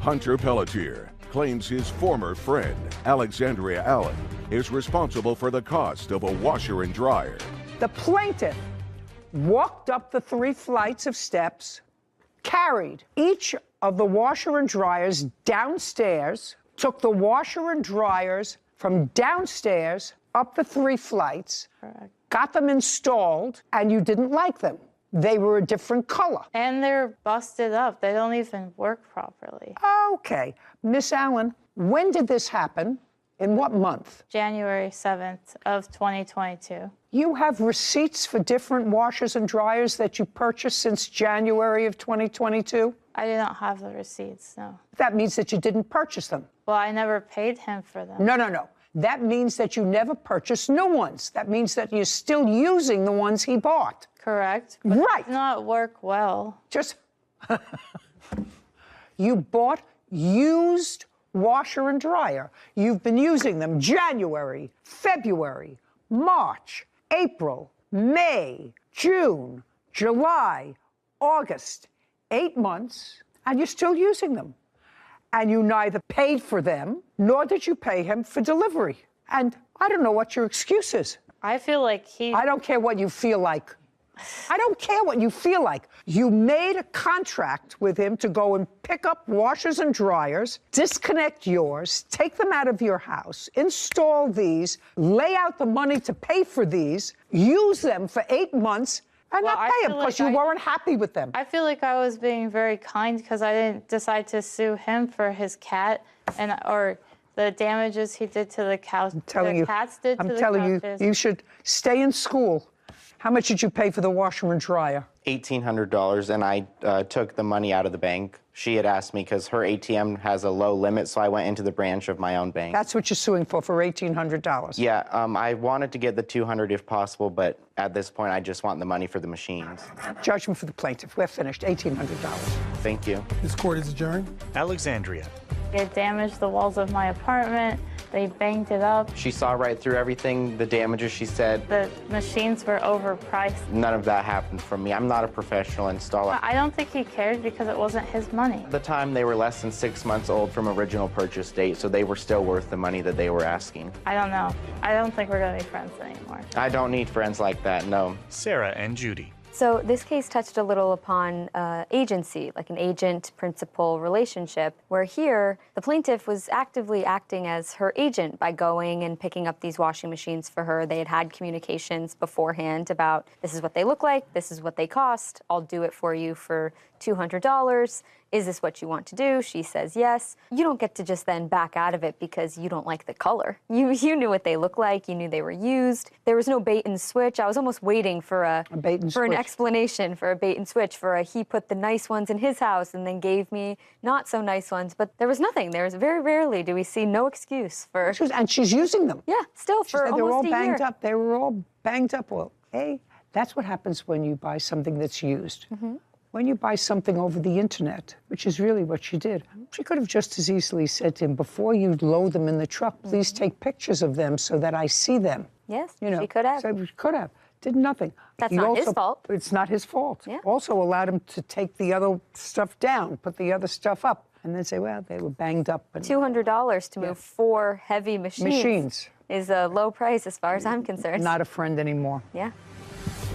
F: Hunter Pelletier claims his former friend, Alexandria Allen, is responsible for the cost of a washer and dryer.
B: The plaintiff walked up the 3 flights of steps, carried each of the washer and dryers downstairs, took the washer and dryers from downstairs up the 3 flights, got them installed, and you didn't like them. They were a different color.
V: And they're busted up. They don't even work properly.
B: Okay. Miss Allen, when did this happen? In what month?
V: January 7th of 2022.
B: You have receipts for different washers and dryers that you purchased since January of 2022?
V: I do not have the receipts, no.
B: That means that you didn't purchase them.
V: Well, I never paid him for them.
B: No. That means that you never purchased new ones. That means that you're still using the ones he bought.
V: Correct. But
B: right.
V: They do not work well.
B: Just, you bought used washer and dryer. You've been using them January, February, March, April, May, June, July, August, 8 months, and you're still using them. And you neither paid for them, nor did you pay him for delivery. And I don't know what your excuse is.
V: I feel like
B: I don't care what you feel like. I don't care what you feel like. You made a contract with him to go and pick up washers and dryers, disconnect yours, take them out of your house, install these, lay out the money to pay for these, use them for 8 months, and not pay them because you weren't happy with them.
V: I feel like I was being very kind because I didn't decide to sue him for his cat or the damages he did to the cows.
B: I'm telling you, you should stay in school. How much did you pay for the washer and dryer?
U: $1,800, and I took the money out of the bank. She had asked me because her ATM has a low limit, so I went into the branch of my own bank.
B: That's what you're suing for $1,800.
U: Yeah, I wanted to get the $200 if possible, but at this point, I just want the money for the machines.
B: Judgment for the plaintiff. We're finished. $1,800.
U: Thank you.
A: This court is adjourned.
E: Alexandria.
V: It damaged the walls of my apartment. They banged it up.
U: She saw right through everything, the damages, she said.
V: The machines were overpriced.
U: None of that happened from me. I'm not a professional installer.
V: I don't think he cared because it wasn't his money.
U: At the time, they were less than 6 months old from original purchase date, so they were still worth the money that they were asking.
V: I don't know. I don't think we're going to be friends anymore.
U: I don't need friends like that, no.
E: Sarah and Judy.
Q: So this case touched a little upon agency, like an agent-principal relationship, where here the plaintiff was actively acting as her agent by going and picking up these washing machines for her. They had had communications beforehand about this is what they look like, this is what they cost, I'll do it for you for $200. Is this what you want to do? She says yes. You don't get to just then back out of it because you don't like the color. You knew what they looked like. You knew they were used. There was no bait and switch. I was almost waiting for an explanation, for a bait and switch, he put the nice ones in his house and then gave me not so nice ones. But there was nothing. There was very rarely do we see no excuse for.
B: And she's using them.
Q: Yeah, still for almost a year.
B: They were all banged up. They were all banged up. Well, hey, that's what happens when you buy something that's used.
Q: Mm-hmm.
B: when you buy something over the internet, which is really what she did, she could have just as easily said to him, before you load them in the truck, please take pictures of them so that I see them.
Q: Yes,
B: You know,
Q: she could have.
B: So she could have. Did nothing.
Q: That's
B: He
Q: not his
B: also-
Q: fault.
B: It's not his fault.
Q: Yeah.
B: Also allowed him to take the other stuff down, put the other stuff up, and then say, well, they were banged up. And
Q: $200 to move 4 heavy machines is a low price as far as I'm concerned.
B: Not a friend anymore.
Q: Yeah.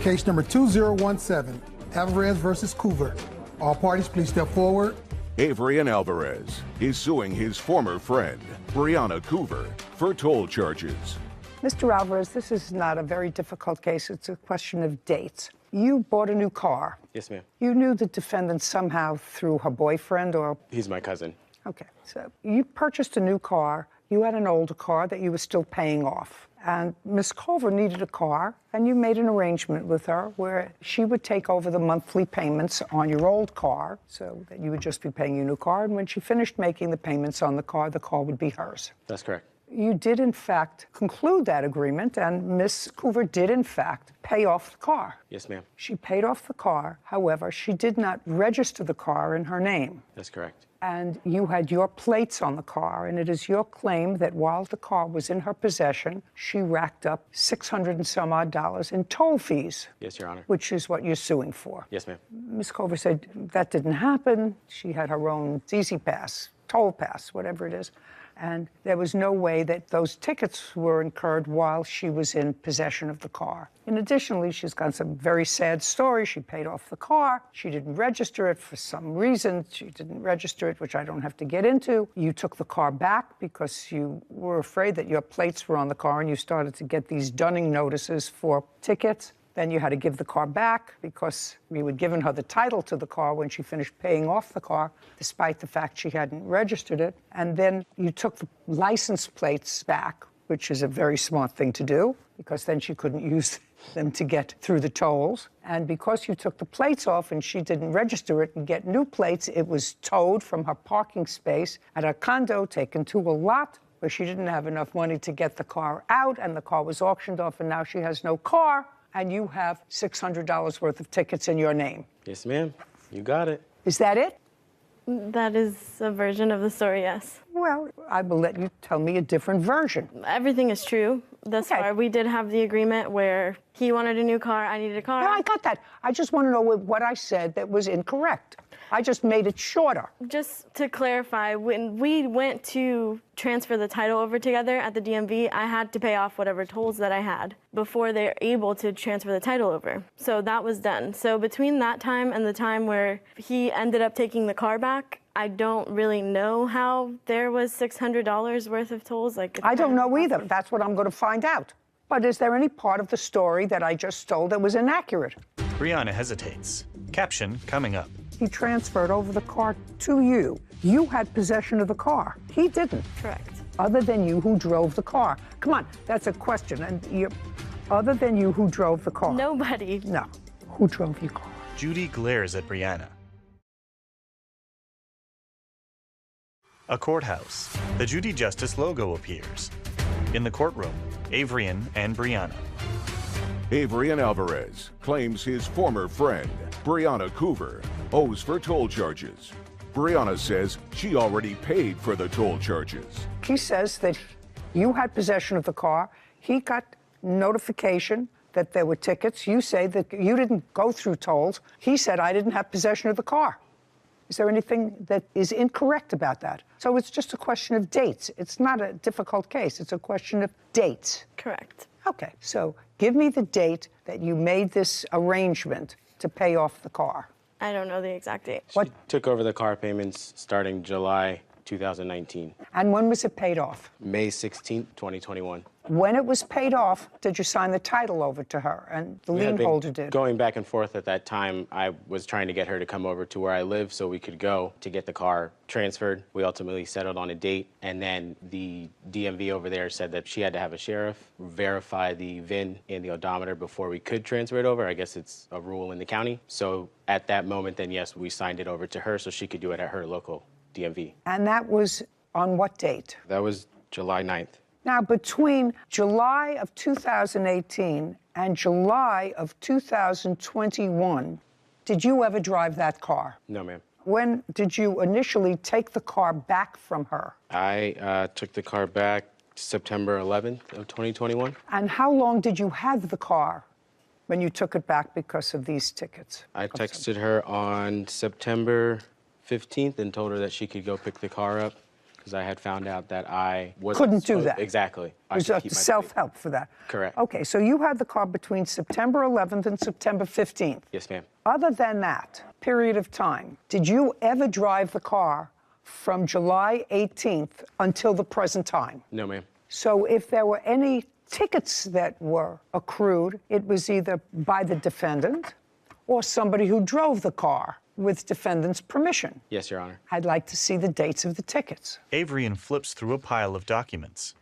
A: Case number 2017, Alvarez versus Coover. All parties, please step forward.
F: Avrian Alvarez is suing his former friend, Brianna Coover, for toll charges.
B: Mr. Alvarez, this is not a very difficult case. It's a question of dates. You bought a new car.
H: Yes, ma'am.
B: You knew the defendant somehow through her boyfriend or...
H: He's my cousin.
B: Okay, so you purchased a new car. You had an older car that you were still paying off. And Miss Culver needed a car, and you made an arrangement with her where she would take over the monthly payments on your old car, so that you would just be paying your new car. And when she finished making the payments on the car would be hers.
H: That's correct.
B: You did, in fact, conclude that agreement, and Miss Coover did, in fact, pay off the car.
H: Yes, ma'am.
B: She paid off the car. However, she did not register the car in her name.
H: That's correct.
B: And you had your plates on the car, and it is your claim that while the car was in her possession, she racked up $600 and some odd in toll fees.
H: Yes, Your Honor.
B: Which is what you're suing for.
H: Yes, ma'am.
B: Ms. Culver said that didn't happen. She had her own Easy Pass, toll pass, whatever it is. And there was no way that those tickets were incurred while she was in possession of the car. And additionally, she's got some very sad story. She paid off the car. She didn't register it for some reason. She didn't register it, which I don't have to get into. You took the car back because you were afraid that your plates were on the car, and you started to get these dunning notices for tickets. Then you had to give the car back because you had given her the title to the car when she finished paying off the car, despite the fact she hadn't registered it. And then you took the license plates back, which is a very smart thing to do, because then she couldn't use them to get through the tolls. And because you took the plates off and she didn't register it and get new plates, it was towed from her parking space at a condo, taken to a lot where she didn't have enough money to get the car out, and the car was auctioned off, and now she has no car. And you have $600 worth of tickets in your name.
H: Yes, ma'am. You got it.
B: Is that it?
D: That is a version of the story, yes.
B: Well, I will let you tell me a different version.
D: Everything is true. Thus far, we did have the agreement where he wanted a new car, I needed a car.
B: No, I got that. I just want to know what I said that was incorrect. I just made it shorter.
D: Just to clarify, when we went to transfer the title over together at the DMV, I had to pay off whatever tolls that I had before they're able to transfer the title over. So that was done. So between that time and the time where he ended up taking the car back, I don't really know how there was $600 worth of tolls.
B: I don't know either. That's what I'm going to find out. But is there any part of the story that I just told that was inaccurate?
E: Brianna hesitates. Caption coming up.
B: He transferred over the car to you. You had possession of the car. He didn't.
D: Correct.
B: Other than you who drove the car. Come on, that's a question. And other than you who drove the car.
D: Nobody.
B: No. Who drove your car?
E: Judy glares at Brianna. A courthouse. The Judy Justice logo appears. In the courtroom, Avrian and Brianna.
F: Avrian Alvarez claims his former friend, Brianna Coover, owes for toll charges. Brianna says she already paid for the toll charges.
B: He says that you had possession of the car. He got notification that there were tickets. You say that you didn't go through tolls. He said, I didn't have possession of the car. Is there anything that is incorrect about that? So it's just a question of dates. It's not a difficult case. It's a question of dates.
D: Correct.
B: Okay, so give me the date that you made this arrangement to pay off the car.
D: I don't know the exact date.
H: She took over the car payments starting July 2019.
B: And when was it paid off?
H: May 16th, 2021.
B: When it was paid off, did you sign the title over to her and the
H: We had
B: lien
H: been
B: holder did?
H: Going back and forth at that time, I was trying to get her to come over to where I live so we could go to get the car transferred. We ultimately settled on a date, and then the DMV over there said that she had to have a sheriff verify the VIN in the odometer before we could transfer it over. I guess it's a rule in the county. So at that moment, then yes, we signed it over to her so she could do it at her local DMV.
B: And that was on what date?
H: That was July 9th.
B: Now, between July of 2018 and July of 2021, Did you ever drive that car?
H: No, ma'am.
B: When did you initially take the car back from her?
H: I took the car back September 11th of 2021.
B: And how long did you have the car when you took it back because of these tickets?
H: I texted her on September 15th and told her that she could go pick the car up because I had found out that I
B: Couldn't do that.
H: Exactly.
B: There's a self-help for that.
H: Correct.
B: Okay, so you had the car between September 11th and September 15th.
H: Yes, ma'am.
B: Other than that period of time, did you ever drive the car from July 18th until the present time?
H: No, ma'am.
B: So if there were any tickets that were accrued, it was either by the defendant or somebody who drove the car with defendant's permission.
H: Yes, Your Honor.
B: I'd like to see the dates of the tickets.
E: Avrian flips through a pile of documents.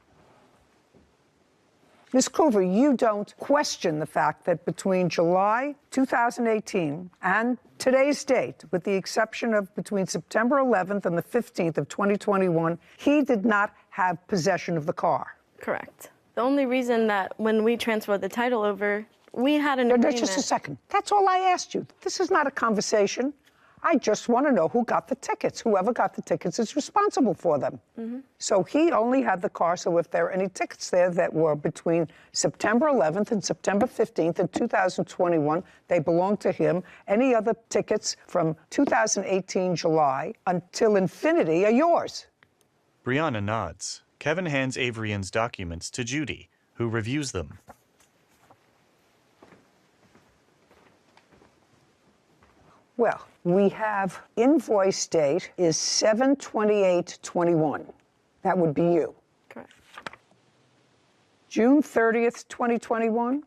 B: Ms. Coover, you don't question the fact that between July 2018 and today's date, with the exception of between September 11th and the 15th of 2021, he did not have possession of the car.
D: Correct. The only reason that when we transferred the title over, we had an agreement.
B: Just a second. That's all I asked you. This is not a conversation. I just want to know who got the tickets. Whoever got the tickets is responsible for them. So he only had the car, so if there are any tickets there that were between September 11th and September 15th in 2021, they belong to him. Any other tickets from 2018 July until infinity are yours.
E: Brianna nods. Kevin hands Avrian's documents to Judy, who reviews them.
B: Well, we have invoice date is 7/28/21. That would be you.
D: Correct.
B: June 30th, 2021,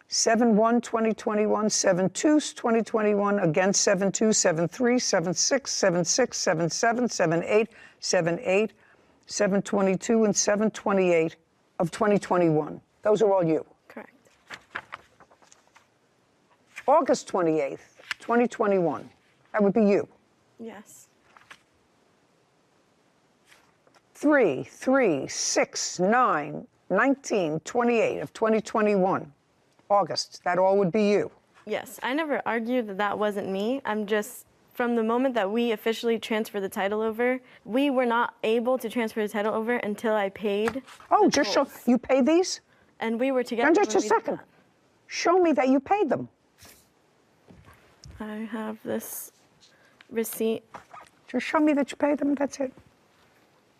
B: 7/1/2021, 7/2/2021, again 7/2, 7/3, 7/6, 7/6, 7/7, 7/8, 7/8, 7/22, and 7/28 of 2021. Those are all you.
D: Correct.
B: August 28th, 2021. That would be you.
D: Yes.
B: 3/3/6/9/19/28 of 2021. August. That all would be you.
D: Yes. I never argued that that wasn't me. I'm just, from the moment that we officially transferred the title over, we were not able to transfer the title over until I paid.
B: Oh, just show, you paid these?
D: And we were together.
B: Just a second. Show me that you paid them.
D: I have this receipt.
B: Just show me that you paid them, that's it.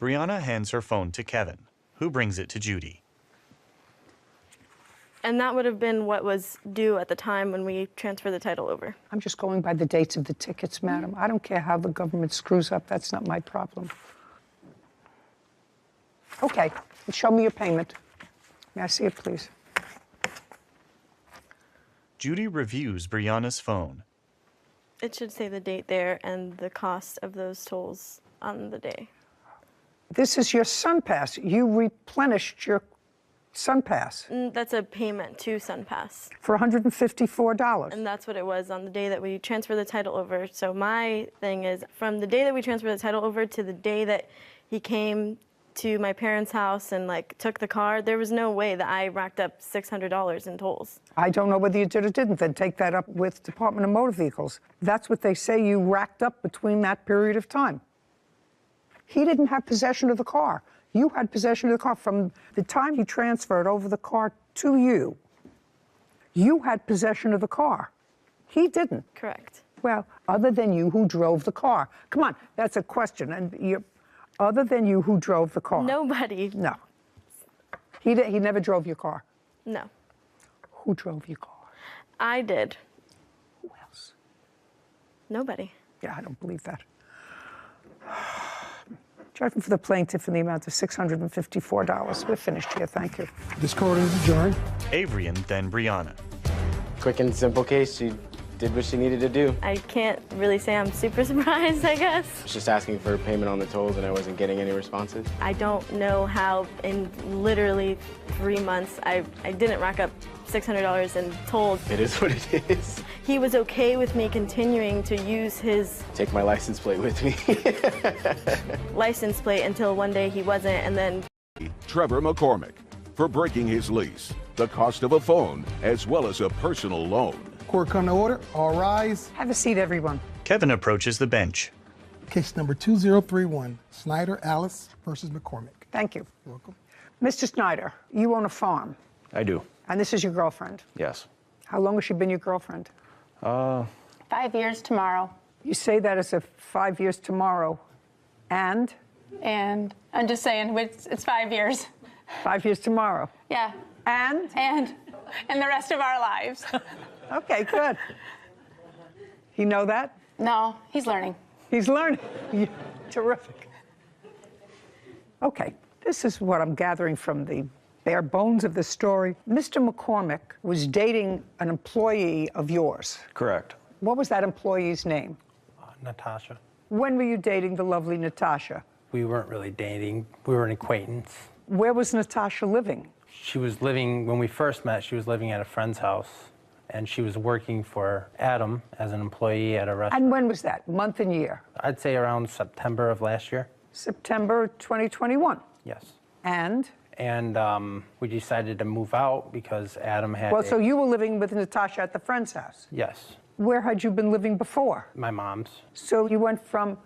E: Brianna hands her phone to Kevin, who brings it to Judy.
D: And that would have been what was due at the time when we transferred the title over.
B: I'm just going by the dates of the tickets, madam. I don't care how the government screws up. That's not my problem. Okay, show me your payment. May I see it, please?
E: Judy reviews Brianna's phone.
D: It should say the date there and the cost of those tolls on the day.
B: This is your SunPass. You replenished your SunPass.
D: That's a payment to SunPass.
B: For $154.
D: And that's what it was on the day that we transferred the title over. So my thing is, from the day that we transferred the title over to the day that he came to my parents' house and took the car, there was no way that I racked up $600 in tolls.
B: I don't know whether you did or didn't. Then take that up with Department of Motor Vehicles. That's what they say you racked up between that period of time. He didn't have possession of the car. You had possession of the car from the time he transferred over the car to you. You had possession of the car. He didn't.
D: Correct.
B: Well, other than you who drove the car. Come on, that's a question. And other than you who drove the car.
D: Nobody.
B: No. He never drove your car.
D: No.
B: Who drove your car?
D: I did.
B: Who else?
D: Nobody.
B: Yeah, I don't believe that. Judgment for the plaintiff in the amount of $654. We're finished here. Thank you.
A: This court is adjourned.
E: Avrian, then Brianna.
H: Quick and simple case. She did what she needed to do.
D: I can't really say I'm super surprised, I guess.
H: I was just asking for payment on the tolls and I wasn't getting any responses.
D: I don't know how in literally 3 months I didn't rack up $600 in tolls.
H: It is what it is.
D: He was okay with me continuing to use his
H: Take my license plate with me.
D: license plate until one day he wasn't, and then
F: Trevor McCormick for breaking his lease, the cost of a phone, as well as a personal loan.
A: Court come to order. All rise.
B: Have a seat, everyone.
E: Kevin approaches the bench.
A: Case number 2031, Snyder Alice versus McCormick.
B: Thank you.
A: You're welcome.
B: Mr. Snyder, you own a farm,
I: I do,
B: and this is your girlfriend.
I: yes.
B: How long has she been your girlfriend?
I: 5
J: years tomorrow.
B: You say that as if 5 years tomorrow, and?
J: And I'm just saying, it's 5 years.
B: 5 years tomorrow.
J: Yeah.
B: And?
J: And the rest of our lives.
B: Okay, good. He know that?
J: No, he's learning.
B: He's learning. Terrific. Okay, this is what I'm gathering from the bare bones of the story. Mr. McCormick was dating an employee of yours.
I: Correct.
B: What was that employee's name?
W: Natasha.
B: When were you dating the lovely Natasha?
W: We weren't really dating. We were an acquaintance.
B: Where was Natasha living?
W: She was living, when we first met, she was living at a friend's house, and she was working for Adam as an employee at a restaurant.
B: And when was that? Month and year?
W: I'd say around September of last year.
B: September 2021.
W: Yes.
B: And?
W: And we decided to move out because Adam had
B: so you were living with Natasha at the friend's house?
W: Yes.
B: Where had you been living before?
W: My mom's.
B: So you went from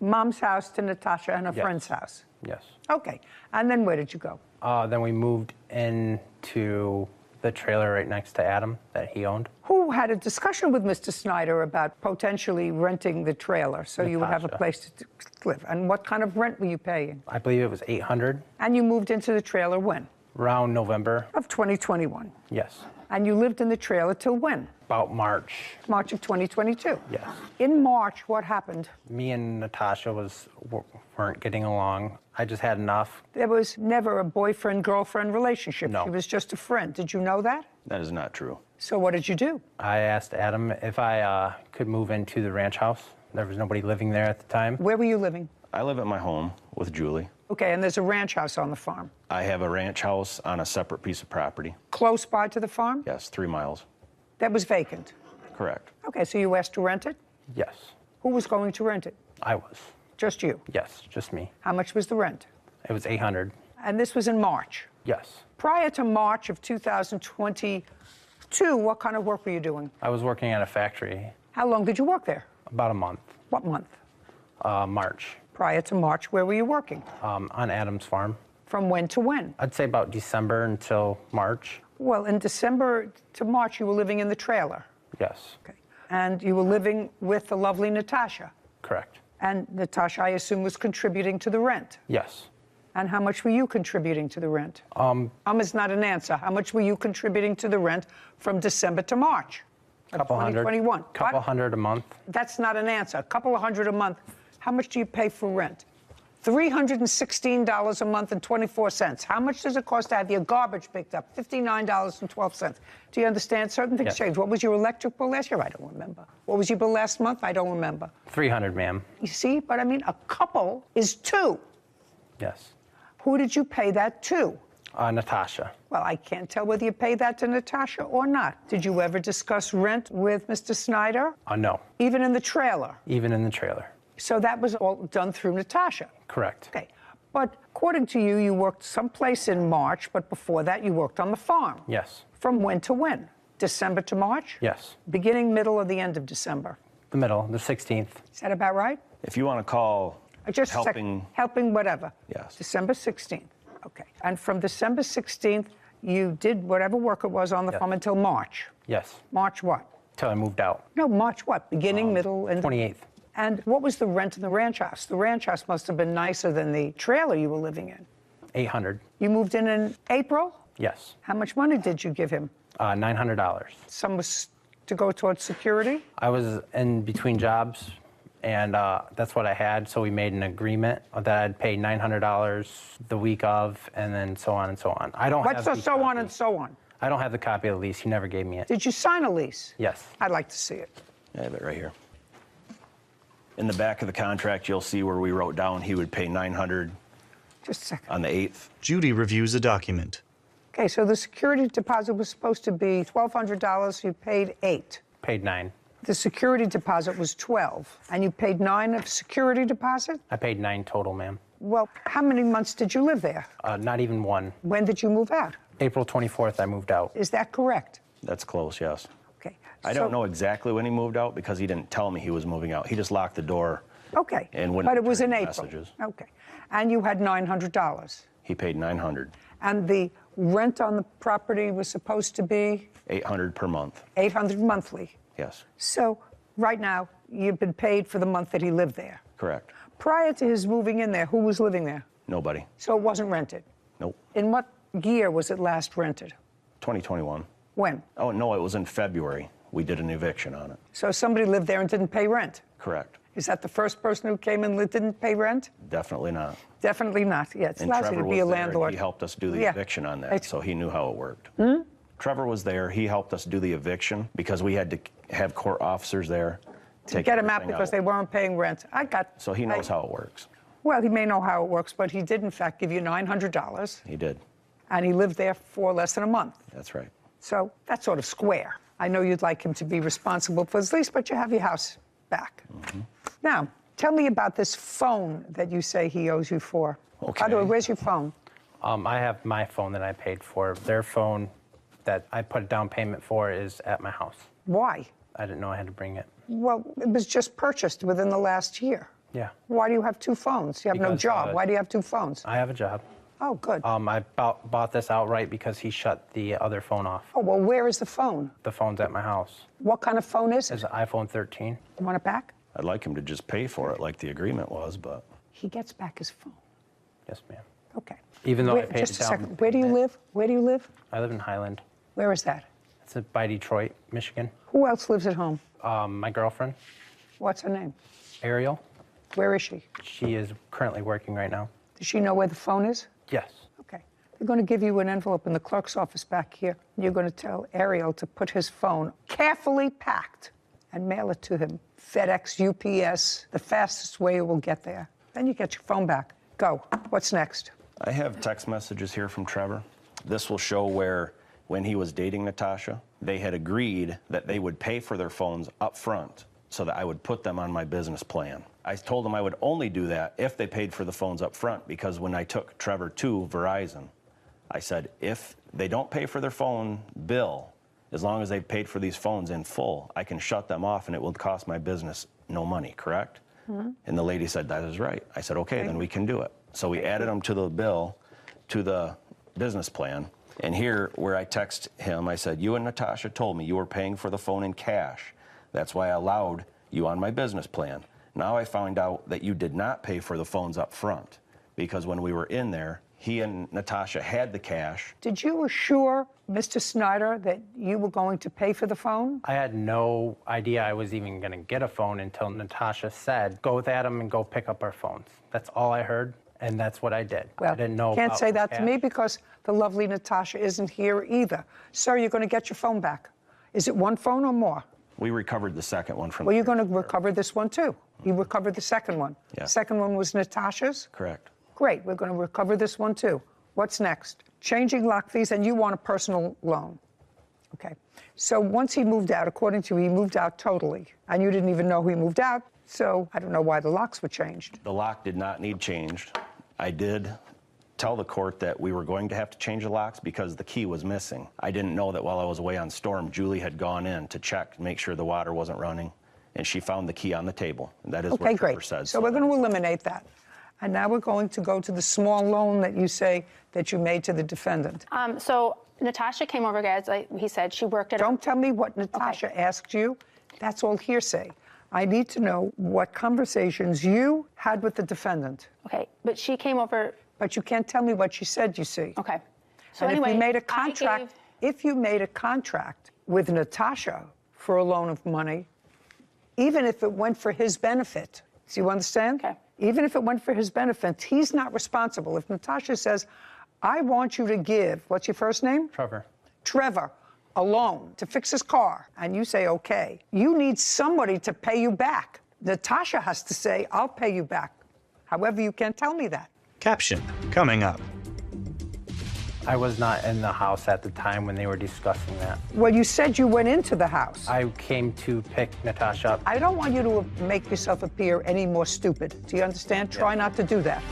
B: mom's house to Natasha and a
W: Yes.
B: friend's house?
W: Yes.
B: Okay. And then where did you go?
W: Then we moved into the trailer right next to Adam that he owned.
B: Who had a discussion with Mr. Snyder about potentially renting the trailer so you would have a
W: Natasha.
B: place to live? And what kind of rent were you paying?
W: I believe it was $800.
B: And you moved into the trailer when?
W: Around November.
B: Of 2021.
W: Yes.
B: And you lived in the trailer till when?
W: About March.
B: March of 2022.
W: Yes.
B: In March, what happened?
W: Me and Natasha weren't getting along. I just had enough.
B: There was never a boyfriend-girlfriend relationship.
W: No.
B: She was just a friend. Did you know that?
I: That is not true.
B: So what did you do?
W: I asked Adam if I could move into the ranch house. There was nobody living there at the time.
B: Where were you living?
I: I live at my home with Julie.
B: Okay, and there's a ranch house on the farm.
I: I have a ranch house on a separate piece of property.
B: Close by to the farm?
I: Yes, 3 miles.
B: That was vacant.
I: Correct.
B: Okay, so you asked to rent it?
W: Yes.
B: Who was going to rent it?
W: I was.
B: Just you?
W: Yes, just me.
B: How much was the rent?
W: It was $800.
B: And this was in March?
W: Yes.
B: Prior to March of 2022, what kind of work were you doing?
W: I was working at a factory.
B: How long did you work there?
W: About a month.
B: What month?
W: March.
B: Prior to March, where were you working?
W: On Adam's farm.
B: From when to when?
W: I'd say about December until March.
B: Well, in December to March, you were living in the trailer.
W: Yes.
B: Okay. And you were living with the lovely Natasha.
W: Correct.
B: And Natasha, I assume, was contributing to the rent.
W: Yes.
B: And how much were you contributing to the rent? Is not an answer. How much were you contributing to the rent from December to March of
W: Couple hundred.
B: 2021?
W: Couple hundred a month.
B: That's not an answer. A couple of hundred a month. How much do you pay for rent? $316 a month and 24 cents. How much does it cost to have your garbage picked up? $59.12. Do you understand? Certain things
W: Yes.
B: change. What was your electric bill last year? I don't remember. What was your bill last month? I don't remember.
W: $300, ma'am.
B: You see? But I mean, a couple is two.
W: Yes.
B: Who did you pay that to?
W: Natasha.
B: Well, I can't tell whether you paid that to Natasha or not. Did you ever discuss rent with Mr. Snyder?
W: No.
B: Even in the trailer?
W: Even in the trailer.
B: So that was all done through Natasha?
W: Correct.
B: Okay. But according to you, you worked someplace in March, but before that you worked on the farm.
W: Yes.
B: From when to when? December to March?
W: Yes.
B: Beginning, middle, or the end of December?
W: The middle, the 16th.
B: Is that about right?
I: If you want to call
B: Just
I: helping...
B: helping whatever.
I: Yes.
B: December 16th. Okay. And from December 16th, you did whatever work it was on the farm until March?
W: Yes.
B: March what?
W: Till I moved out.
B: No, March what? Beginning, middle, and...
W: 28th.
B: And what was the rent in the ranch house? The ranch house must have been nicer than the trailer you were living in.
W: $800.
B: You moved in April?
W: Yes.
B: How much money did you give him?
W: $900.
B: Some was to go towards security?
W: I was in between jobs, and that's what I had, so we made an agreement that I'd pay $900 the week of, and then so on and so on. I don't have
B: What's the so on and so on?
W: I don't have the copy of the lease. He never gave me it.
B: Did you sign a lease?
W: Yes.
B: I'd like to see it.
I: I have it right here. In the back of the contract, you'll see where we wrote down he would pay $900
B: Just a second.
I: on the 8th.
E: Judy reviews a document.
B: Okay, so the security deposit was supposed to be $1,200. You paid $8.
W: Paid $9.
B: The security deposit was $12, and you paid $9 of security deposit?
W: I paid $9 total, ma'am.
B: Well, how many months did you live there?
W: Not even one.
B: When did you move out?
W: April 24th, I moved out.
B: Is that correct?
I: That's close, yes.
B: Okay.
I: I don't know exactly when he moved out because he didn't tell me he was moving out. He just locked the door.
B: Okay.
I: And wouldn't
B: But it was in
I: return
B: April.
I: messages.
B: Okay. And you had $900.
I: He paid $900.
B: And the rent on the property was supposed to be
I: $800 per month.
B: $800 monthly.
I: Yes.
B: So right now, you've been paid for the month that he lived there.
I: Correct.
B: Prior to his moving in there, who was living there?
I: Nobody.
B: So it wasn't rented?
I: Nope.
B: In what year was it last rented?
I: 2021.
B: When?
I: Oh, no, it was in February. We did an eviction on it.
B: So somebody lived there and didn't pay rent?
I: Correct.
B: Is that the first person who came in that didn't pay rent?
I: Definitely not.
B: Definitely not. Yeah, it's
I: And
B: lousy
I: Trevor
B: to
I: was
B: be a
I: there,
B: landlord.
I: and he helped us do the
B: Yeah.
I: eviction on that, so he knew how it worked.
B: Hmm?
I: Trevor was there. He helped us do the eviction because we had to have court officers there
B: To get him out because they weren't paying rent.
I: So he knows how it works.
B: Well, he may know how it works, but he did, in fact, give you $900,
I: He did.
B: and he lived there for less than a month.
I: That's right.
B: So that's sort of square. I know you'd like him to be responsible for his lease, but you have your house back. Now, tell me about this phone that you say he owes you for. By the way, where's your phone?
W: I have my phone that I paid for. Their phone that I put a down payment for is at my house.
B: Why?
W: I didn't know I had to bring it.
B: Well, it was just purchased within the last year.
W: Yeah.
B: Why do you have two phones? You have no
W: Because,
B: job. Why do you have two phones?
W: I have a job.
B: Oh, good.
W: I bought this outright because he shut the other phone off.
B: Oh, well, where is the phone?
W: The phone's at my house.
B: What kind of phone is it?
W: It's an iPhone 13.
B: You want it back?
I: I'd like him to just pay for it like the agreement was, but...
B: He gets back his phone.
W: Yes, ma'am.
B: Okay.
W: Even though I paid
B: just
W: it
B: a
W: down.
B: second. Where do you live? Where do you live?
W: I live in Highland.
B: Where is that?
W: It's by Detroit, Michigan.
B: Who else lives at home?
W: My girlfriend,
B: What's her name?
W: Ariel.
B: Where is she?
W: She is currently working right now.
B: Does she know where the phone is?
W: Yes.
B: Okay. They're going to give you an envelope in the clerk's office back here. You're going to tell Ariel to put his phone carefully packed and mail it to him. FedEx, UPS, the fastest way it will get there. Then you get your phone back. Go. What's next?
I: I have text messages here from Trevor. This will show where, when he was dating Natasha, they had agreed that they would pay for their phones up front so that I would put them on my business plan. I told them I would only do that if they paid for the phones up front, because when I took Trevor to Verizon, I said, if they don't pay for their phone bill, as long as they've paid for these phones in full, I can shut them off and it will cost my business no money, correct? And the lady said, that is right. I said, okay, then we can do it. So we added them to the bill, to the business plan. And here, where I text him, I said, you and Natasha told me you were paying for the phone in cash. That's why I allowed you on my business plan. Now I found out that you did not pay for the phones up front, because when we were in there, he and Natasha had the cash.
B: Did you assure Mr. Snyder that you were going to pay for the phone?
W: I had no idea I was even going to get a phone until Natasha said, go with Adam and go pick up our phones. That's all I heard, and that's what I did.
B: Well,
W: I didn't know
B: can't
W: about
B: say
W: the
B: that to
W: cash.
B: me because the lovely Natasha isn't here either. Sir, you're going to get your phone back. Is it one phone or more?
I: We recovered the second one from
B: Well, you're going to recover this one too. You recovered the second one.
I: Yeah.
B: Second one was Natasha's?
I: Correct.
B: Great, we're going to recover this one too. What's next? Changing lock fees, and you want a personal loan. Okay. So once he moved out, according to you, he moved out totally, and you didn't even know he moved out, so I don't know why the locks were changed.
I: The lock did not need changed. I did tell the court that we were going to have to change the locks because the key was missing. I didn't know that while I was away on storm, Julie had gone in to check, make sure the water wasn't running, and she found the key on the table. And that is
B: Okay,
I: what Trevor
B: great.
I: said.
B: So we're going to eliminate that. And now we're going to go to the small loan that you say that you made to the defendant.
J: So Natasha came over, guys, like he said. She worked at...
B: Don't tell me what Natasha asked you. That's all hearsay. I need to know what conversations you had with the defendant.
J: Okay, but she came over...
B: But you can't tell me what she said, you see.
J: Okay. So
B: And
J: anyway,
B: if you made a contract, if you made a contract with Natasha for a loan of money, even if it went for his benefit, do you understand? Okay. Even if it went for his benefit, he's not responsible. If Natasha says, I want you to give, what's your first name?
W: Trevor.
B: Trevor, a loan to fix his car, and you say, okay, you need somebody to pay you back. Natasha has to say, I'll pay you back. However, you can't tell me that.
E: Caption coming up.
W: I was not in the house at the time when they were discussing that.
B: Well, you said you went into the house.
W: I came to pick Natasha up.
B: I don't want you to make yourself appear any more stupid. Do you understand? Try not to do that.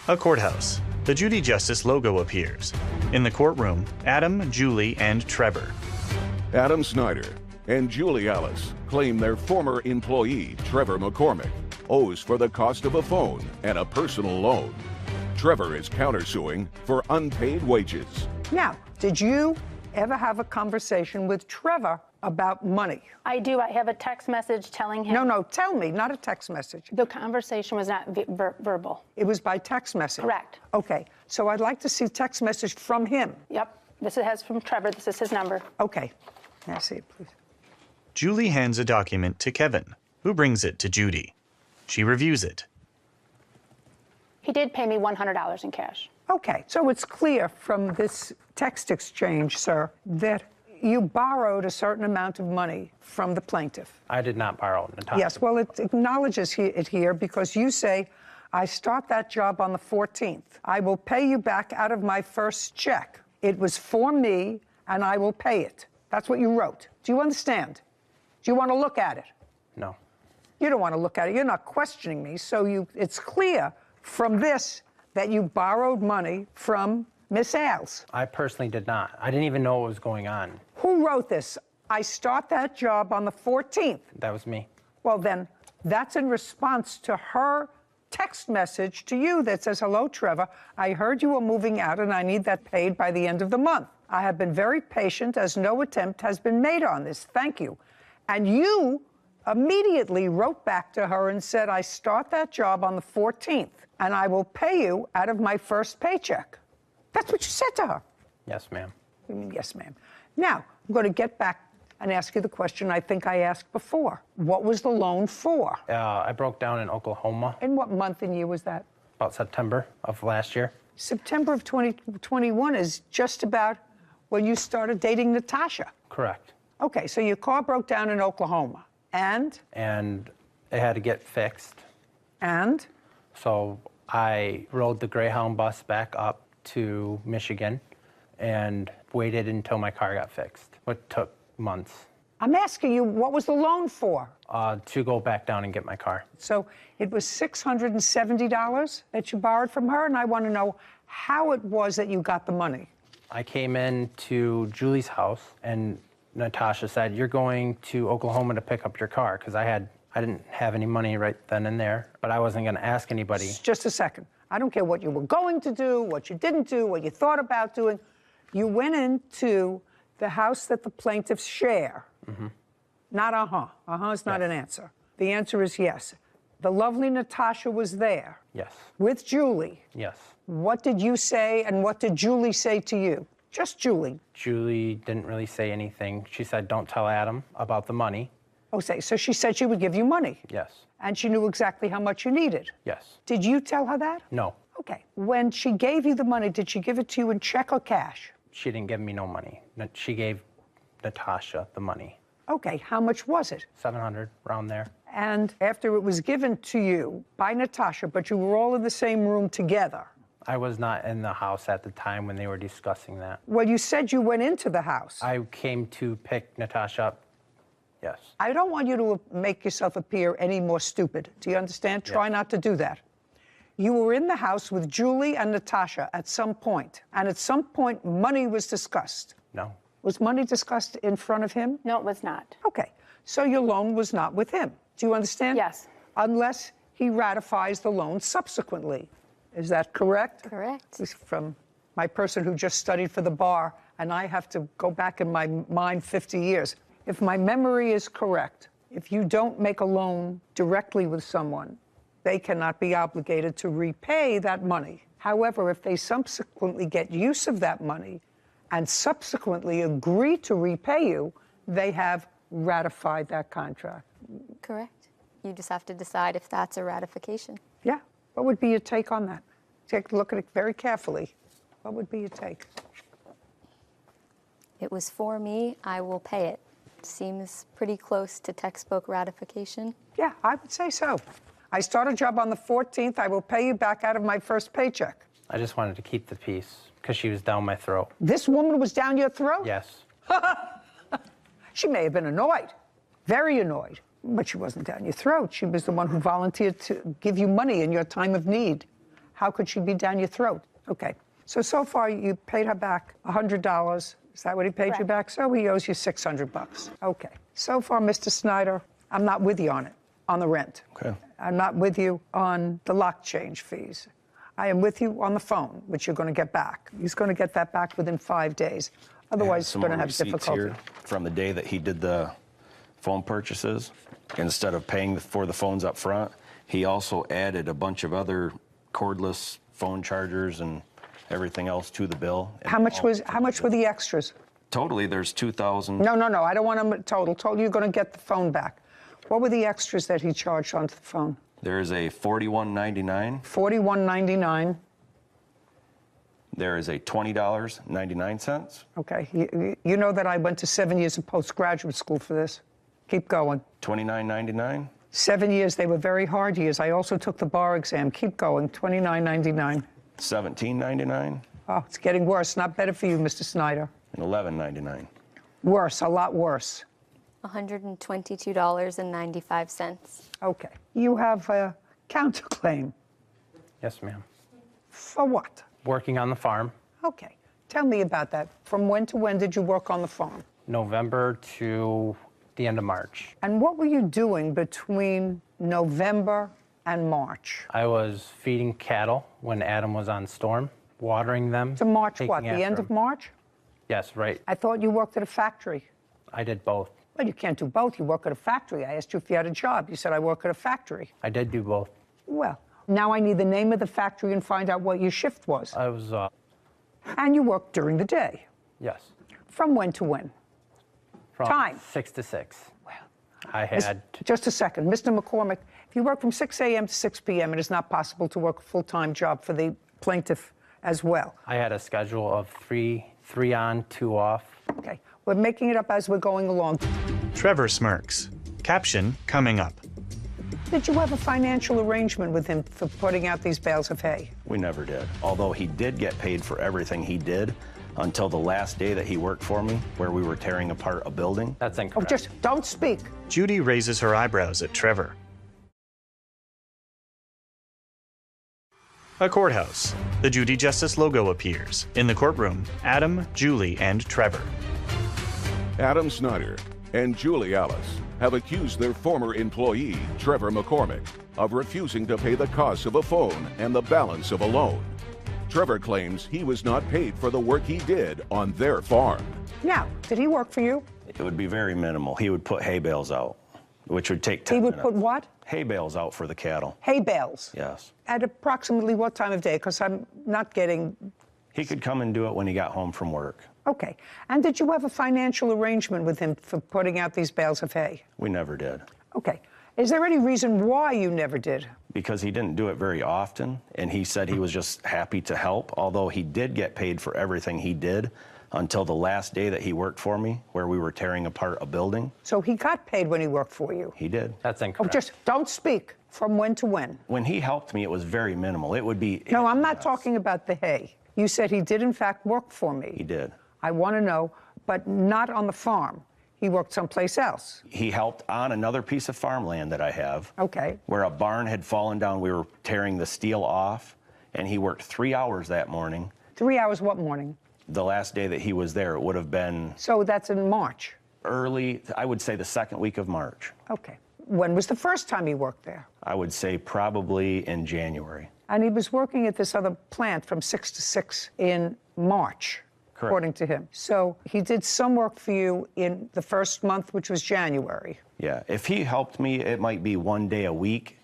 E: A courthouse. The Judy Justice logo appears. In the courtroom, Adam, Julie, and Trevor.
F: Adam Snyder and Julie Ellis claim their former employee, Trevor McCormick, owes for the cost of a phone and a personal loan. Trevor is countersuing for unpaid wages.
B: Now, did you ever have a conversation with Trevor about money?
G: I do. I have a text message telling him.
B: No, tell me, not a text message.
G: The conversation was not verbal.
B: It was by text message?
G: Correct.
B: Okay, so I'd like to see text message from him.
G: Yep. This has from Trevor. This is his number.
B: Okay. May I see it, please?
E: Julie hands a document to Kevin, who brings it to Judy. She reviews it.
G: He did pay me $100 in cash.
B: Okay, so it's clear from this text exchange, sir, that you borrowed a certain amount of money from the plaintiff.
W: I did not borrow, Natasha.
B: Yes, well, it acknowledges it here because you say, I start that job on the 14th. I will pay you back out of my first check. It was for me, and I will pay it. That's what you wrote. Do you understand? Do you want to look at it?
W: No.
B: You don't want to look at it. You're not questioning me, so it's clear from this that you borrowed money from Miss Ailes.
W: I personally did not. I didn't even know what was going on.
B: Who wrote this? I start that job on the 14th.
W: That was me.
B: Well, then, that's in response to her text message to you that says, hello, Trevor. I heard you were moving out and I need that paid by the end of the month. I have been very patient as no attempt has been made on this. Thank you. And you immediately wrote back to her and said, I start that job on the 14th and I will pay you out of my first paycheck. That's what you said to her.
W: Yes, ma'am.
B: You mean, yes, ma'am. Now, I'm going to get back and ask you the question I think I asked before. What was the loan for?
W: I broke down in Oklahoma.
B: In what month and year was that?
W: About September of last year.
B: September of 2021 is just about when you started dating Natasha.
W: Correct.
B: Okay, so your car broke down in Oklahoma. And?
W: And it had to get fixed.
B: And?
W: So I rode the Greyhound bus back up to Michigan and waited until my car got fixed, which took months.
B: I'm asking you, what was the loan for?
W: To go back down and get my car.
B: So it was $670 that you borrowed from her, and I want to know how it was that you got the money.
W: I came in to Julie's house, and Natasha said, you're going to Oklahoma to pick up your car, because I didn't have any money right then and there, but I wasn't going to ask anybody.
B: Just a second. I don't care what you were going to do, what you didn't do, what you thought about doing. You went into the house that the plaintiffs share.
W: Mm-hmm.
B: Not uh-huh. Uh-huh is not an answer. The answer is yes. The lovely Natasha was there.
W: Yes.
B: With Julie.
W: Yes.
B: What did you say and what did Julie say to you? Just Julie.
W: Julie didn't really say anything. She said, don't tell Adam about the money.
B: Okay, so she said she would give you money.
W: Yes.
B: And she knew exactly how much you needed.
W: Yes.
B: Did you tell her that?
W: No.
B: Okay. When she gave you the money, did she give it to you in check or cash?
W: She didn't give me no money. She gave Natasha the money.
B: Okay, how much was it?
W: $700, around there.
B: And after it was given to you by Natasha, but you were all in the same room together.
W: I was not in the house at the time when they were discussing that.
B: Well, you said you went into the house.
W: I came to pick Natasha up. Yes.
B: I don't want you to make yourself appear any more stupid. Do you understand? Yes. Try not to do that. You were in the house with Julie and Natasha at some point, and at some point, money was discussed.
W: No.
B: Was money discussed in front of him?
G: No, it was not.
B: Okay. So your loan was not with him. Do you understand?
G: Yes.
B: Unless he ratifies the loan subsequently. Is that correct?
Q: Correct.
B: This is from my person who just studied for the bar, and I have to go back in my mind 50 years. If my memory is correct, if you don't make a loan directly with someone, they cannot be obligated to repay that money. However, if they subsequently get use of that money and subsequently agree to repay you, they have ratified that contract.
Q: Correct. You just have to decide if that's a ratification.
B: Yeah. What would be your take on that? Take a look at it very carefully. What would be your take?
Q: It was for me, I will pay it. Seems pretty close to textbook ratification.
B: Yeah, I would say so. I start a job on the 14th. I will pay you back out of my first paycheck.
W: I just wanted to keep the peace because she was down my throat.
B: This woman was down your throat?
W: Yes.
B: She may have been annoyed, very annoyed, but she wasn't down your throat. She was the one who volunteered to give you money in your time of need. How could she be down your throat? Okay. So far you paid her back $100. Is that what he paid you back? So he owes you $600. Okay. So far, Mr. Snyder, I'm not with you on it, on the rent.
I: Okay.
B: I'm not with you on the lock change fees. I am with you on the phone, which you're going to get back. He's going to get that back within 5 days. Otherwise, he's going to have difficulty.
I: Here from the day that he did the phone purchases, instead of paying for the phones up front, he also added a bunch of other cordless phone chargers and everything else to the bill.
B: How much were the extras?
I: Totally, there's 2,000.
B: No. I don't want them total. Total, you're going to get the phone back. What were the extras that he charged onto the phone?
I: There is a $41.99.
B: $41.99.
I: There is a $20.99.
B: Okay. You know that I went to 7 years of postgraduate school for this. Keep going.
I: $29.99.
B: 7 years. They were very hard years. I also took the bar exam. Keep going. $29.99.
I: $17.99.
B: Oh, it's getting worse. Not better for you, Mr. Snyder.
I: And $11.99.
B: Worse. A lot worse.
Q: $122.95.
B: Okay. You have a counterclaim.
W: Yes, ma'am.
B: For what?
W: Working on the farm.
B: Okay. Tell me about that. From when to when did you work on the farm?
W: November to the end of March.
B: And what were you doing between November and March?
W: I was feeding cattle when Adam was on storm, watering them.
B: To March what?
W: taking
B: The end
W: after
B: of March?
W: Yes, right.
B: I thought you worked at a factory.
W: I did both.
B: Well, you can't do both. You work at a factory. I asked you if you had a job. You said, I work at a factory.
W: I did do both.
B: Well, now I need the name of the factory and find out what your shift was.
W: I was,
B: And you worked during the day.
W: yes.
B: From when to when?
W: From
B: Time.
W: 6 to 6.
B: Well,
W: I had.
B: Just a second. Mr. McCormick, if you work from 6 a.m. to 6 p.m., it is not possible to work a full-time job for the plaintiff as well.
W: I had a schedule of three on, 2 off.
B: Okay. We're making it up as we're going along.
E: Trevor smirks. Caption coming up.
B: Did you have a financial arrangement with him for putting out these bales of hay?
I: We never did. Although he did get paid for everything he did until the last day that he worked for me, where we were tearing apart a building.
W: That's incorrect.
B: Oh, just don't speak.
E: Judy raises her eyebrows at Trevor. A courthouse. The Judy Justice logo appears. In the courtroom, Adam, Julie, and Trevor.
F: Adam Snyder and Julie Alice have accused their former employee, Trevor McCormick, of refusing to pay the costs of a phone and the balance of a loan. Trevor claims he was not paid for the work he did on their farm.
B: Now, did he work for you?
I: It would be very minimal. He would put hay bales out, which would take 10 minutes.
B: He would put what?
I: Hay bales out for the cattle.
B: Hay bales?
I: Yes.
B: At approximately what time of day? Because I'm not getting...
I: He could come and do it when he got home from work.
B: Okay. And did you have a financial arrangement with him for putting out these bales of hay?
I: We never did.
B: Okay. Is there any reason why you never did?
I: Because he didn't do it very often, and he said he was just happy to help, although he did get paid for everything he did until the last day that he worked for me, where we were tearing apart a building.
B: So he got paid when he worked for you?
I: He did.
W: That's
B: Oh,
W: incorrect.
B: just don't speak. From when to when?
I: When he helped me, it was very minimal. It would be...
B: No, I'm not talking about the hay. You said he did, in fact, work for me.
I: He did.
B: I want to know, but not on the farm. He worked someplace else.
I: He helped on another piece of farmland that I have.
B: Okay.
I: Where a barn had fallen down. We were tearing the steel off, and he worked 3 hours that morning.
B: 3 hours what morning?
I: The last day that he was there, it would have been...
B: So that's in March?
I: Early, I would say the second week of March.
B: Okay. When was the first time he worked there?
I: I would say probably in January.
B: And he was working at this other plant from 6 to 6 in March,
I: Correct.
B: According to him. So he did some work for you in the first month, which was January.
I: Yeah, if he helped me, it might be 1 day a week.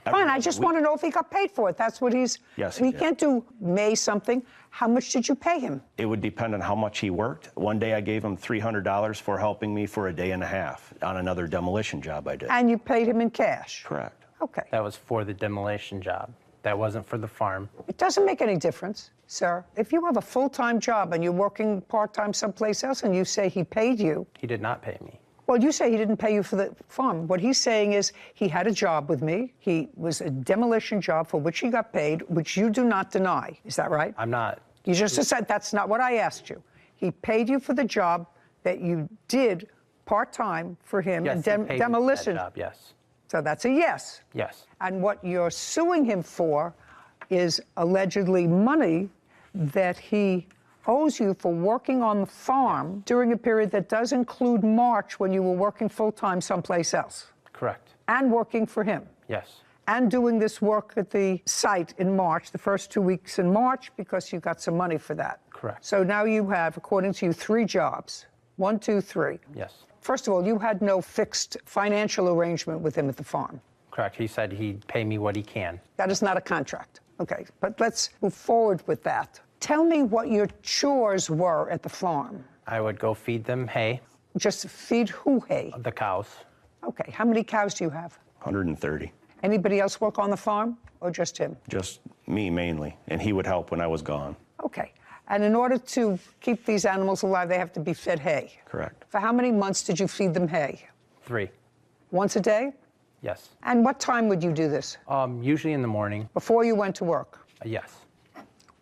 B: Fine, I just want to know if he got paid for it. That's what he's...
I: Yes,
B: we
I: he did.
B: can't do May something. How much did you pay him?
I: It would depend on how much he worked. One day I gave him $300 for helping me for a day and a half on another demolition job I did.
B: And you paid him in cash?
I: Correct.
B: Okay.
W: That was for the demolition job. That wasn't for the farm.
B: It doesn't make any difference, sir. If you have a full-time job and you're working part-time someplace else and you say he paid you...
W: He did not pay me.
B: Well, you say he didn't pay you for the farm. What he's saying is he had a job with me. He was a demolition job for which he got paid, which you do not deny. Is that right?
W: I'm not.
B: You just said that's not what I asked you. He paid you for the job that you did part-time for him
W: Yes,
B: in
W: he paid me for that
B: demolition.
W: job, yes.
B: So that's a yes.
W: Yes.
B: And what you're suing him for is allegedly money that he owes you for working on the farm during a period that does include March when you were working full-time someplace else.
W: Correct.
B: And working for him.
W: Yes.
B: And doing this work at the site in March, the first 2 weeks in March, because you got some money for that.
W: Correct.
B: So now you have, according to you, 3 jobs. 1, 2, 3.
W: Yes.
B: First of all, you had no fixed financial arrangement with him at the farm.
W: Correct. He said he'd pay me what he can.
B: That is not a contract. Okay, but let's move forward with that. Tell me what your chores were at the farm.
W: I would go feed them hay.
B: Just feed who hay?
W: The cows.
B: Okay, how many cows do you have?
I: 130.
B: Anybody else work on the farm, or just him?
I: Just me mainly, and he would help when I was gone.
B: Okay, and in order to keep these animals alive, they have to be fed hay.
I: Correct.
B: For how many months did you feed them hay?
W: 3.
B: Once a day?
W: Yes.
B: And what time would you do this?
W: Usually in the morning.
B: Before you went to work?
W: Yes.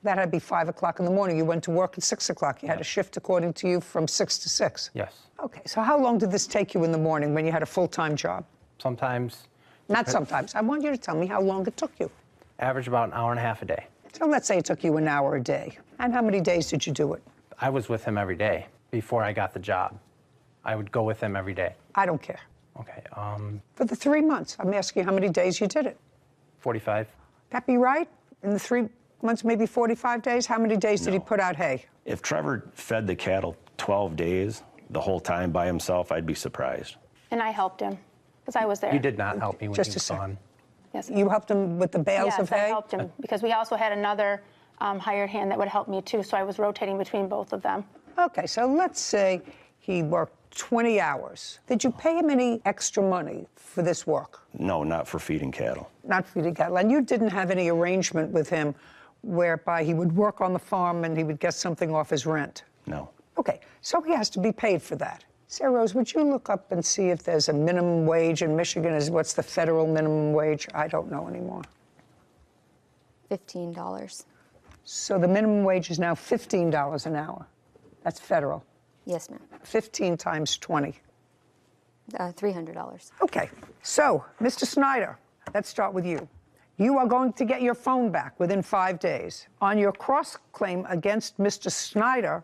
B: That had to be 5 o'clock in the morning. You went to work at 6 o'clock. You had a shift, according to you, from 6 to 6.
W: Yes.
B: Okay, so how long did this take you in the morning when you had a full-time job?
W: Sometimes.
B: Not sometimes. I want you to tell me how long it took you.
W: Average about an hour and a half a day.
B: So let's say it took you an hour a day. And how many days did you do it?
W: I was with him every day before I got the job. I would go with him every day.
B: I don't care.
W: Okay.
B: For the 3 months, I'm asking you how many days you did it.
W: 45.
B: That be right? In the 3 months, maybe 45 days? How many days did he put out hay?
I: If Trevor fed the cattle 12 days the whole time by himself, I'd be surprised.
G: And I helped him, because I was there.
W: You did not help me when
B: Just
W: he
B: a
W: was
B: second.
W: gone.
G: Yes.
B: You helped him with the bales of hay?
G: Yes, I helped him, because we also had another hired hand that would help me too, so I was rotating between both of them.
B: Okay, so let's say he worked 20 hours. Did you pay him any extra money for this work?
I: No, not for feeding cattle.
B: Not feeding cattle. And you didn't have any arrangement with him whereby he would work on the farm and he would get something off his rent?
I: No.
B: Okay, so he has to be paid for that. Sarah Rose, would you look up and see if there's a minimum wage in Michigan? What's the federal minimum wage? I don't know anymore.
Q: $15.
B: So the minimum wage is now $15 an hour. That's federal.
Q: Yes, ma'am.
B: 15 times 20.
Q: $300.
B: Okay, so, Mr. Snyder, let's start with you. You are going to get your phone back within 5 days. On your cross-claim against Mr. Snyder,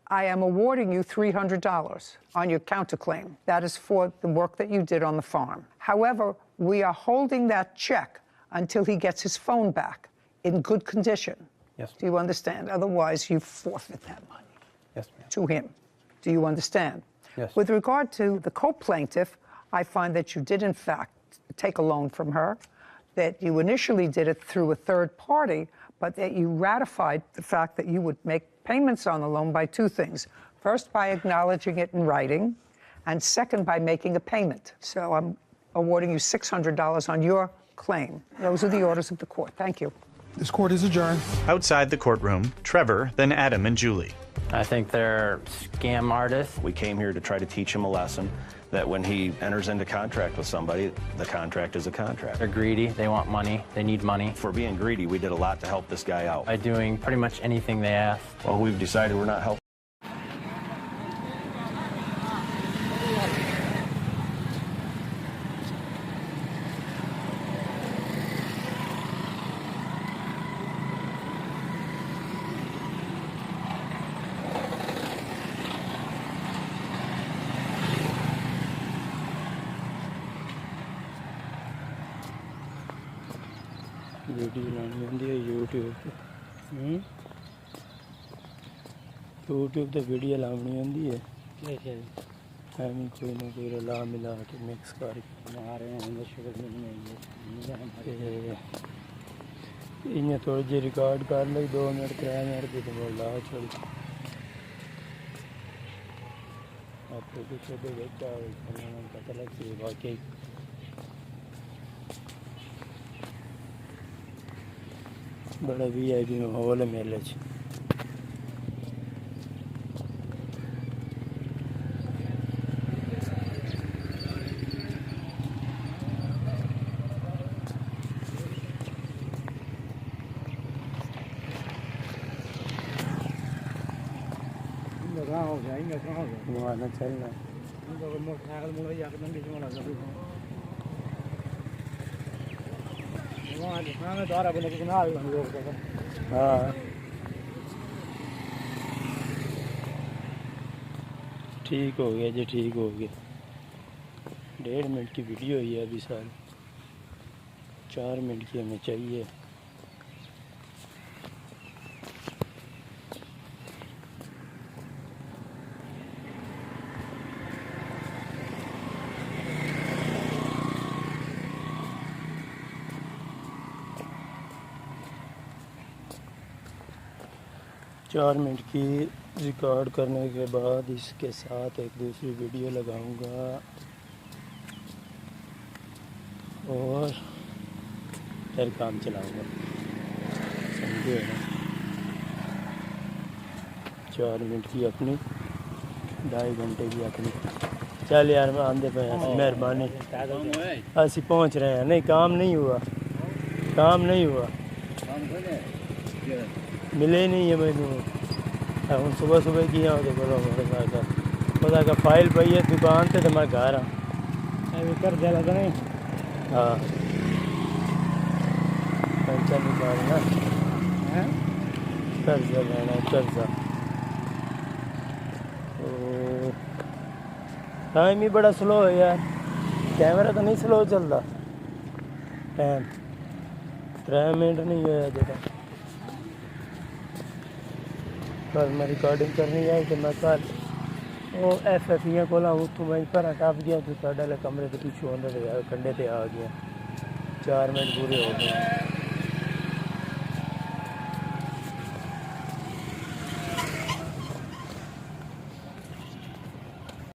B: I am awarding you $300 on your counterclaim. That is for the work that you did on the farm. However, we are holding that check until he gets his phone back in good condition.
W: Yes.
B: Do you understand? Otherwise, you forfeit that money.
W: Yes, ma'am.
B: To him. Do you understand?
W: Yes.
B: With regard to the co-plaintiff, I find that you did, in fact, take a loan from her, that you initially did it through a third party, but that you ratified the fact that you would make payments on the loan by 2 things. First, by acknowledging it in writing, and second, by making a payment. So I'm awarding you $600 on your claim. Those are the orders of the court. Thank you.
A: This court is adjourned.
E: Outside the courtroom, Trevor, then Adam and Julie.
W: I think they're scam artists.
I: We came here to try to teach him a lesson that when he enters into contract with somebody, the contract is a contract.
W: They're greedy. They want money. They need money.
I: For being greedy, we did a lot to help this guy out.
W: By doing pretty much anything they ask.
I: Well, we've decided we're not helping.
K: Video लानी होंदी है YouTube ते video लानी होंदी है हम कोई ना कोई रला मिला के मिक्स करके बना रहे हैं शक्ल नहीं है इन्हें थोड़ी जी रिकॉर्ड कर लो 2 मिनट 3 मिनट की तो बोला चल आपको कुछ तो देखा पता लग सी वाकई बड़ा वीआईपी माहौल है मेले च वहाँ ना चलना मोटरसाइकिल मुड़ा जाकर मंडी से मुड़ा वहाँ द्वारा बने के किनारे हम लोग हाँ ठीक हो गया जी, ठीक हो गया। 1.5 मिनट की वीडियो ही है अभी सारी, 4 मिनट की हमें चाहिए। चार मिनट की रिकॉर्ड करने के बाद इसके साथ एक दूसरी वीडियो लगाऊंगा और फिर काम चलाऊंगा, समझे ना। 4 मिनट की अपनी, 2.5 घंटे की अपनी। चल यार मैं आंदे पे, मेहरबानी। ऐसी पहुंच रहे हैं। नहीं काम नहीं हुआ, काम नहीं हुआ, मिले नहीं है मैनू। हम सुबह सुबह किया होते बोलो पता का फाइल पई है दुकान से, तो मैं घर कर दिया लगा नहीं। हाँ पैसा निकालना, कर्जा लेना, कर्जा। टाइम ही बड़ा स्लो है यार, कैमरा तो नहीं स्लो चलता। टाइम 3 मिनट नहीं गया देखा। कल मैं रिकॉर्डिंग करनी है तो मैं कल वो FF को उत्थों मैं घर टप गया तो साढ़े कमरे के पिछू अंदर कंडे ते आ गया। 4 मिनट पूरे हो गए।